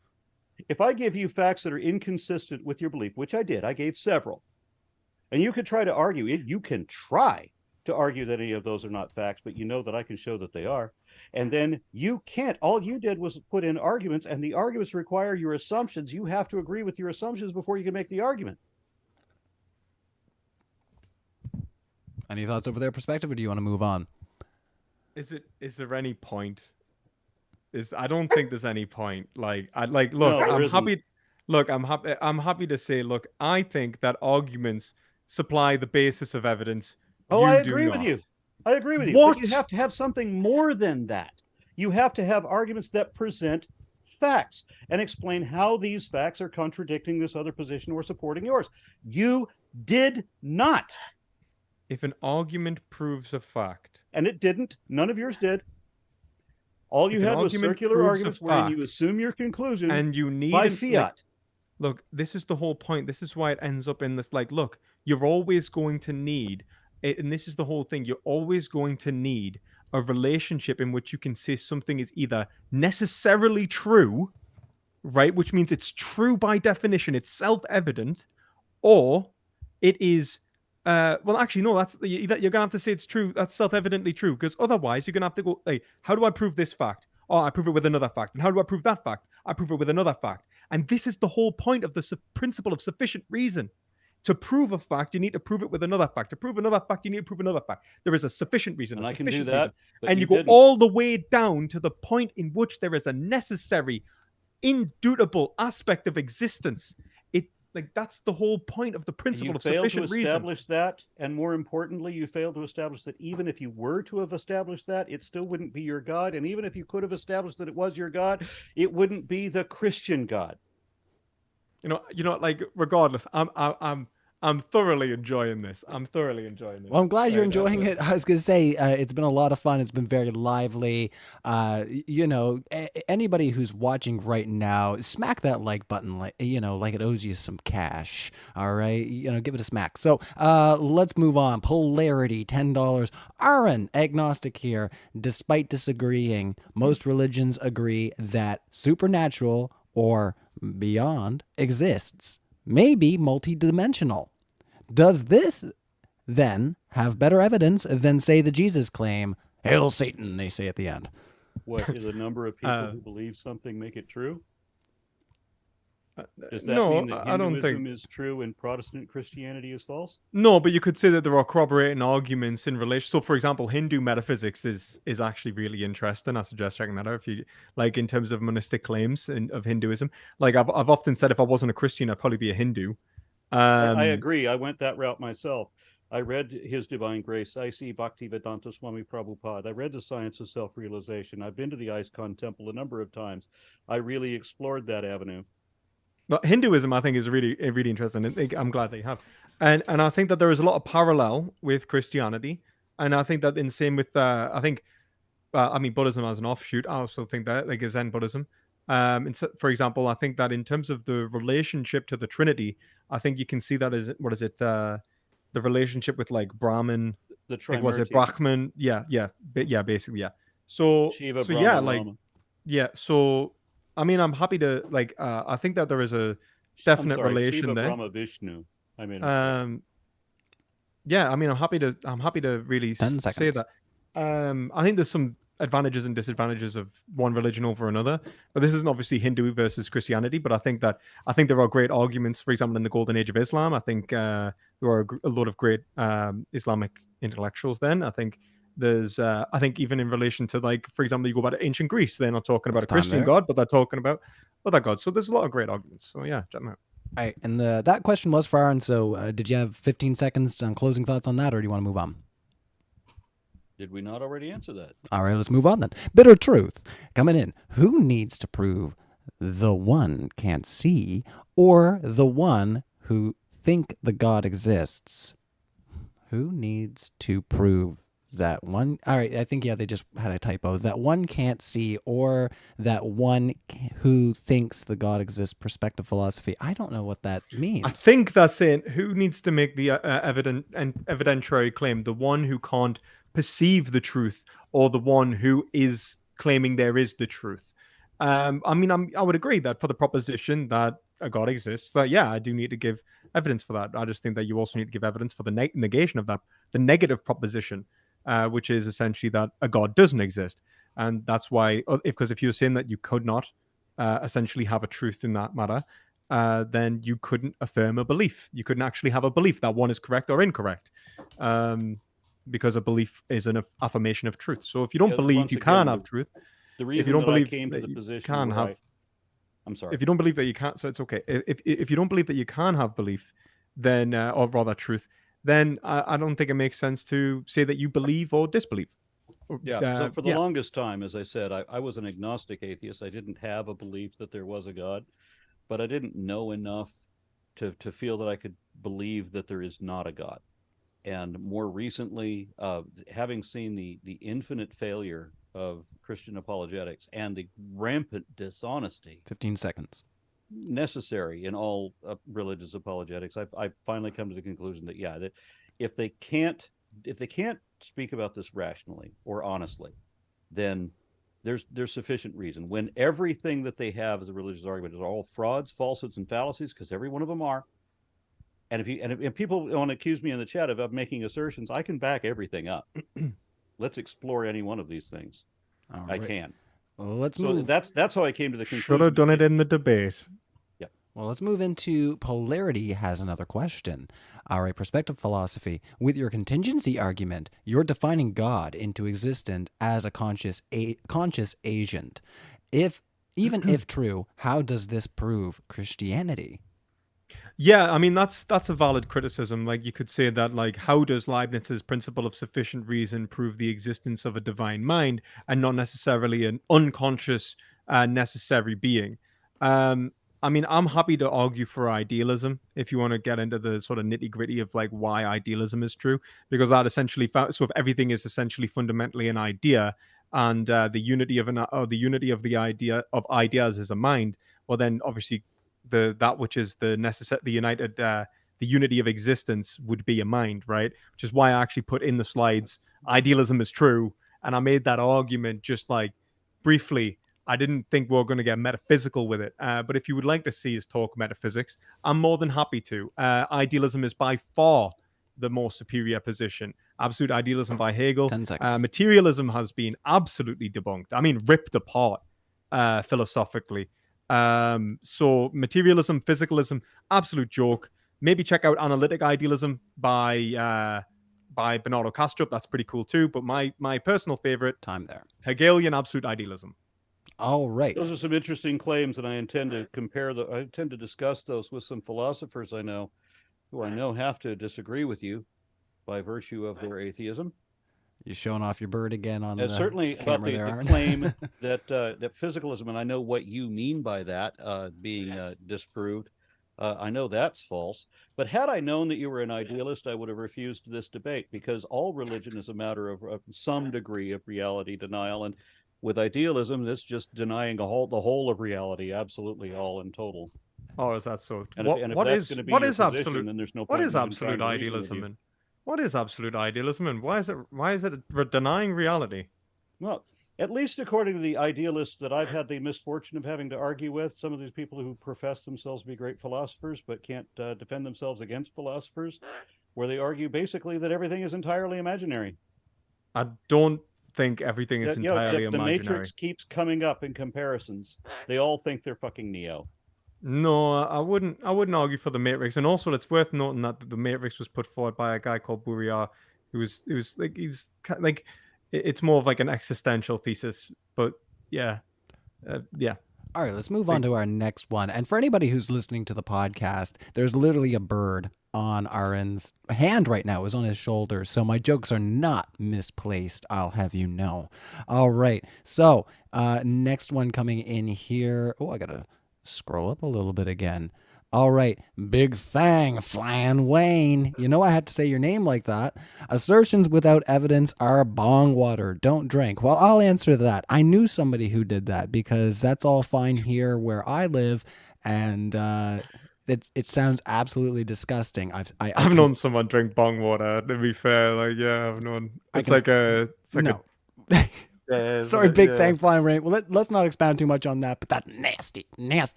If I give you facts that are inconsistent with your belief, which I did, I gave several, and you could try to argue it. You can try to argue that any of those are not facts, but you know that I can show that they are. And then you can't. All you did was put in arguments, and the arguments require your assumptions. You have to agree with your assumptions before you can make the argument. Any thoughts over their Perspective, or do you want to move on? Is there any point? I don't think there's any point. Look, I'm happy. Look, I'm happy to say, look, I think that arguments supply the basis of evidence. Oh, I agree with you. I agree with you. What? But you have to have something more than that. You have to have arguments that present facts and explain how these facts are contradicting this other position or supporting yours. You did not. If an argument proves a fact, and it didn't, none of yours did. All you had was circular arguments where you assume your conclusion and you need by fiat. Look, this is the whole point. This is why it ends up in this. Look, you're always going to need, and this is the whole thing. You're always going to need a relationship in which you can say something is either necessarily true, right, which means it's true by definition, it's self-evident, or it is. Well, actually, no. You're gonna have to say it's true. That's self-evidently true, because otherwise you're gonna have to go. Hey, how do I prove this fact? Oh, I prove it with another fact. And how do I prove that fact? I prove it with another fact. And this is the whole point of the principle of sufficient reason. To prove a fact, you need to prove it with another fact. To prove another fact, you need to prove another fact. There is a sufficient reason. And I can do that. And you go all the way down to the point in which there is a necessary, indubitable aspect of existence. That's the whole point of the principle of sufficient reason. You failed to establish that, and more importantly, you failed to establish that even if you were to have established that, it still wouldn't be your God. And even if you could have established that it was your God, it wouldn't be the Christian God. Regardless, I'm thoroughly enjoying this. Well, I'm glad you're enjoying it. I was going to say, it's been a lot of fun. It's been very lively. Anybody who's watching right now, smack that like button, like it owes you some cash. All right. Give it a smack. So let's move on. Polarity, $10. Aron, agnostic here. Despite disagreeing, most religions agree that supernatural or beyond exists, maybe multidimensional. Does this then have better evidence than, say, the Jesus claim, "Hail Satan," they say at the end? What is a number of people who believe something make it true? Does that No, mean that I don't Hinduism think. is true and Protestant Christianity is false? No, but you could say that there are corroborating arguments in relation. So, for example, Hindu metaphysics is actually really interesting. I suggest checking that out if you like, in terms of monistic claims of Hinduism. Like I've often said, if I wasn't a Christian, I'd probably be a Hindu. I agree. I went that route myself. I read His Divine Grace. I see Bhaktivedanta Swami Prabhupada. I read The Science of Self-Realization. I've been to the ISKCON temple a number of times. I really explored that avenue. But Hinduism, I think, is really interesting. I'm glad that you have, and I think that there is a lot of parallel with Christianity, and I think that in the same with I think, I mean, Buddhism as an offshoot. I also think that like Zen Buddhism. And so, for example, I think that in terms of the relationship to the Trinity, I think you can see that as what is it the relationship with like Brahman, The like was it Trimurti, Brahman? Yeah, basically, yeah. So Shiva, so Brahma, yeah, like Rama. yeah, so I mean, I'm happy to like. I think that there is a I'm definite sorry, relation Shiva, there. Brahma, Vishnu. I made a mistake. Yeah, I mean, I'm happy to really 10 say seconds. that. I think there's some advantages and disadvantages of one religion over another, but this isn't obviously Hindu versus Christianity. But I think there are great arguments. For example, in the Golden Age of Islam, I think there are a lot of great Islamic intellectuals. Then I think there's I think even in relation to, like, for example, you go back to ancient Greece, they're not talking about It's a time Christian there. god, but they're talking about other gods. So there's a lot of great arguments. So yeah, check them out. All right, and that question was for Aron. So, did you have 15 seconds on closing thoughts on that, or do you want to move on? Did we not already answer that? All right, let's move on then. Bitter truth coming in. Who needs to prove the one can't see, or the one who think the God exists? Who needs to prove that one? All right, I think, yeah, they just had a typo. That one can't see, or that one who thinks the God exists. Perspective philosophy. I don't know what that means. I think that's saying who needs to make the evidentiary claim: the one who can't perceive the truth, or the one who is claiming there is the truth. I mean, I would agree that for the proposition that a God exists, that yeah, I do need to give evidence for that. I just think that you also need to give evidence for the negation of that, the negative proposition, which is essentially that a God doesn't exist. And that's why, because if you're saying that you could not essentially have a truth in that matter, then you couldn't affirm a belief. You couldn't actually have a belief that one is correct or incorrect, because a belief is an affirmation of truth. So if you don't Yeah, believe once you again, can have truth, The if reason you don't that I believe came to that the you position can where have, I'm sorry. if you don't believe that you can't, so it's okay. If you don't believe that you can have belief, then or rather truth, then I don't think it makes sense to say that you believe or disbelieve. Yeah. So for the Yeah. longest time, as I said, I was an agnostic atheist. I didn't have a belief that there was a God, but I didn't know enough to feel that I could believe that there is not a God. And more recently, having seen the infinite failure of Christian apologetics and the rampant dishonesty 15 seconds. necessary in all religious apologetics, I've finally come to the conclusion that yeah, that if they can't speak about this rationally or honestly, then there's sufficient reason. When everything that they have as a religious argument is all frauds, falsehoods, and fallacies, because every one of them are. And if people want to accuse me in the chat of making assertions, I can back everything up. Let's explore any one of these things. All I right. can. Well, let's So move. that's how I came to the conclusion. Should have done it in the debate. Yeah. Well, let's move into Polarity has another question. All right, perspective philosophy. With your contingency argument, you're defining God into existence as a conscious agent. Even if true, how does this prove Christianity? Yeah, I mean that's a valid criticism. Like you could say that, like, how does Leibniz's principle of sufficient reason prove the existence of a divine mind and not necessarily an unconscious necessary being? I mean, I'm happy to argue for idealism if you want to get into the sort of nitty gritty of like why idealism is true, because that essentially so if everything is essentially fundamentally an idea, and the unity of the idea of ideas is a mind, well then obviously that which is the unity of existence would be a mind, right? Which is why I actually put in the slides idealism is true, and I made that argument just like briefly. I didn't think we were going to get metaphysical with it, but if you would like to see us talk metaphysics, I'm more than happy to. Idealism is by far the more superior position. Absolute idealism by Hegel. 10 seconds. Materialism has been absolutely debunked. I mean, ripped apart philosophically. So materialism, physicalism, absolute joke. Maybe check out Analytic Idealism by Bernardo Kastrup. That's pretty cool too. But my personal favorite, Time there. Hegelian absolute idealism. All right. Those are some interesting claims, and I intend to discuss those with some philosophers I know, who I know have to disagree with you by virtue of their atheism. You showing off your bird again on the certainly about camera the, there, the Aron? claim that that physicalism, and I know what you mean by that being disproved. I know that's false. But had I known that you were an idealist, I would have refused this debate, because all religion is a matter of some degree of reality denial, and with idealism, it's just denying the whole of reality, absolutely all in total. Oh, is that so? And if What that's is going to be what your is position, absolute? then there's no What point is in even trying absolute to reason with idealism you. and what is absolute idealism and why is it denying reality? Well, at least according to the idealists that I've had the misfortune of having to argue with, some of these people who profess themselves to be great philosophers but can't defend themselves against philosophers, where they argue basically that everything is entirely imaginary. I don't think everything is The entirely imaginary. Matrix keeps coming up in comparisons. They all think they're fucking Neo. No, I wouldn't argue for the Matrix. And also, it's worth noting that the Matrix was put forward by a guy called Bourrier, who was like it's more of like an existential thesis. But yeah. All right, let's move on to our next one. And for anybody who's listening to the podcast, there's literally a bird on Aron's hand right now. It was on his shoulder. So my jokes are not misplaced, I'll have you know. All right. So next one coming in here. Oh, I got to scroll up a little bit again. All right. Big thang, Flan Wayne. You know I had to say your name like that. Assertions without evidence are bong water. Don't drink. Well, I'll answer that. I knew somebody who did that, because that's all fine here where I live. And it sounds absolutely disgusting. I've known someone drink bong water, to be fair. Like, yeah, I've known. It's like a Sorry, big thang flying rain. Well, let's not expound too much on that, but that nasty,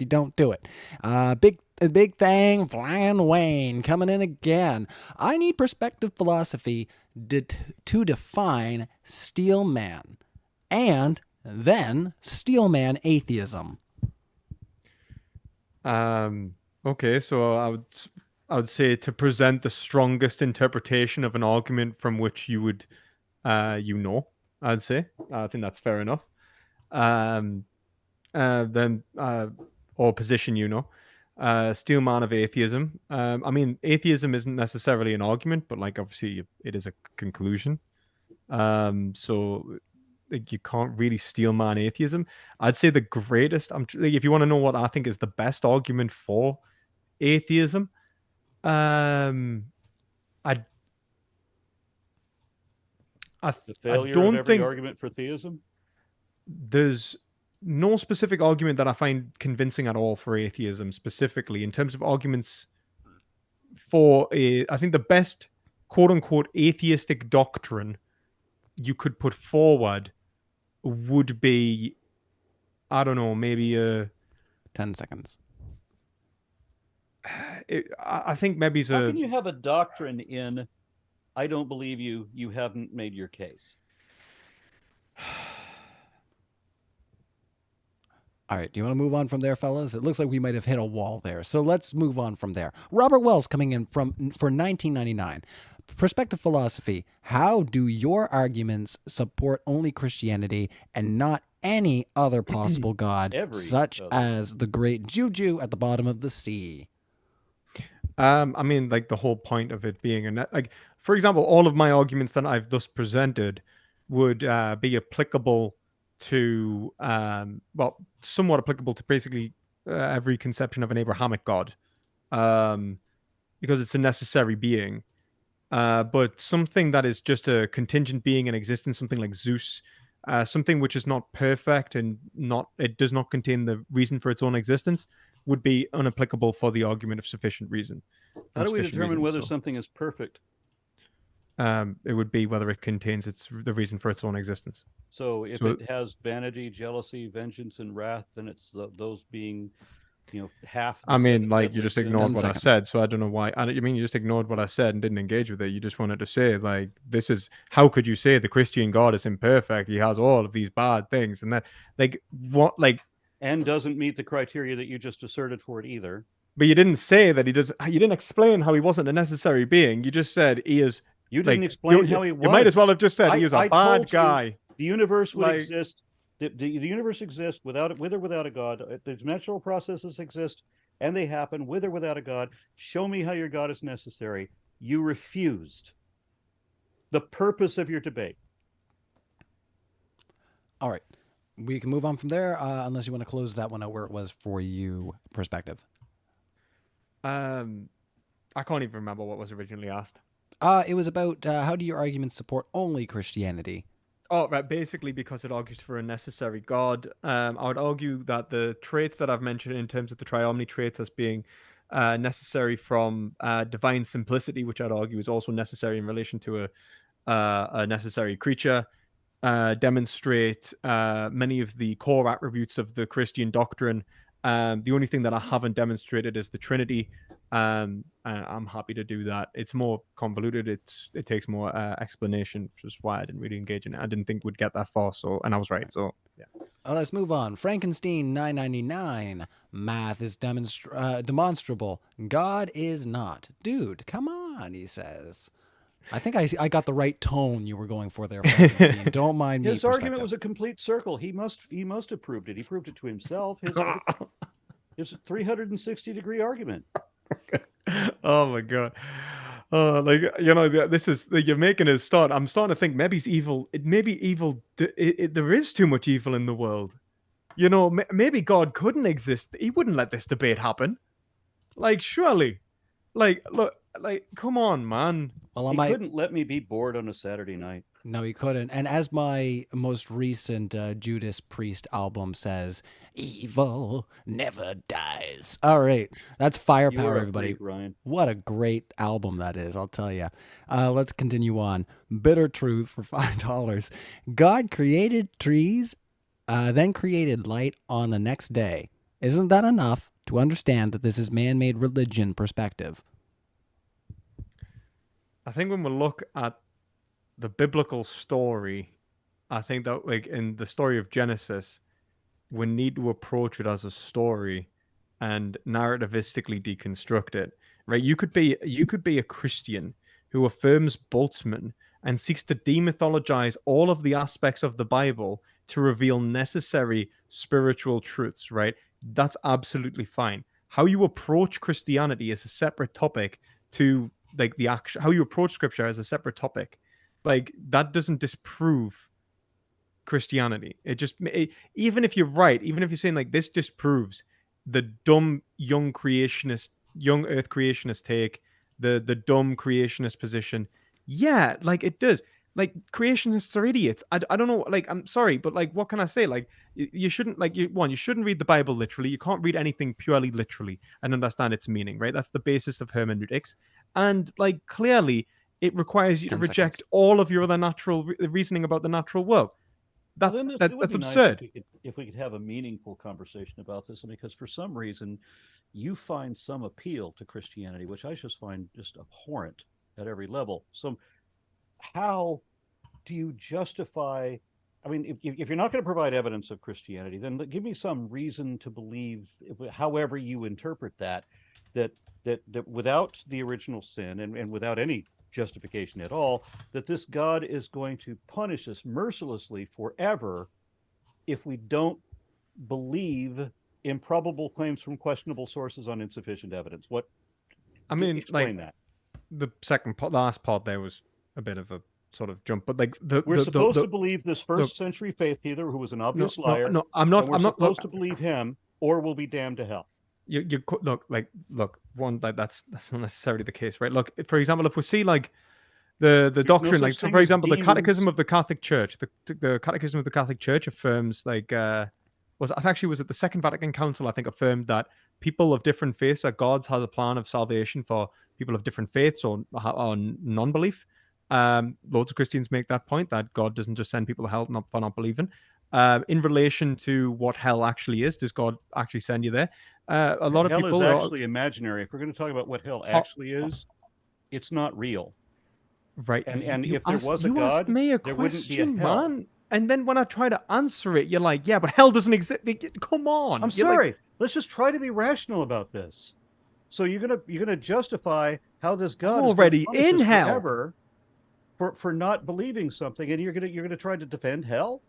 don't do it. Big thang flying Wayne coming in again. I need perspective philosophy to define steel man, and then steel man atheism. Okay, so I would say to present the strongest interpretation of an argument from which you would I'd say. I think that's fair enough. Then or position, steel man of atheism. I mean, atheism isn't necessarily an argument, but like obviously it is a conclusion. So like, you can't really steel man atheism. I'd say the greatest. If you want to know what I think is the best argument for atheism, The failure don't of every think argument for theism? there's no specific argument that I find convincing at all for atheism, specifically in terms of arguments for I think the best quote unquote atheistic doctrine you could put forward would be, I don't know, maybe 10 seconds. I think maybe How can you have a doctrine in I don't believe you haven't made your case? All right, do you want to move on from there, fellas? It looks like we might have hit a wall there. So let's move on from there. Robert Wells coming in for 1999. Perspective philosophy. How do your arguments support only Christianity and not any other possible god, such as the great Juju at the bottom of the sea? I mean, like the whole point of it being like, for example, all of my arguments that I've thus presented would be applicable to, well, somewhat applicable to basically every conception of an Abrahamic God, because it's a necessary being. But something that is just a contingent being in existence, something like Zeus, something which is not perfect and it does not contain the reason for its own existence, would be unapplicable for the argument of sufficient reason. How do we determine whether something is perfect? It would be whether it contains the reason for its own existence. So if it has vanity, jealousy, vengeance, and wrath, then it's those being, half. I mean, like you just ignored what I said, so I don't know why. You mean you just ignored what I said and didn't engage with it? You just wanted to say like, this is how could you say the Christian God is imperfect? He has all of these bad things, and that like what like And doesn't meet the criteria that you just asserted for it either. But you didn't say that he does. You didn't explain how he wasn't a necessary being. You just said he is. You didn't like, explain how he was. You might as well have just said he is a I bad told you guy. the universe would Like- exist. The universe exists with or without a God. The natural processes exist, and they happen with or without a God. Show me how your God is necessary. You refused. The purpose of your debate. All right. We can move on from there, unless you want to close that one out where it was for you, perspective. I can't even remember what was originally asked. It was about how do your arguments support only Christianity? Oh, right. Basically, because it argues for a necessary God. I would argue that the traits that I've mentioned in terms of the triomny traits as being necessary from divine simplicity, which I'd argue is also necessary in relation to a necessary creature, demonstrate many of the core attributes of the Christian doctrine. The only thing that I haven't demonstrated is the Trinity. And I'm happy to do that. It's more convoluted. It takes more explanation, which is why I didn't really engage in it. I didn't think we'd get that far. And I was right. So yeah. Let's move on. Frankenstein 999. Math is demonstrable. God is not. Dude, come on, he says. I think I got the right tone you were going for there, Frankenstein. Don't mind me. His argument was a complete circle. He must have proved it. He proved it to himself. His 360-degree argument. Oh my god. This is you're making his start. I'm starting to think maybe he's evil. There is too much evil in the world. Maybe God couldn't exist. He wouldn't let this debate happen. Like, surely. Look, come on, man. Well, He couldn't let me be bored on a Saturday night. No, he couldn't. And as my most recent Judas Priest album says, evil never dies. All right. That's firepower, everybody. Freak, Ryan. What a great album that is, I'll tell you. Let's continue on. Bitter Truth for $5. God created trees, then created light on the next day. Isn't that enough to understand that this is man-made religion perspective? I think when we look at the biblical story, I think that in the story of Genesis, we need to approach it as a story and narrativistically deconstruct it. Right? You could be a Christian who affirms Boltzmann and seeks to demythologize all of the aspects of the Bible to reveal necessary spiritual truths, right? That's absolutely fine. How you approach Christianity is a separate topic to how you approach scripture as a separate topic. That doesn't disprove Christianity. Even if you're right, even if you're saying this disproves the dumb young earth creationist take, the dumb creationist position. Yeah, it does. Creationists are idiots. I don't know. I'm sorry, but what can I say? You shouldn't you shouldn't read the Bible literally. You can't read anything purely literally and understand its meaning, right? That's the basis of hermeneutics. And clearly, it requires you to reject all of your other natural reasoning about the natural world. That's absurd. Nice if we could have a meaningful conversation about this, because for some reason, you find some appeal to Christianity, which I just find just abhorrent at every level. So, how do you justify? I mean, if you're not going to provide evidence of Christianity, then give me some reason to believe, however you interpret that without the original sin and without any justification at all, that this God is going to punish us mercilessly forever if we don't believe improbable claims from questionable sources on insufficient evidence. Explain that. The last part there was a bit of a sort of jump, but we're supposed to believe this first century faith healer who was an obvious liar. No, I'm not. I'm not supposed to believe him, or we'll be damned to hell. You look one, that's not necessarily the case, right? Look, for example, if we see the doctrine, so for example, the Catechism of the Catholic Church, the Catechism of the Catholic Church affirms was it the Second Vatican Council, I think, affirmed that people of different faiths, that God has a plan of salvation for people of different faiths or non-belief. Loads of Christians make that point, that God doesn't just send people to hell for not believing. In relation to what hell actually is, does God actually send you there? A lot of people is actually imaginary. If we're going to talk about what hell actually is, it's not real. Right. And if there was a God, there wouldn't be a hell. Man. And then when I try to answer it, you're like, yeah, but hell doesn't exist. Come on. I'm You're like, sorry. Let's just try to be rational about this. So you're gonna justify how this God I'm is gonna already punish in us hell. forever for not believing something, and you're gonna try to defend hell.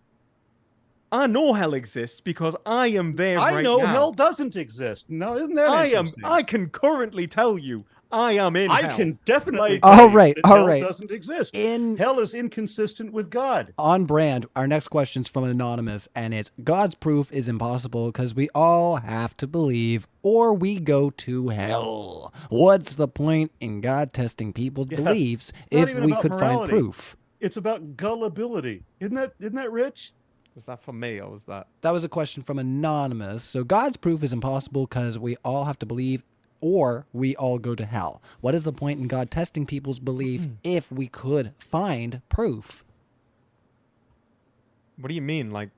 I know hell exists because I am there I right know now. hell doesn't exist. No, isn't that interesting? I can currently tell you I am in I hell. can definitely Like- tell All you right, that all hell right. doesn't exist. In Hell is inconsistent with God. on brand, our next question's from an anonymous, and it's God's proof is impossible because we all have to believe or we go to hell. What's the point in God testing people's Yeah, beliefs not if even we about could find morality. proof? It's about gullibility. Isn't that rich? Was that for me or was that? That was a question from anonymous. So God's proof is impossible because we all have to believe or we all go to hell. What is the point in God testing people's belief if we could find proof? What do you mean? Like,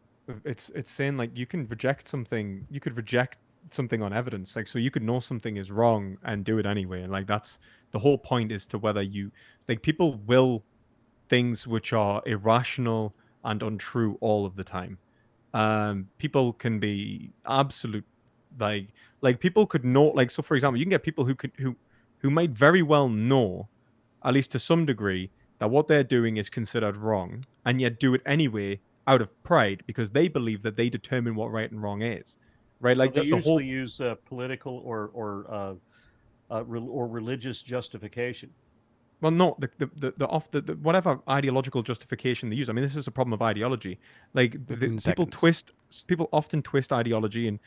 it's saying like you can reject something. You could reject something on evidence. Like, so you could know something is wrong and do it anyway. And like that's the whole point is to whether you like people will things which are irrational and untrue all of the time. People can be absolute like people could know like so for example you can get people who might very well know at least to some degree that what they're doing is considered wrong and yet do it anyway out of pride because they believe that they determine what right and wrong is, right? Like They the whole usually use political or religious justification. well, no, whatever ideological justification they use. I mean, this is a problem of ideology. Like 15 seconds. People often twist ideology and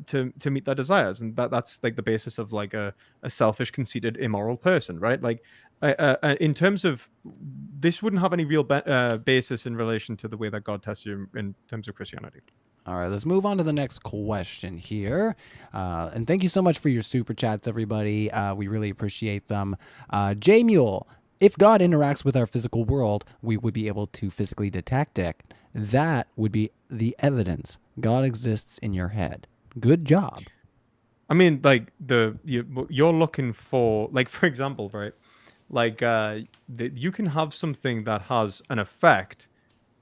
to meet their desires, and that's like the basis of like a selfish, conceited, immoral person, right? Like, in terms of this, wouldn't have any real basis in relation to the way that God tests you in terms of Christianity. All right, let's move on to the next question here. And thank you so much for your super chats, everybody. We really appreciate them. J Mule, if God interacts with our physical world, we would be able to physically detect it. That would be the evidence. God exists in your head. Good job. I mean, like you're looking for, like for example, right? Like you can have something that has an effect,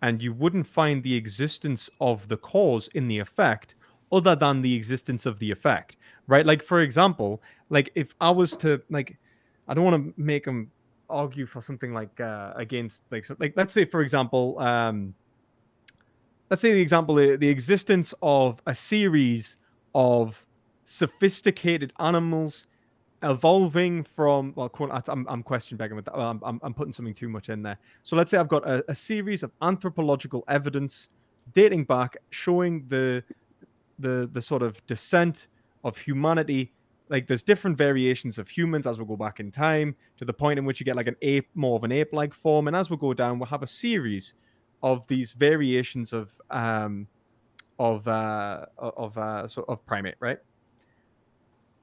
and you wouldn't find the existence of the cause in the effect, other than the existence of the effect, right? Like for example, like if I was to like, I don't want to make them argue for something like against like let's say for example, let's say the existence of a series of sophisticated animals evolving from I'm question begging with that. I'm putting something too much in there. So let's say I've got a series of anthropological evidence dating back showing the sort of descent of humanity. Like there's different variations of humans as we go back in time to the point in which you get like an ape, more of an ape-like form, and as we go down, we'll have a series of these variations of primate, right?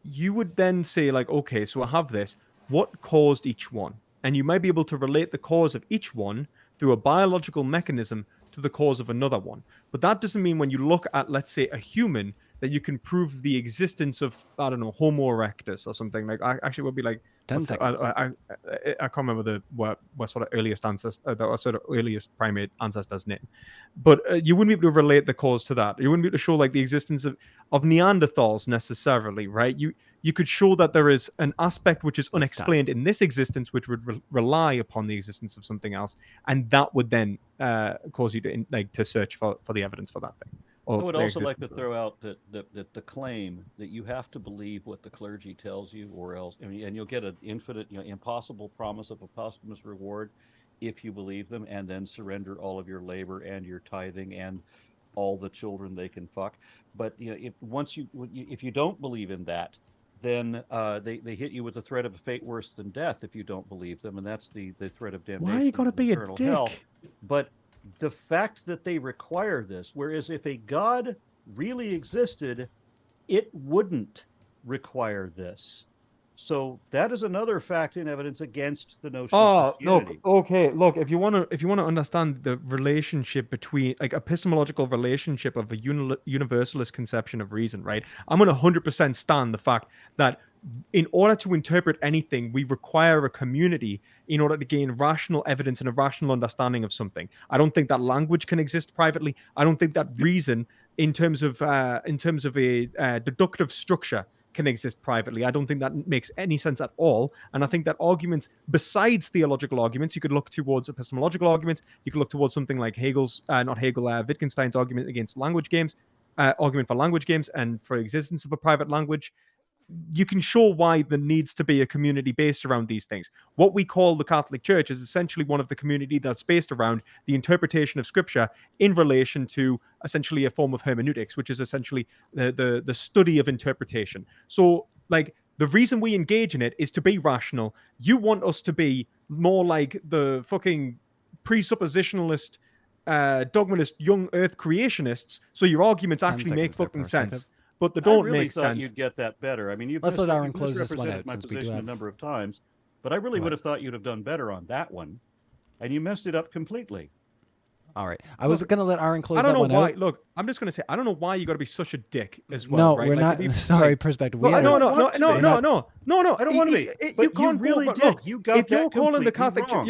You would then say like, okay, so I have this. What caused each one? And you might be able to relate the cause of each one through a biological mechanism to the cause of another one. But that doesn't mean when you look at, let's say, a human, that you can prove the existence of, I don't know, Homo erectus or something. Like, actually, would be like 10 seconds. I can't remember what sort of earliest ancestor, the sort of earliest primate ancestor's name, but you wouldn't be able to relate the cause to that. You wouldn't be able to show like the existence of Neanderthals necessarily, right? You could show that there is an aspect which is unexplained in this existence, which would rely upon the existence of something else, and that would then cause you to search for the evidence for that thing. I would also like to throw out that the claim that you have to believe what the clergy tells you, or else, and you'll get an infinite, impossible promise of a posthumous reward if you believe them, and then surrender all of your labor and your tithing and all the children they can fuck. But if you don't believe in that, then they hit you with the threat of a fate worse than death if you don't believe them, and that's the threat of damnation. Why you gotta be a dick? Hell. But the fact that they require this, whereas if a God really existed, it wouldn't require this. So that is another fact in evidence against the notion of Christianity. Okay. Look, if you want to understand the relationship between, like, epistemological relationship of a universalist conception of reason, right? I'm going to 100% stand the fact that in order to interpret anything, we require a community in order to gain rational evidence and a rational understanding of something. I don't think that language can exist privately. I don't think that reason, in terms of a deductive structure, can exist privately. I don't think that makes any sense at all. And I think that arguments, besides theological arguments, you could look towards epistemological arguments. You could look towards something like Wittgenstein's argument against language games, argument for language games and for existence of a private language. You can show why there needs to be a community based around these things. What we call the Catholic Church is essentially one of the community that's based around the interpretation of Scripture in relation to essentially a form of hermeneutics, which is essentially the study of interpretation. So, like, the reason we engage in it is to be rational. You want us to be more like the fucking presuppositionalist, dogmatist, young Earth creationists, so your arguments actually make fucking sense. But they don't make sense. I really thought you'd get that better. I mean, let's let Aron close this one out, my since we do position have a number of times, but I really would have thought you'd have done better on that one, and you messed it up completely. All right, I was going to let Aron close that one out. I don't know why. Look, I'm just going to say, I don't know why you got to be such a dick as well. No, right? we're like, not. Sorry, perspective. No. I don't want to be. But you really did. Look, You got if you're calling the Catholic Church,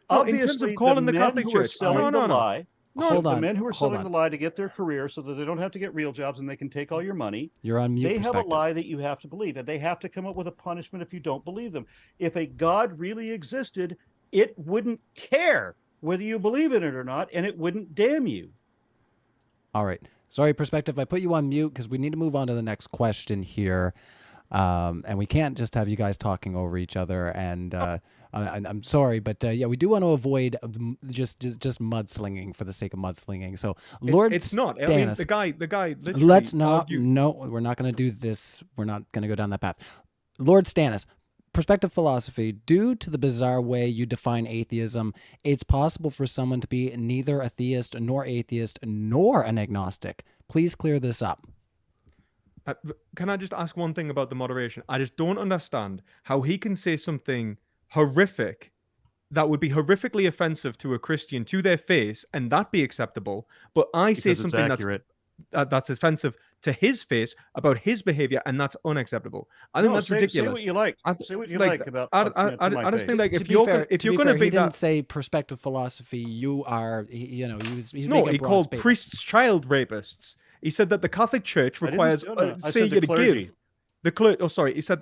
Obviously, in terms of calling the Catholic Church, the men who are selling the lie to get their career so that they don't have to get real jobs and they can take all your money. You're on mute. They have a lie that you have to believe, and they have to come up with a punishment if you don't believe them. If a God really existed, it wouldn't care whether you believe in it or not, and it wouldn't damn you. All right. Sorry, perspective. I put you on mute because we need to move on to the next question here. And we can't just have you guys talking over each other. And I'm sorry, but yeah, we do want to avoid just mudslinging for the sake of mudslinging. So, Lord, it's not. Stannis, I mean, the guy. Let's not. No, we're not going to do this. We're not going to go down that path. Lord Stannis, perspective philosophy. Due to the bizarre way you define atheism, it's possible for someone to be neither a theist nor atheist nor an agnostic. Please clear this up. Can I just ask one thing about the moderation? I just don't understand how he can say something horrific that would be horrifically offensive to a Christian to their face and that be acceptable, but I say something that's offensive to his face about his behavior and that's unacceptable. I think that's ridiculous. Say what you like. Say what you like about. I just think, like, if you're going to be he didn't say perspective philosophy. You are, he's making a broad he called statement. priests child rapists. He said that the Catholic Church requires he said the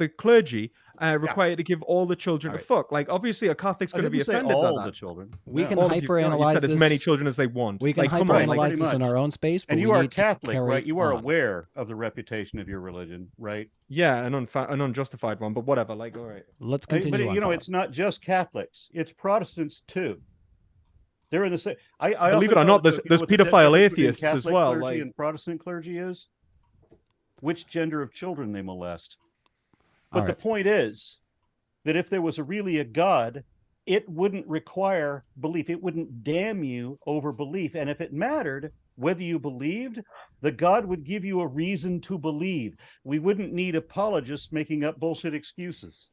clergy require you to give all the children a fuck. Like, obviously a Catholic's going to be offended by that. The children. We can hyperanalyze this. As many children as they want. We can hyperanalyze this in our own space. But and you are Catholic, right? You are aware of the reputation of your religion, right? Yeah, an unjustified one, but whatever. Like, all right. Let's continue. But it's not just Catholics; it's Protestants too. They're in the same. I believe it or not, there's pedophile atheists as well. Like, and Protestant clergy is which gender of children they molest. But the point is that if there was really a God, it wouldn't require belief. It wouldn't damn you over belief. And if it mattered whether you believed, the God would give you a reason to believe. We wouldn't need apologists making up bullshit excuses.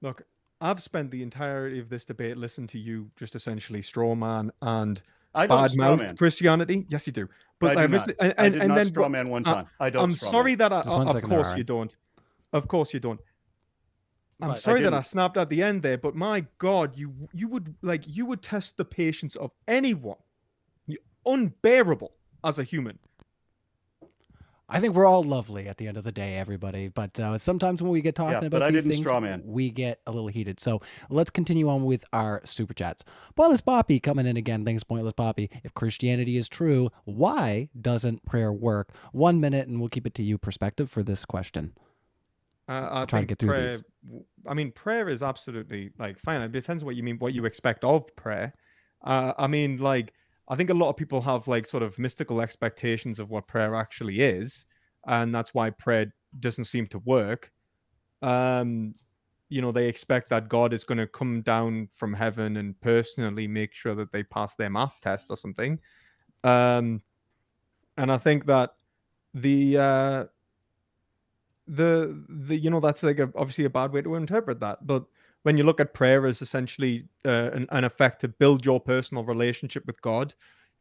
Look, I've spent the entirety of this debate listening to you just essentially strawman and badmouth Christianity. Yes, you do. But I did not strawman one time. I'm sorry that of course you don't. Of course you don't. I'm sorry that I snapped at the end there, but my God, you would test the patience of anyone. You're unbearable as a human. I think we're all lovely at the end of the day, everybody. But sometimes when we get talking about these things, we get a little heated. So let's continue on with our super chats. Pointless Poppy coming in again. Thanks, Pointless Poppy. If Christianity is true, why doesn't prayer work? 1 minute, and we'll keep it to you, perspective, for this question. I'll try to get through these. I mean, prayer is absolutely fine. It depends what you mean, what you expect of prayer. I mean, I think a lot of people have sort of mystical expectations of what prayer actually is, and that's why prayer doesn't seem to work. They expect that God is going to come down from heaven and personally make sure that they pass their math test or something. And I think that that's obviously a bad way to interpret that. But when you look at prayer as essentially an effect to build your personal relationship with God,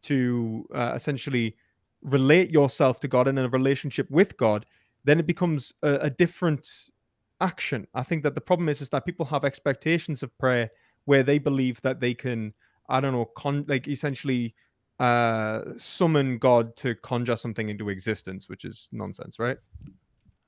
to essentially relate yourself to God and in a relationship with God, then it becomes a different action. I think that the problem is that people have expectations of prayer where they believe that they can, I don't know, essentially summon God to conjure something into existence, which is nonsense, right?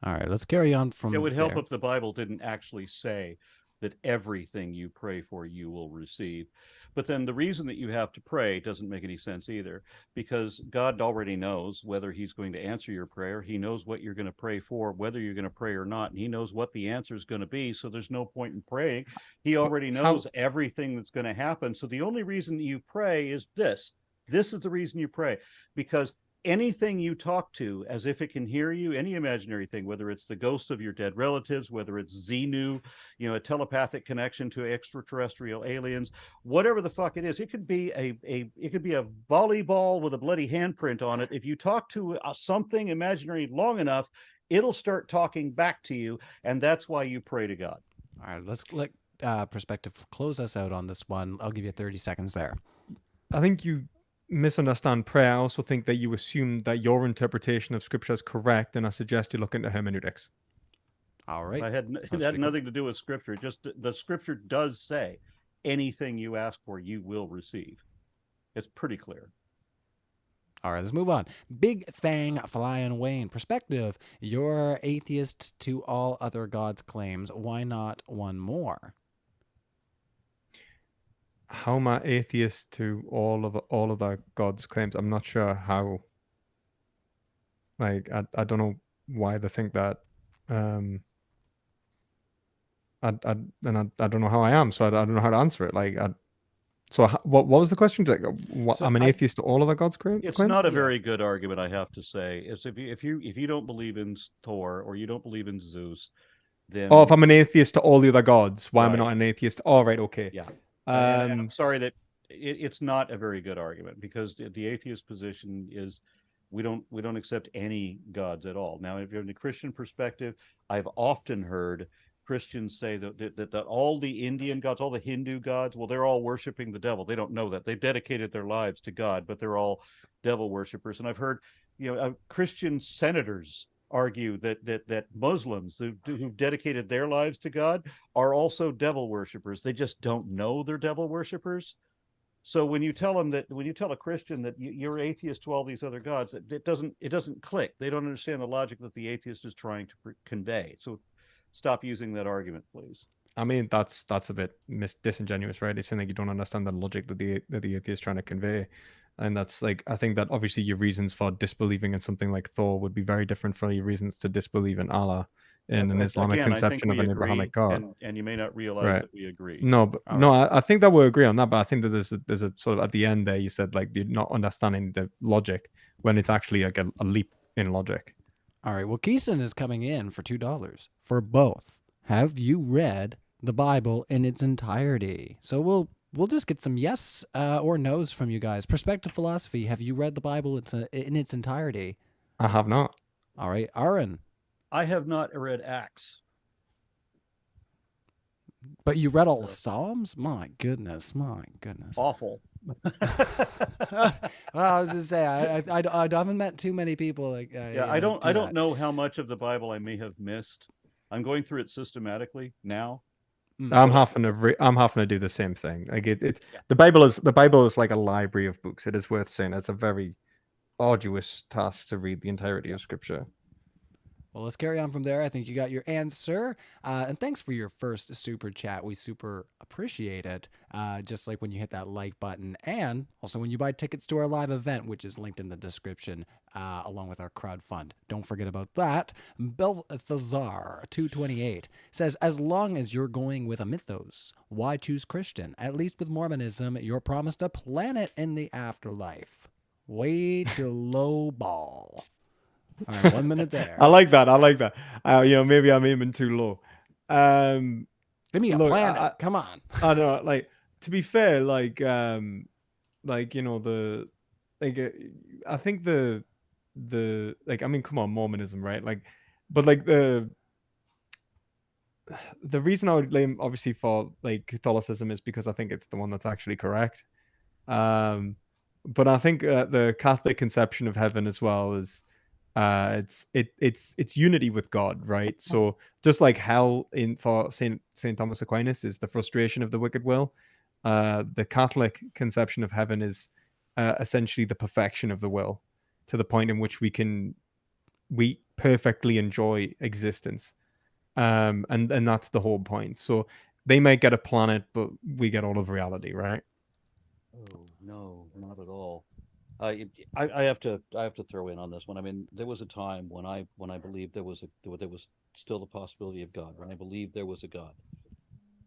All right, let's carry on from It would help there. if the Bible didn't actually say that everything you pray for you will receive. But then the reason that you have to pray doesn't make any sense either, because God already knows whether he's going to answer your prayer. He knows what you're going to pray for, whether you're going to pray or not. And he knows what the answer is going to be. So there's no point in praying. He already knows everything that's going to happen. So the only reason you pray is this. This is the reason you pray, because anything you talk to as if it can hear you, any imaginary thing, whether it's the ghost of your dead relatives, whether it's Xenu, a telepathic connection to extraterrestrial aliens, whatever the fuck it is, it could be a volleyball with a bloody handprint on it. If you talk to something imaginary long enough, it'll start talking back to you, and that's why you pray to God. All right, let's let Perspective close us out on this one. I'll give you 30 seconds there. I think you misunderstand prayer. I also think that you assume that your interpretation of scripture is correct, and I suggest you look into hermeneutics. All right. It had nothing to do with scripture. Just the scripture does say anything you ask for, you will receive. It's pretty clear. All right, let's move on. Big Thang Flying Wayne. Perspective, you're atheist to all other gods' claims. Why not one more? How am I atheist to all of our God's claims? I'm not sure how. Like, I don't know why they think that. I don't know how I am, so I don't know how to answer it. Like, what was the question? Like, I'm an atheist to all of our God's claims? It's not a very good argument, I have to say. It's if you don't believe in Thor or you don't believe in Zeus, then if I'm an atheist to all the other gods, why am I not an atheist? All right, okay. Yeah. And I'm sorry that it's not a very good argument, because the atheist position is we don't accept any gods at all. Now, if you're in the Christian perspective, I've often heard Christians say that all the Indian gods, all the Hindu gods, well, they're all worshiping the devil. They don't know that. They've dedicated their lives to God, but they're all devil worshippers. And I've heard, Christian senators argue that Muslims who've dedicated their lives to God are also devil worshippers. They just don't know they're devil worshippers. So when you tell a Christian that you're atheist to all these other gods, it doesn't click. They don't understand the logic that the atheist is trying to convey. So stop using that argument, please. I mean, that's a bit disingenuous, right? It's saying like you don't understand the logic that the atheist is trying to convey. And that's like, I think that obviously your reasons for disbelieving in something like Thor would be very different from your reasons to disbelieve in Allah, in an Islamic conception of an Abrahamic God. And you may not realize that we agree. No, but I think that we agree on that. But I think that there's a sort of at the end there, you said like you're not understanding the logic when it's actually like a leap in logic. All right. Well, Keeson is coming in for $2 for both. Have you read the Bible in its entirety? So we'll just get some yes or no's from you guys. Perspective Philosophy, have you read the Bible in its entirety? I have not. All right. Aron? I have not read Acts. But you read all the Psalms? My goodness. Awful. Well, I was going to say, I haven't met too many people like I don't know how much of the Bible I may have missed. I'm going through it systematically now. I'm having to do the same thing. Like the Bible is like a library of books. It is worth saying it's a very arduous task to read the entirety of Scripture. Well, let's carry on from there. I think you got your answer. And thanks for your first super chat. We super appreciate it. Just like when you hit that like button, and also when you buy tickets to our live event, which is linked in the description, along with our crowdfund. Don't forget about that. Belthazar228 says, as long as you're going with a mythos, why choose Christian? At least with Mormonism, you're promised a planet in the afterlife. Way to low ball. All right, 1 minute there. I like that. Maybe I'm aiming too low. Give me a planet. Come on. I know. Like, to be fair, I think come on, Mormonism, right? But the reason I would blame obviously for like Catholicism is because I think it's the one that's actually correct. But I think the Catholic conception of heaven as well is It's unity with God, right? So just like hell for Saint Thomas Aquinas is the frustration of the wicked will, the Catholic conception of heaven is essentially the perfection of the will, to the point in which we perfectly enjoy existence, and that's the whole point. So they might get a planet, but we get all of reality, right? Oh no, not at all. I have to throw in on this one. I mean, there was a time when I believed there was still the possibility of God, when I believed there was a God,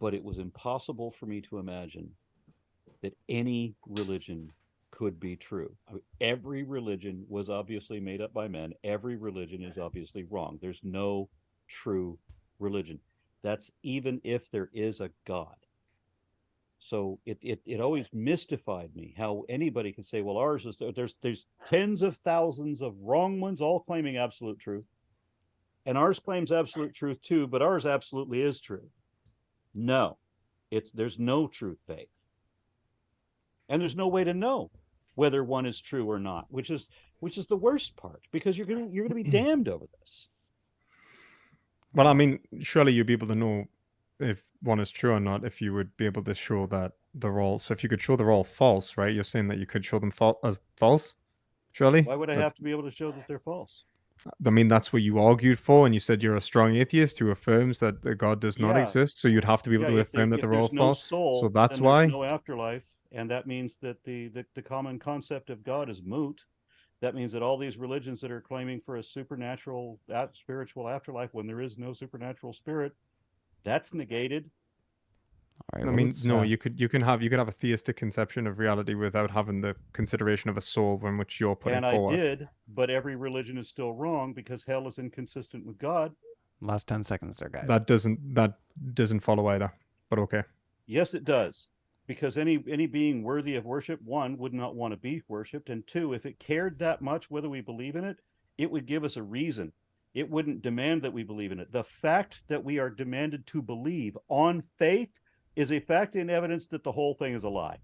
but it was impossible for me to imagine that any religion could be true. I mean, every religion was obviously made up by men. Every religion is obviously wrong. There's no true religion. That's even if there is a God. So it always mystified me how anybody could say, well, ours is, there's tens of thousands of wrong ones all claiming absolute truth, and ours claims absolute truth too, but ours absolutely is true. No, there's no truth faith, and there's no way to know whether one is true or not, which is the worst part, because you're gonna be damned over this. Well, I mean, surely you'd be able to know if one is true or not if you would be able to show that they're all. So if you could show they're all false, right? You're saying that you could show them as false, surely? Why would I have to be able to show that they're false? I mean, that's what you argued for, and you said you're a strong atheist who affirms that the God does not exist. So you'd have to be able to affirm that they're all false. Soul, so that's then why. There's no afterlife, and that means that the common concept of God is moot. That means that all these religions that are claiming for a supernatural, spiritual afterlife, when there is no supernatural spirit, that's negated. All right, I mean, no, you could have a theistic conception of reality without having the consideration of a soul in which you're putting forward. And I did, but every religion is still wrong because hell is inconsistent with God. Last 10 seconds there, guys. That doesn't follow either, but okay. Yes, it does. Because any being worthy of worship, one, would not want to be worshipped, and two, if it cared that much whether we believe in it, it would give us a reason. It wouldn't demand that we believe in it. The fact that we are demanded to believe on faith is a fact and evidence that the whole thing is a lie.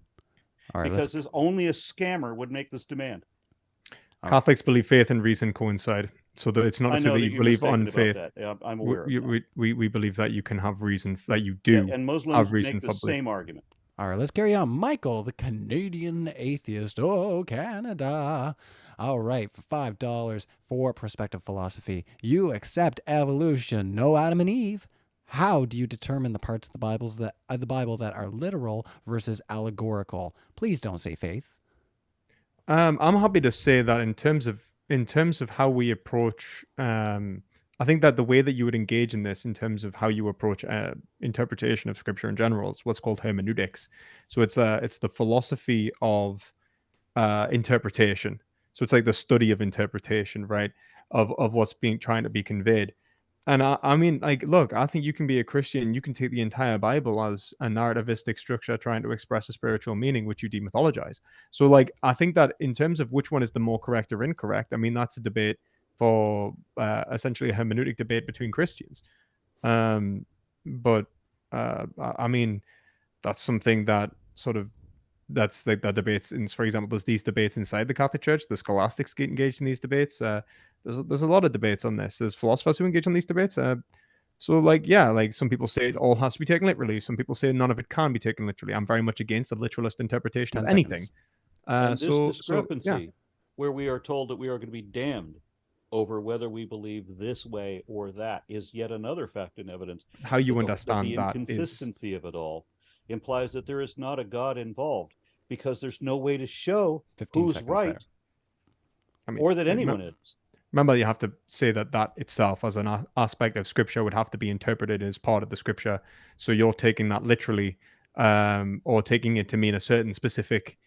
All right, because there's only a scammer would make this demand. Catholics believe faith and reason coincide, so that it's not necessarily that you believe on faith. I'm aware. We believe that you can have reason, that you do and Muslims have reason make the same argument. All right, let's carry on. Michael, the Canadian atheist. Oh, Canada. All right, for $5 for Perspective Philosophy, you accept evolution, no Adam and Eve. How do you determine the parts of the Bible that are literal versus allegorical? Please don't say faith. I'm happy to say that in terms of how we approach, I think that the way that you would engage in this in terms of how you approach interpretation of scripture in general is what's called hermeneutics. So it's the philosophy of interpretation. So it's like the study of interpretation, right? Of what's trying to be conveyed. And I mean, like, look, I think you can be a Christian. You can take the entire Bible as a narrativistic structure trying to express a spiritual meaning, which you demythologize. So, like, I think that in terms of which one is the more correct or incorrect, I mean, that's a debate for essentially a hermeneutic debate between Christians. But I mean, that's something that sort of, that's like the debates in, for example, there's these debates inside the Catholic Church. The scholastics get engaged in these debates. There's a lot of debates on this. There's philosophers who engage on these debates. So like, yeah, like some people say it all has to be taken literally. Some people say none of it can be taken literally. I'm very much against the literalist interpretation of anything. And this discrepancy where we are told that we are going to be damned over whether we believe this way or that is yet another fact and evidence. How you understand the inconsistency of it all implies that there is not a God involved, because there's no way to show who's right or that anyone is. Remember, you have to say that itself as an aspect of scripture would have to be interpreted as part of the scripture. So you're taking that literally, or taking it to mean a certain specific,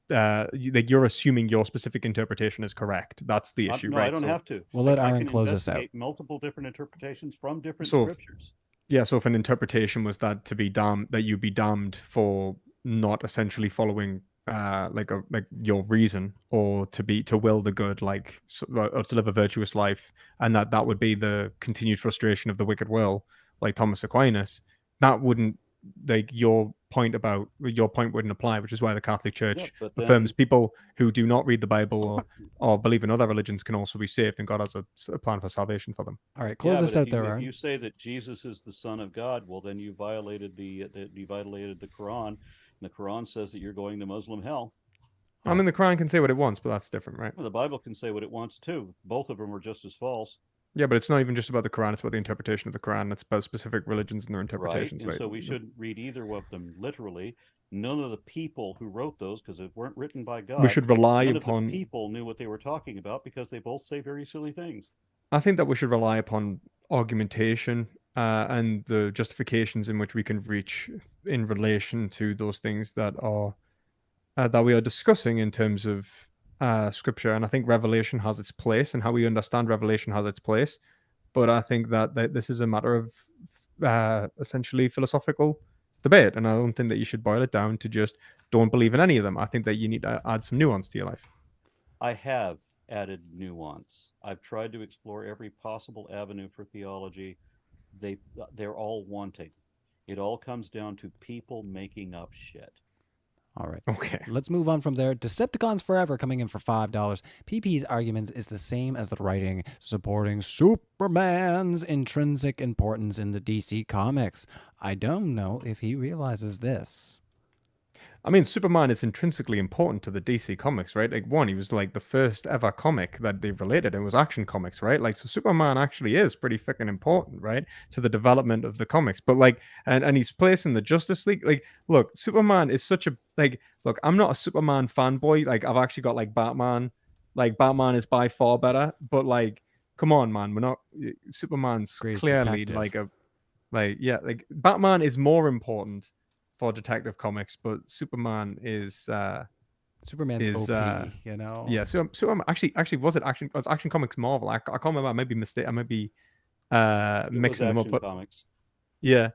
like you're assuming your specific interpretation is correct. That's the issue, no, right? I don't have to. We'll let Aron close us out. Multiple different interpretations from different scriptures. Yeah, so if an interpretation was that you'd be damned for not essentially following like your reason, or to will the good, like, or to live a virtuous life, and that would be the continued frustration of the wicked will, like Thomas Aquinas, that wouldn't, like, your point wouldn't apply, which is why the Catholic Church Yeah, but affirms then- people who do not read the Bible or believe in other religions can also be saved, and God has a plan for salvation for them. All right, close Yeah, this but out there, if Aaron. you say that Jesus is the Son of God, well, then you violated the Quran. And the Quran says that you're going to Muslim hell. I mean, the Quran can say what it wants, but that's different, right? Well, the Bible can say what it wants too. Both of them are just as false. Yeah, but it's not even just about the Quran; it's about the interpretation of the Quran. It's about specific religions and their Right. interpretations, And right? so we shouldn't read either of them literally. None of the people who wrote those, because they weren't written by God, We should rely none upon. of the people knew what they were talking about because they both say very silly things. I think that we should rely upon argumentation and the justifications in which we can reach in relation to those things that we are discussing in terms of scripture. And I think revelation has its place, and how we understand revelation has its place. But I think that this is a matter of essentially philosophical debate, and I don't think that you should boil it down to just don't believe in any of them. I think that you need to add some nuance to your life. I have added nuance. I've tried to explore every possible avenue for theology. They're all wanting. It all comes down to people making up shit. All right. Okay. Let's move on from there. Decepticons Forever coming in for $5. PP's arguments is the same as the writing, supporting Superman's intrinsic importance in the DC comics. I don't know if he realizes this. I mean, Superman is intrinsically important to the DC comics, right? Like, one, he was like the first ever comic that they related. It was Action Comics, right? Like, so Superman actually is pretty freaking important, right, to the development of the comics. But like, and he's placed in the Justice League. Like, look, Superman is such a look. I'm not a Superman fanboy. Like, I've actually got like Batman. Like, Batman is by far better. But like, come on, man, we're not. Superman's Greatest clearly detective. like Batman is more important for Detective Comics, but Superman is Superman's is OP, you know? yeah. So actually was it Action Comics Marvel? I can't remember. I may be mistake. I may be It was mixing them up. Action But Comics. yeah,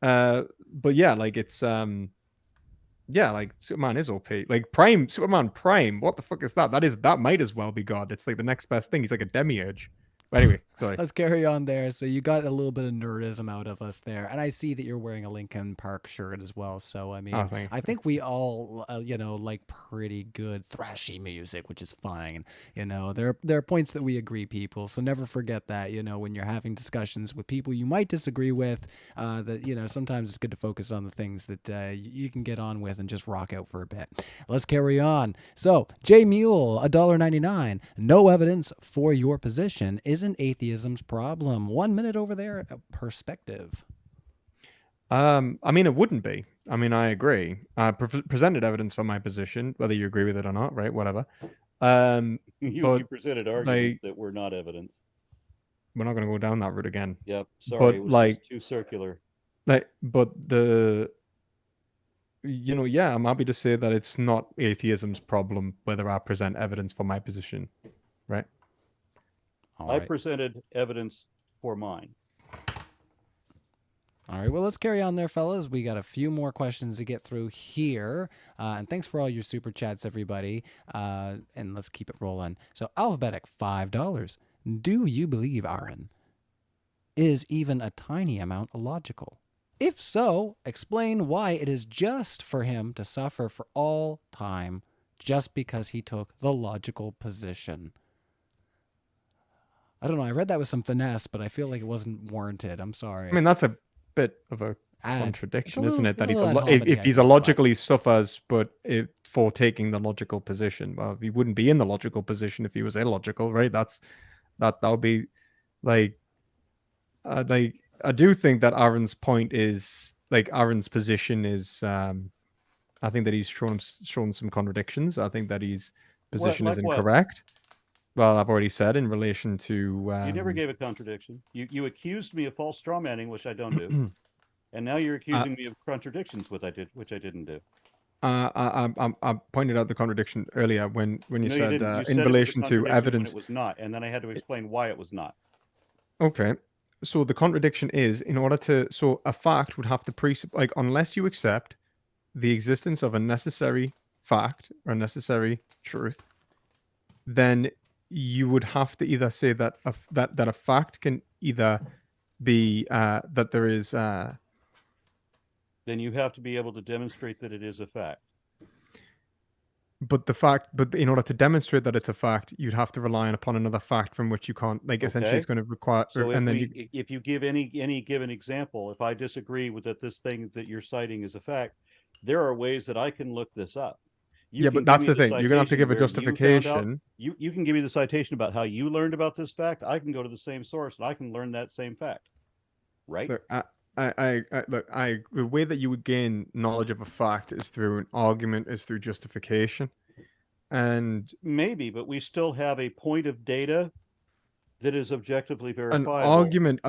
but yeah, like it's yeah, like Superman is OP. Like Superman Prime. What the fuck is that? That might as well be God. It's like the next best thing. He's like a demiurge. But anyway, sorry. Let's carry on there. So you got a little bit of nerdism out of us there. And I see that you're wearing a Linkin Park shirt as well. So, I mean, Oh, thank I think we all, like pretty good thrashy music, which is fine. You know, there are points that we agree, people. So never forget that, when you're having discussions with people you might disagree with, that, sometimes it's good to focus on the things that you can get on with and just rock out for a bit. Let's carry on. So, J Mule, $1.99. No evidence for your position isn't atheism's problem. 1 minute over there. Perspective. I mean, it wouldn't be. I mean, I agree. I presented evidence for my position, whether you agree with it or not, right? Whatever. You presented arguments that were not evidence. We're not going to go down that route again. Yep. Sorry, But, it was like, just too circular. But yeah, I'm happy to say that it's not atheism's problem whether I present evidence for my position, right? I presented evidence for mine. All right, well, let's carry on there, fellas. We got a few more questions to get through here. And thanks for all your super chats, everybody. And let's keep it rolling. So, Alphabetic, $5. Do you believe Aron is even a tiny amount illogical? If so, explain why it is just for him to suffer for all time just because he took the logical position. I don't know. I read that with some finesse, but I feel like it wasn't warranted. I'm sorry. I mean, that's a bit of a contradiction, it's a isn't little- it? That it's a he's little ad hominem, if I he's think, illogically suffers, but for taking the logical position. Well, he wouldn't be in the logical position if he was illogical, right? That would be like I do think that Aaron's point is like Aaron's position is. I think that he's shown some contradictions. I think that his position is incorrect. Well, I've already said in relation to. You never gave a contradiction. You accused me of false strawmanning, which I don't do, and now you're accusing me of contradictions, which I didn't do. I pointed out the contradiction earlier when you said you said in relation to evidence. When it was not, and then I had to explain why it was not. Okay, so the contradiction is so a fact would have to like unless you accept the existence of a necessary fact or necessary truth, then you would have to either say that a fact can either be that there is then you have to be able to demonstrate that it is a fact. But in order to demonstrate that it's a fact, you'd have to rely upon another fact from which you can't, like, essentially Okay. it's going to require, So and then if you give any given example, if I disagree with that this thing that you're citing is a fact, there are ways that I can look this up. yeah, but that's the thing. You're going to have to give a justification. You can give me the citation about how you learned about this fact. I can go to the same source and I can learn that same fact. Right? Look, the way that you would gain knowledge of a fact is through an argument, is through justification, and maybe, but we still have a point of data that is objectively an verifiable. argument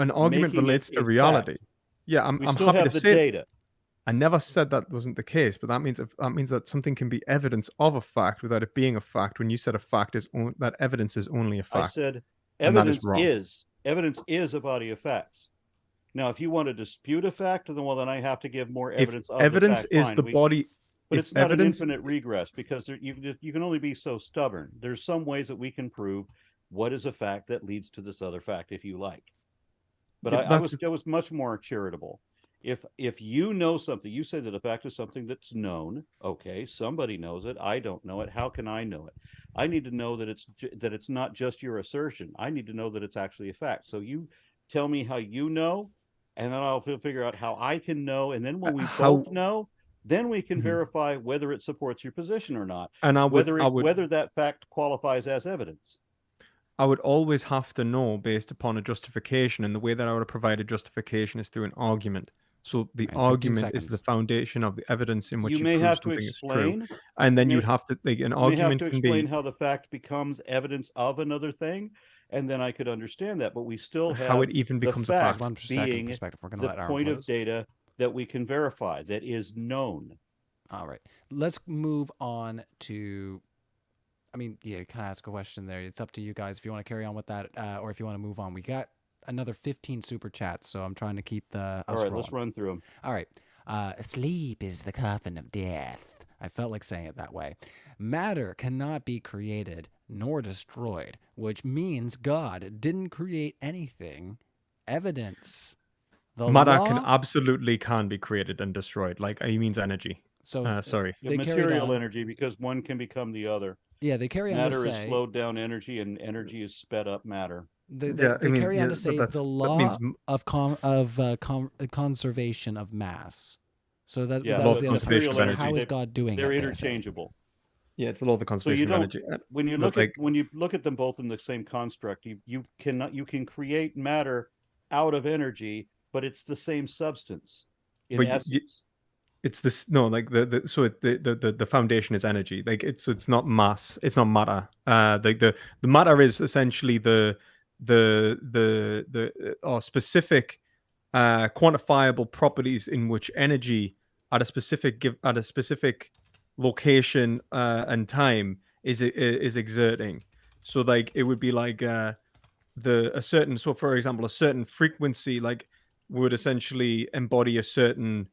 relates to reality. Fact. Yeah, I'm still happy have to the say data. I never said that wasn't the case, but that means that something can be evidence of a fact without it being a fact. When you said a fact is that evidence is only a fact. I said evidence is a body of facts. Now, if you want to dispute a fact, then then I have to give more evidence. If evidence is the body, but it's not an infinite regress, because you can only be so stubborn. There's some ways that we can prove what is a fact that leads to this other fact, if you like. But I was much more charitable. If you know something, you say that a fact is something that's known. Okay, somebody knows it. I don't know it. How can I know it? I need to know that it's not just your assertion. I need to know that it's actually a fact. So you tell me how you know, and then I'll figure out how I can know. And then when we both know, then we can verify whether it supports your position or not, and whether that fact qualifies as evidence. I would always have to know based upon a justification, and the way that I would provide a justification is through an argument. So the argument is the foundation of the evidence in which you may have to explain, is true. And then you'd have to, like, an argument can be, explain how the fact becomes evidence of another thing, and then I could understand that. But we still have how it even becomes a fact being the point of data that we can verify, that is known. All right, let's move on to. I mean, yeah, kind of ask a question there. It's up to you guys if you want to carry on with that, or if you want to move on. We got another 15 super chats, so I'm trying to keep the. All right, let's run through them. All right. Sleep is the coffin of death. I felt like saying it that way. Matter cannot be created nor destroyed, which means God didn't create anything. Evidence. Matter absolutely can be created and destroyed. Like, he means energy. So sorry. Material energy, because one can become the other. Yeah, they carry on to say matter is slowed down energy, and energy is sped up matter. They carry on to say the law of conservation of mass. So that was the other question. So how is God doing it? They're interchangeable. Yeah, it's the law of the conservation of energy. When you look at them both in the same construct, you can create matter out of energy, but it's the same substance in essence. It's this the foundation is energy. Like, it's not mass, it's not matter. The matter is essentially the specific quantifiable properties in which energy at a specific location and time is exerting. So, like, it would be like for example, a certain frequency, like, would essentially embody a certain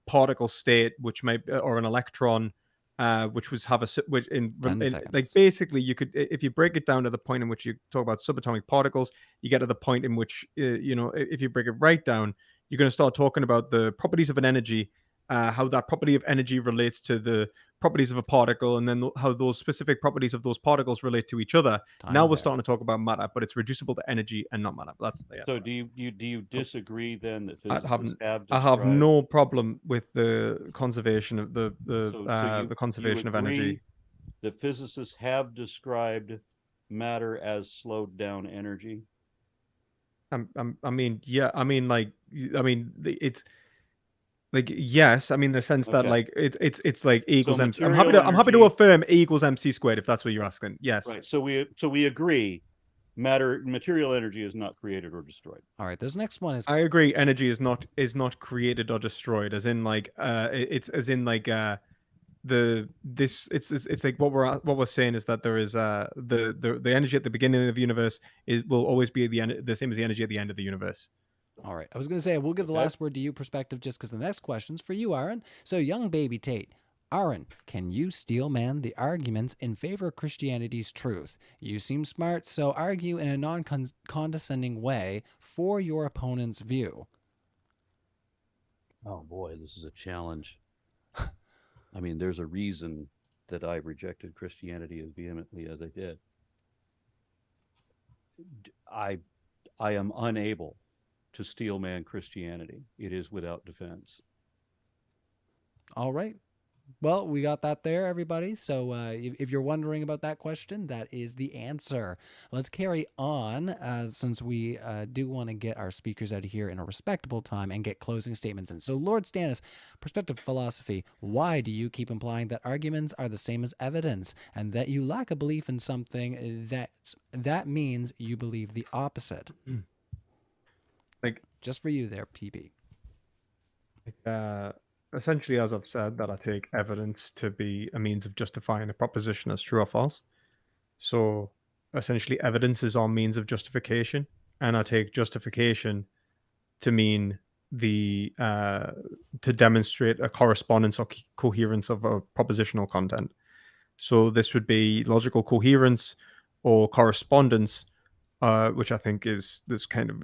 particle state, which might, or an electron, which was have like, basically, you could, if you break it down to the point in which you talk about subatomic particles, you get to the point in which if you break it right down, you're going to start talking about the properties of an energy, how that property of energy relates to the properties of a particle, and then how those specific properties of those particles relate to each other. Now we're starting to talk about matter, but it's reducible to energy and not matter. So do you disagree then that physicists I have no problem with the conservation of the conservation of energy. The physicists have described matter as slowed down energy. It's like, yes, I mean, in the sense that, like, it's like E equals MC. I'm happy to affirm E equals MC squared, if that's what you're asking. Yes. Right. So we agree, material energy is not created or destroyed. All right. This next one is. I agree. Energy is not created or destroyed. As in, like, it's as in, like, it's like what we're saying is that there is the energy at the beginning of the universe will always be the same as the energy at the end of the universe. All right. I was going to say, we'll give the last word to you, perspective, just because the next question's for you, Aron. So, young baby Tate. Aron, can you steel man the arguments in favor of Christianity's truth? You seem smart, so argue in a non-condescending way for your opponent's view. Oh boy, this is a challenge. I mean, there's a reason that I rejected Christianity as vehemently as I did. I I am unable to steelman Christianity. It is without defense. All right. Well, we got that there, everybody. So if you're wondering about that question, that is the answer. Let's carry on since we do want to get our speakers out of here in a respectable time and get closing statements in. So, Lord Stannis, perspective philosophy, why do you keep implying that arguments are the same as evidence and that you lack a belief in something that means you believe the opposite? Like, just for you there, PB. Essentially, as I've said, that I take evidence to be a means of justifying a proposition as true or false. So essentially, evidence is our means of justification, and I take justification to mean to demonstrate a correspondence or coherence of a propositional content. So this would be logical coherence or correspondence, which I think is this kind of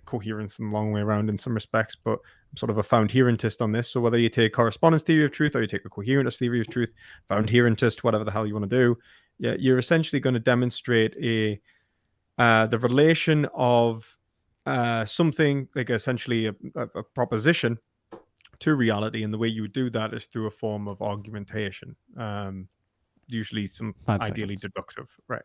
coherence and long way around in some respects, but I'm sort of a found-herentist on this. So whether you take correspondence theory of truth or you take a coherence theory of truth, found-herentist, whatever the hell you want to do, yeah, you're essentially going to demonstrate the relation of something like essentially a proposition to reality, and the way you would do that is through a form of argumentation, usually some ideally deductive, right?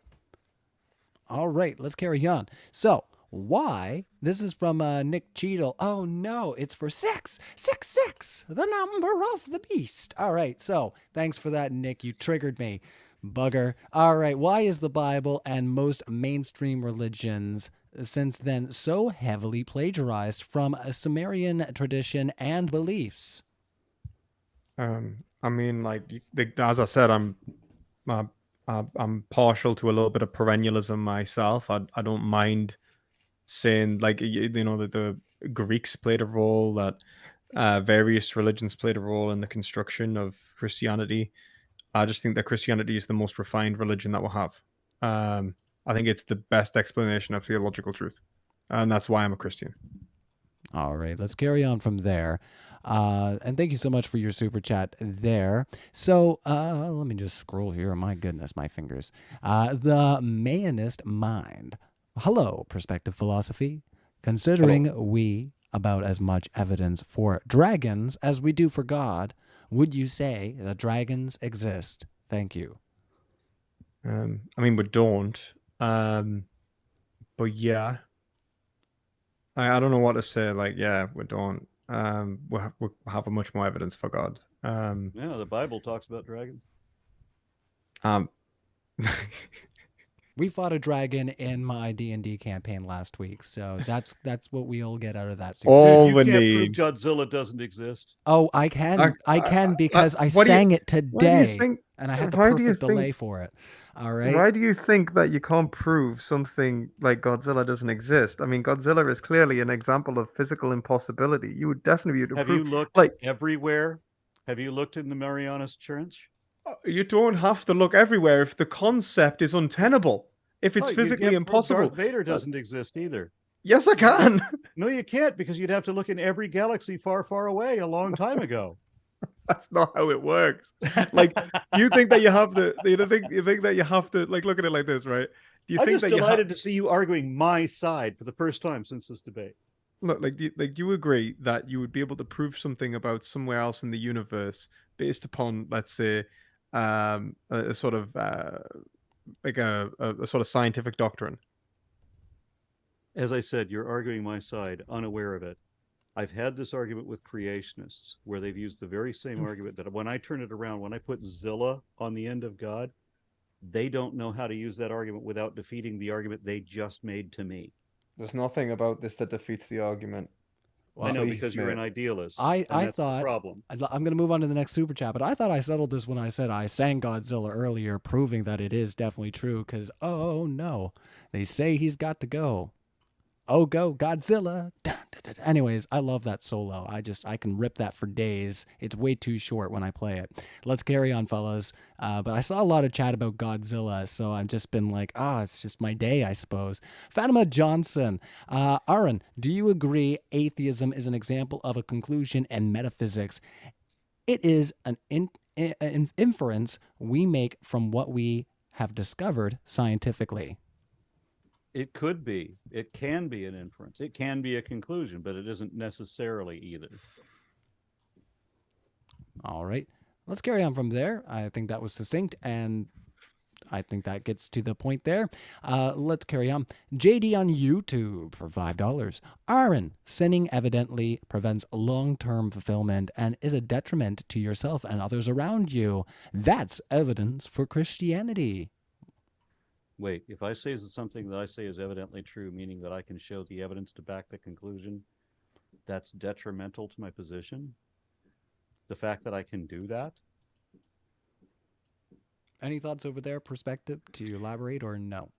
All right, let's carry on. So, why? This is from Nick Cheadle. Oh no, it's for 666, the number of the beast. All right, so thanks for that, Nick. You triggered me, bugger. All right, why is the Bible and most mainstream religions since then so heavily plagiarized from a Sumerian tradition and beliefs? I mean, like as I said, I'm partial to a little bit of perennialism myself. I don't mind saying, like, you know, that the Greeks played a role, that various religions played a role in the construction of Christianity. I just think that Christianity is the most refined religion that we'll have. I think it's the best explanation of theological truth, and that's why I'm a Christian. All right, let's carry on from there. And thank you so much for your super chat there. So let me just scroll here. My goodness, my fingers. The Mayonist Mind. Hello, perspective philosophy. Considering we about as much evidence for dragons as we do for God, would you say that dragons exist? Thank you. I mean, we don't. But yeah. I don't know what to say. Like, yeah, we don't. We have much more evidence for God. Yeah, the Bible talks about dragons. We fought a dragon in my D&D campaign last week, so that's what we'll get out of that. All you we can't need. prove Godzilla doesn't exist. Oh, I can because I sang it today, and I had the perfect delay for it. All right. Why do you think that you can't prove something like Godzilla doesn't exist? I mean, Godzilla is clearly an example of physical impossibility. You would definitely be able to Have prove. You looked like everywhere? Have you looked in the Marianas Trench? You don't have to look everywhere if the concept is untenable. If it's physically impossible. Darth Vader doesn't exist either. Yes, I can. No, you can't, because you'd have to look in every galaxy far, far away a long time ago. That's not how it works. Like, you think that you have to, you think that you have to, like, look at it like this, right? Do you I'm think just delighted to see you arguing my side for the first time since this debate. Look, do you agree that you would be able to prove something about somewhere else in the universe based upon, let's say, a sort of like a sort of scientific doctrine? As I said, you're arguing my side, unaware of it. I've had this argument with creationists where they've used the very same argument that when I turn it around, when I put Zilla on the end of God, they don't know how to use that argument without defeating the argument they just made to me. There's nothing about this that defeats the argument. Well, I know, because you're an idealist. I thought, the problem. I'm going to move on to the next super chat, but I thought I settled this when I said I sang Godzilla earlier, proving that it is definitely true, because, oh no, they say he's got to go. Oh, go Godzilla. Dun, dun, dun. Anyways, I love that solo. I can rip that for days. It's way too short when I play it. Let's carry on, fellas. But I saw a lot of chat about Godzilla, so I've just been like, it's just my day, I suppose. Fatima Johnson. Aron, do you agree atheism is an example of a conclusion in metaphysics? It is an inference we make from what we have discovered scientifically. It could be. It can be an inference. It can be a conclusion, but it isn't necessarily either. All right. Let's carry on from there. I think that was succinct, and I think that gets to the point there. Let's carry on. JD on YouTube for $5. Aron, sinning evidently prevents long-term fulfillment and is a detriment to yourself and others around you. That's evidence for Christianity. Wait, if I say something that I say is evidently true, meaning that I can show the evidence to back the conclusion, that's detrimental to my position? The fact that I can do that? Any thoughts over there, perspective, to elaborate or no?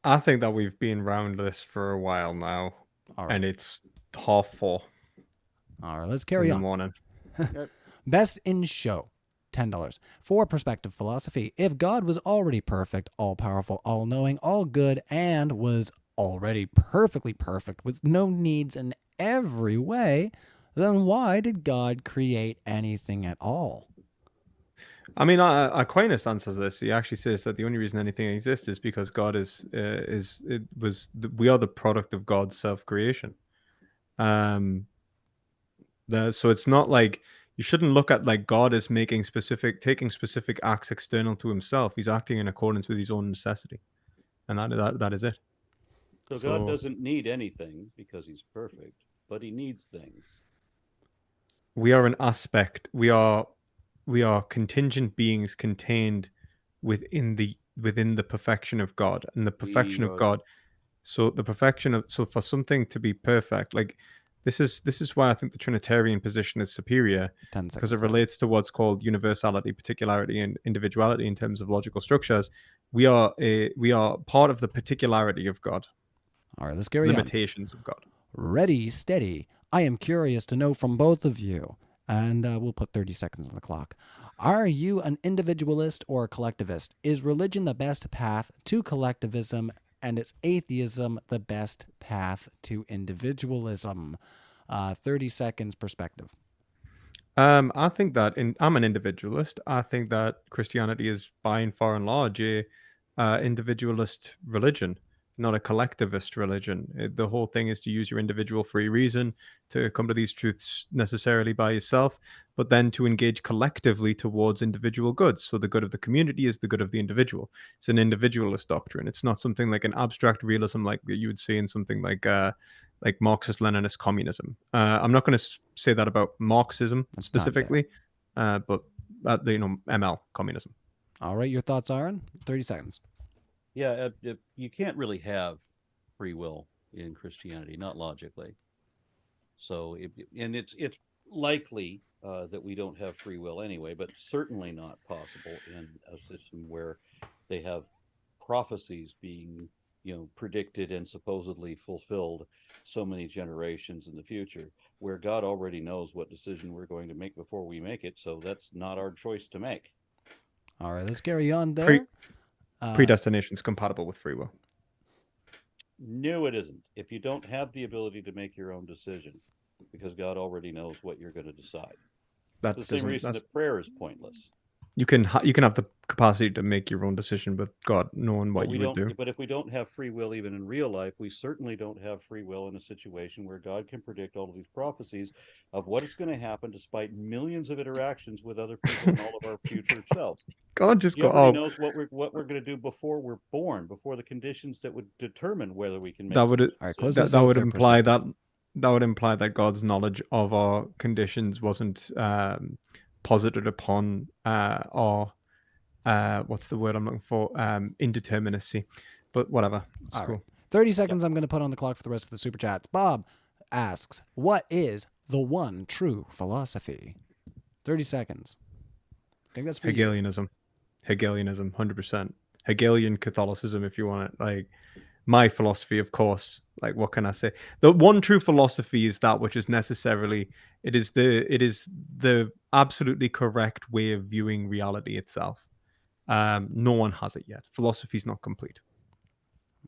I think that we've been around this for a while now, All right. and it's 4:30 All right, let's in carry the on. morning. Best in show, $10. For perspective philosophy, if God was already perfect, all-powerful, all-knowing, all good, and was already perfectly perfect with no needs in every way, then why did God create anything at all? I mean, Aquinas answers this. He actually says that the only reason anything exists is because God we are the product of God's self-creation. So it's not like you shouldn't look at like God as taking specific acts external to himself. He's acting in accordance with his own necessity, and that is it. So God doesn't need anything because he's perfect, but he needs things. We are an aspect. We are contingent beings contained within the perfection of God, and the perfection of God. So for something to be perfect, like this is why I think the Trinitarian position is superior, because it relates to what's called universality, particularity, and individuality in terms of logical structures. We are part of the particularity of God. All right, let's carry on. Limitations of God. Ready, steady. I am curious to know from both of you, and we'll put 30 seconds on the clock. Are you an individualist or a collectivist? Is religion the best path to collectivism, and is atheism the best path to individualism? 30 seconds perspective. I think that I'm an individualist. I think that Christianity is by and far and large a individualist religion, not a collectivist religion. The whole thing is to use your individual free reason to come to these truths necessarily by yourself, but then to engage collectively towards individual goods. So the good of the community is the good of the individual. It's an individualist doctrine. It's not something like an abstract realism like you would see in something like Marxist-Leninist communism. I'm not going to say that about Marxism specifically, but ML communism. All right, your thoughts, Aron? 30 seconds. Yeah, you can't really have free will in Christianity, not logically. So, it's likely that we don't have free will anyway, but certainly not possible in a system where they have prophecies being, predicted and supposedly fulfilled so many generations in the future, where God already knows what decision we're going to make before we make it. So that's not our choice to make. All right, let's carry on there. Predestination is compatible with free will. No, it isn't. If you don't have the ability to make your own decision, because God already knows what you're going to decide. That's the same reason that prayer is pointless. You can have the capacity to make your own decision, but God knowing what you would do. But if we don't have free will even in real life, we certainly don't have free will in a situation where God can predict all of these prophecies of what is going to happen despite millions of interactions with other people and all of our future selves. God just knows what we're going to do before we're born, before the conditions that would determine whether we can make that would imply that God's knowledge of our conditions wasn't posited upon or what's the word I'm looking for? Indeterminacy. But whatever. It's cool. Right. 30 seconds I'm going to put on the clock for the rest of the super chats. Bob asks, what is the one true philosophy? 30 seconds. I think that's for Hegelianism. Hegelianism, 100%. Hegelian Catholicism, if you want it. Like, my philosophy, of course. Like, what can I say? The one true philosophy is that which is necessarily it is the absolutely correct way of viewing reality itself. No one has it yet. Philosophy is not complete.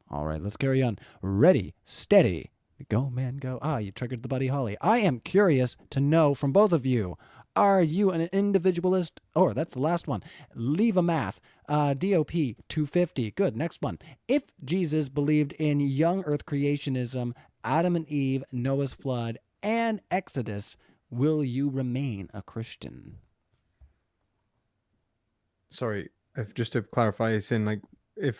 All right, let's carry on. Ready, steady, go, man, go. Ah, you triggered the Buddy Holly. I am curious to know from both of you. Are you an individualist? Oh, that's the last one. Leave a math. DOP 250. Good. Next one. If Jesus believed in young earth creationism, Adam and Eve, Noah's flood, and Exodus, will you remain a Christian? Sorry, just to clarify, it's in like if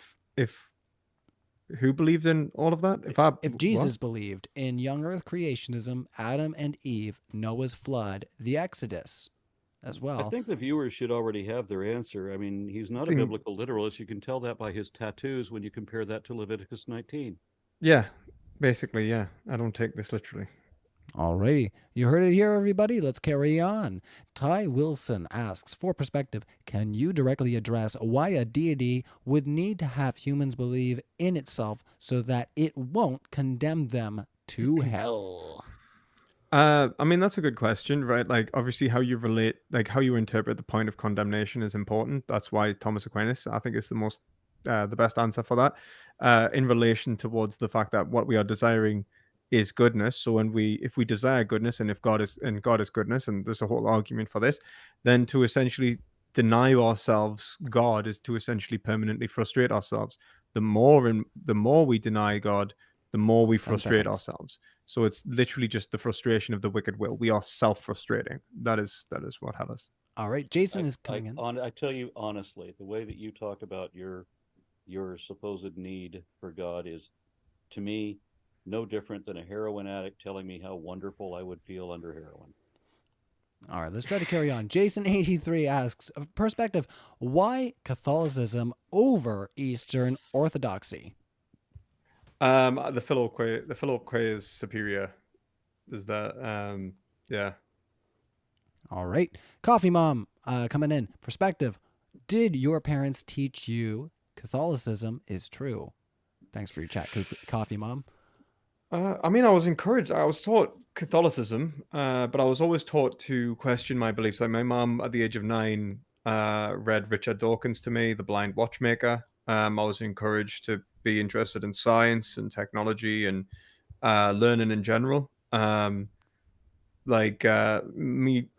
who believed in all of that? If Jesus believed in young earth creationism, Adam and Eve, Noah's flood, the Exodus as well. I think the viewers should already have their answer. I mean, he's not a biblical literalist. You can tell that by his tattoos when you compare that to Leviticus 19. Yeah, basically, yeah. I don't take this literally. Alrighty, you heard it here, everybody. Let's carry on. Ty Wilson asks, for perspective, can you directly address why a deity would need to have humans believe in itself so that it won't condemn them to hell? I mean, that's a good question, right? Like, obviously, how you relate, like, how you interpret the point of condemnation is important. That's why Thomas Aquinas, I think, is the best answer for that, in relation towards the fact that what we are desiring is goodness. So if we desire goodness, and if God is goodness, and there's a whole argument for this, then to essentially deny ourselves God is to essentially permanently frustrate ourselves. The more we deny God, the more we frustrate ourselves. So it's literally just the frustration of the wicked will. We are self-frustrating. That is what had us. All right, Jason is coming in. I tell you honestly, the way that you talk about your supposed need for God is, to me, no different than a heroin addict telling me how wonderful I would feel under heroin. All right, let's try to carry on. Jason83 asks, perspective, why Catholicism over Eastern Orthodoxy? The Filioque is superior. Is that yeah. All right. Coffee Mom coming in. Perspective, did your parents teach you Catholicism is true? Thanks for your chat, Coffee Mom. I mean, I was encouraged. I was taught Catholicism, but I was always taught to question my beliefs. Like, my mom, at the age of 9, read Richard Dawkins to me, The Blind Watchmaker. I was encouraged to be interested in science and technology and learning in general. I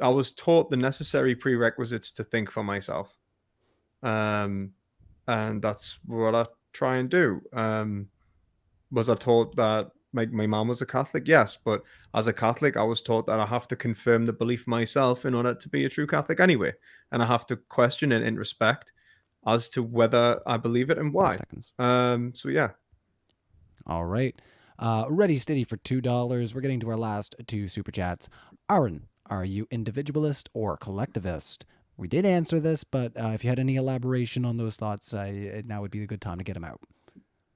was taught the necessary prerequisites to think for myself, and that's what I try and do. Was I taught that my mom was a Catholic? Yes, but as a Catholic, I was taught that I have to confirm the belief myself in order to be a true Catholic anyway, and I have to question it in respect as to whether I believe it and why. So yeah. All right. Ready steady for $2. We're getting to our last 2 super chats. Aron, are you individualist or collectivist? We did answer this, but if you had any elaboration on those thoughts, now would be a good time to get them out.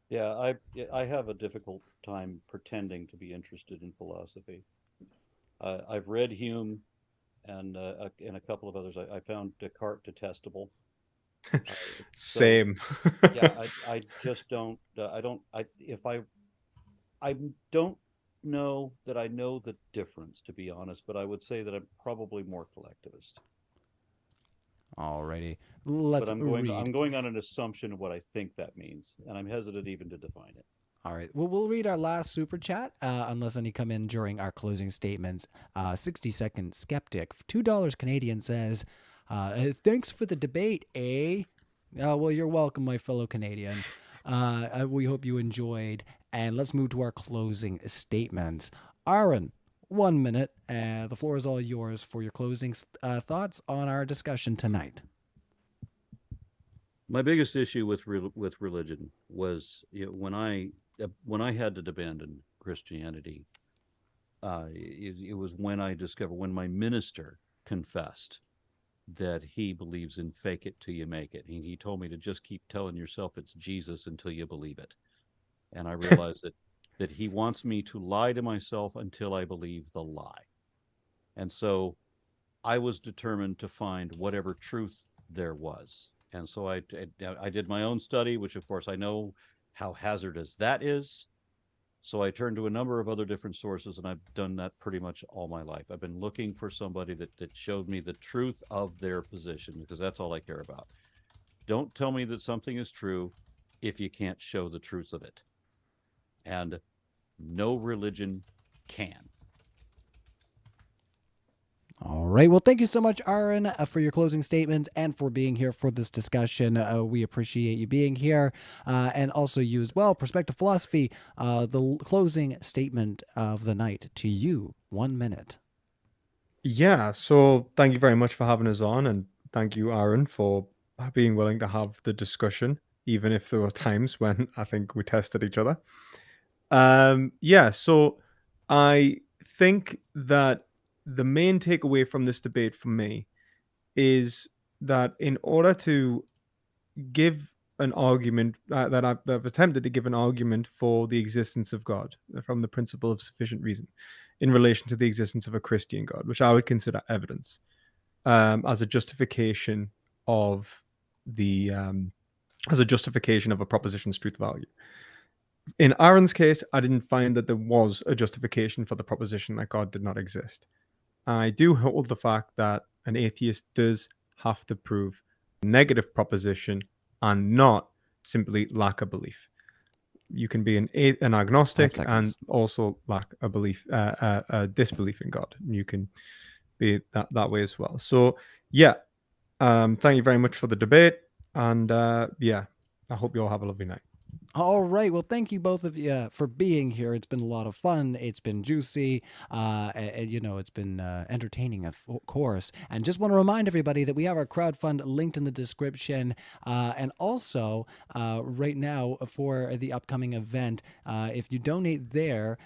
Yeah, I have a difficult time pretending to be interested in philosophy. I've read Hume and a couple of others. I found Descartes detestable. Same. Yeah, I just don't. I don't know that I know the difference, to be honest. But I would say that I'm probably more collectivist. Alrighty, but I'm going on an assumption of what I think that means, and I'm hesitant even to define it. All right. Well, we'll read our last super chat, unless any come in during our closing statements. 60-second skeptic, $2 Canadian says, "Thanks for the debate, eh?" Well, you're welcome, my fellow Canadian. We hope you enjoyed, and let's move to our closing statements. Aron, 1 minute. The floor is all yours for your closing thoughts on our discussion tonight. My biggest issue with religion was, when I had to abandon Christianity. It was when my minister confessed that he believes in fake it till you make it. He told me to just keep telling yourself it's Jesus until you believe it. And I realized that he wants me to lie to myself until I believe the lie. And so I was determined to find whatever truth there was. And so I did my own study, which of course I know how hazardous that is. So I turned to a number of other different sources, and I've done that pretty much all my life. I've been looking for somebody that showed me the truth of their position, because that's all I care about. Don't tell me that something is true if you can't show the truth of it. And no religion can. All right. Well, thank you so much, Aron, for your closing statements and for being here for this discussion. We appreciate you being here, and also you as well. Perspective Philosophy, the closing statement of the night to you. 1 minute. Yeah, so thank you very much for having us on, and thank you, Aron, for being willing to have the discussion, even if there were times when I think we tested each other. Yeah, so I think that the main takeaway from this debate for me is that in order to give an argument that I've attempted to give an argument for the existence of God from the principle of sufficient reason in relation to the existence of a Christian God, which I would consider evidence as a justification of the as a justification of a proposition's truth value. In Aron's case, I didn't find that there was a justification for the proposition that God did not exist. I do hold the fact that an atheist does have to prove a negative proposition and not simply lack a belief. You can be an agnostic and also lack a belief, a disbelief in God. You can be that way as well. So yeah, thank you very much for the debate, and yeah, I hope you all have a lovely night. All right. Well, thank you both of you for being here. It's been a lot of fun. It's been juicy. It's been entertaining, of course. And just want to remind everybody that we have our crowdfund linked in the description. And also, right now, for the upcoming event, if you donate there,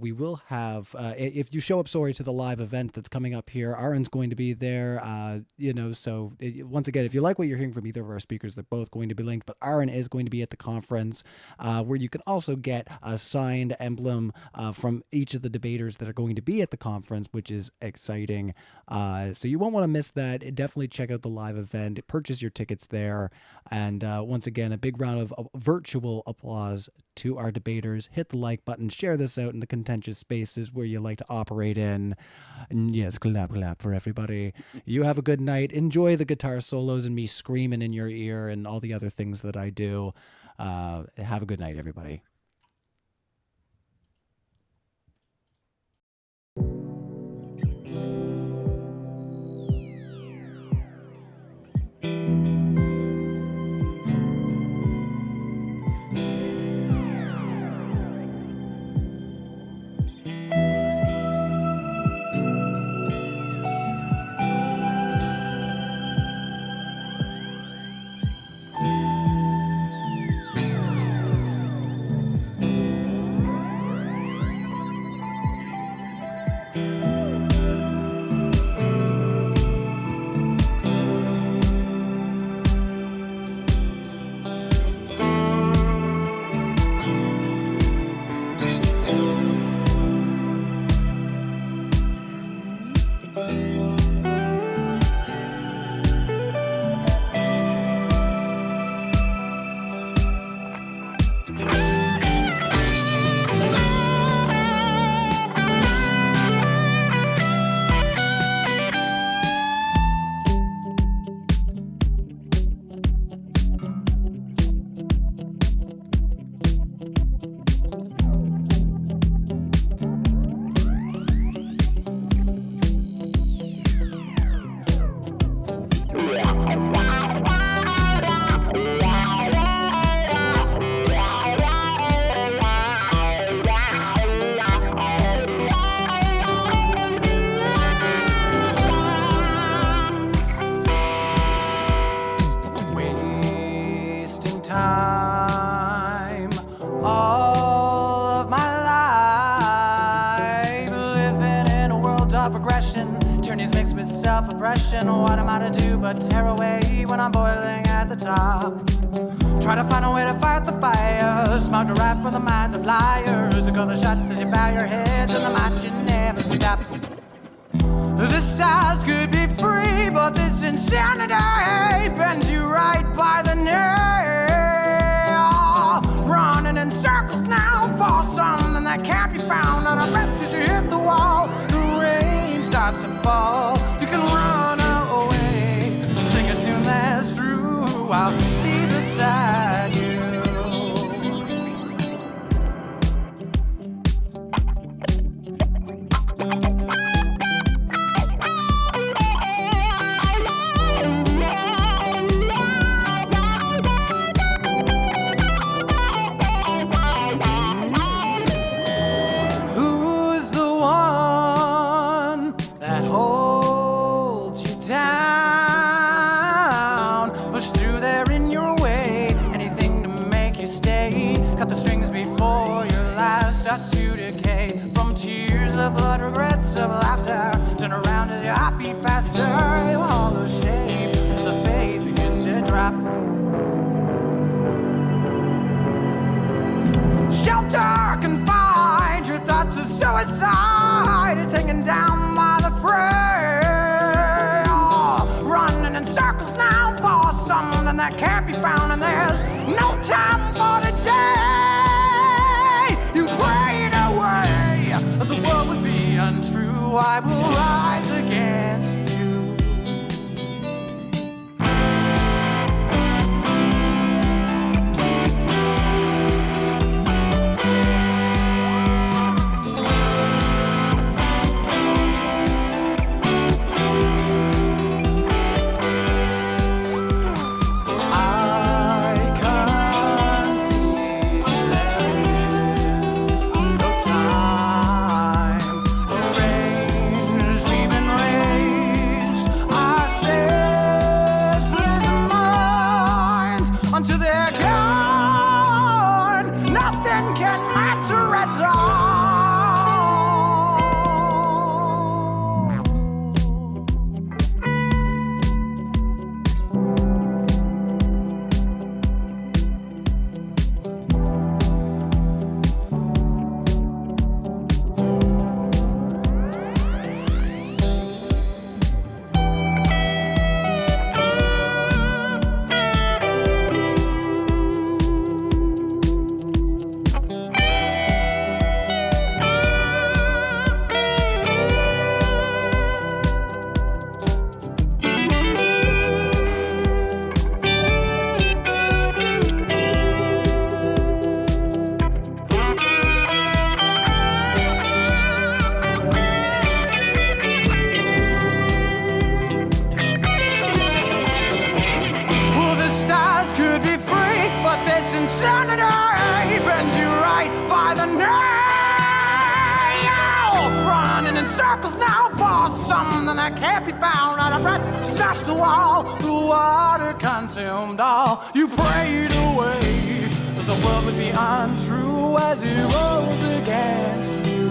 we will have, if you show up, to the live event that's coming up here, Aron's going to be there. So once again, if you like what you're hearing from either of our speakers, they're both going to be linked. But Aron is going to be at the conference. Where you can also get a signed emblem from each of the debaters that are going to be at the conference, which is exciting. So you won't want to miss that. Definitely check out the live event, purchase your tickets there. And once again, a big round of virtual applause to our debaters. Hit the like button, share this out in the contentious spaces where you like to operate in. And yes, clap, clap for everybody. You have a good night. Enjoy the guitar solos and me screaming in your ear and all the other things that I do. Have a good night, everybody. Self-oppression, what am I to do but tear away when I'm boiling at the top? Try to find a way to fight the fire, smart to rap from the minds of liars. You call the shots as you bow your heads and the march never stops. The stars could be free, but this insanity bends you right by the knee. Run Cut the strings before your life starts to decay. From tears of blood, regrets of laughter, turn around as your heart beat faster. Your hollow shape as the faith begins to drop. Shelter can find your thoughts of suicide. It's hanging down by the frail. Running in circles now for something that can't be found, and there's no time for today. You prayed away that the world would be untrue. I will rise against you. Until they're gone, nothing can matter at all. Insanity bends you right by the nail. Running in circles now for something that can't be found. Out of breath, smash the wall. The water consumed all. You prayed away that the world would be untrue as it rose against you.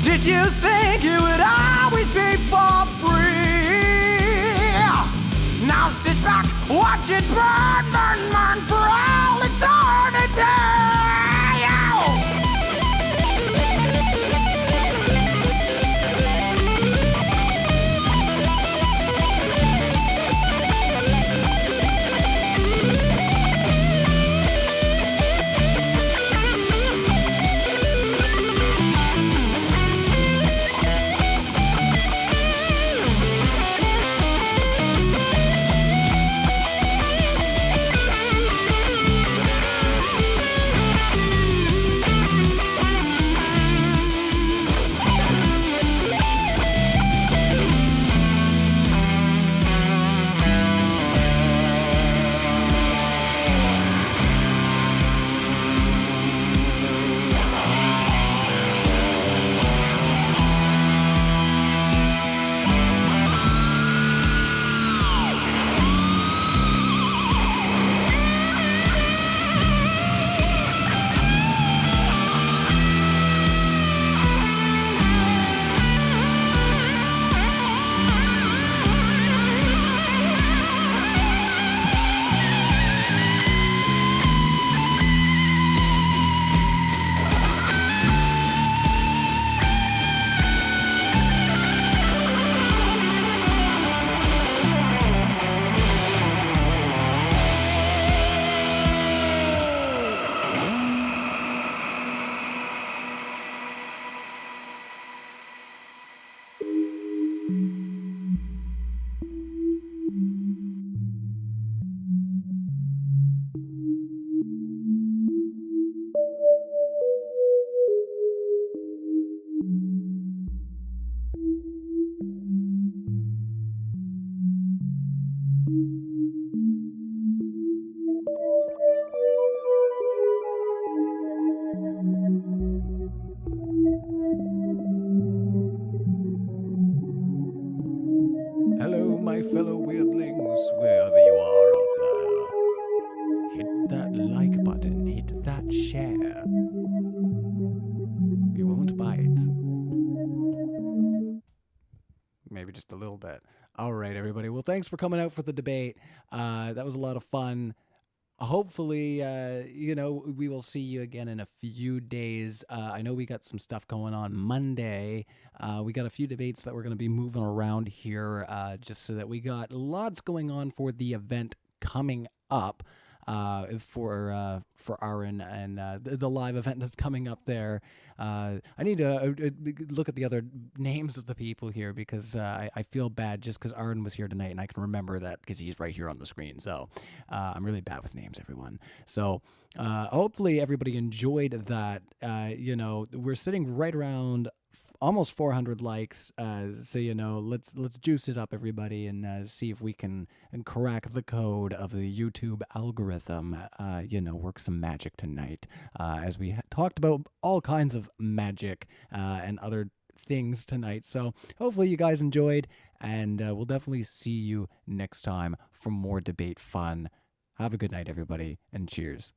Did you think it would always be for free? Now sit back, watch it burn, burn, burn for all eternity. wherever you are out there. Hit that like button, hit that share. We won't bite. Maybe just a little bit. All right, everybody. Well, thanks for coming out for the debate. That was a lot of fun. Hopefully, we will see you again in a few days. I know we got some stuff going on Monday. We got a few debates that we're going to be moving around here, just so that we got lots going on for the event coming up. For Aron and the live event that's coming up there. I need to look at the other names of the people here, because I feel bad just because Aron was here tonight and I can remember that because he's right here on the screen. So I'm really bad with names, everyone. So hopefully everybody enjoyed that. We're sitting right around almost 400 likes. So, let's juice it up, everybody, and see if we can crack the code of the YouTube algorithm. Work some magic tonight, as we talked about all kinds of magic and other things tonight. So hopefully you guys enjoyed, and we'll definitely see you next time for more debate fun. Have a good night, everybody, and cheers.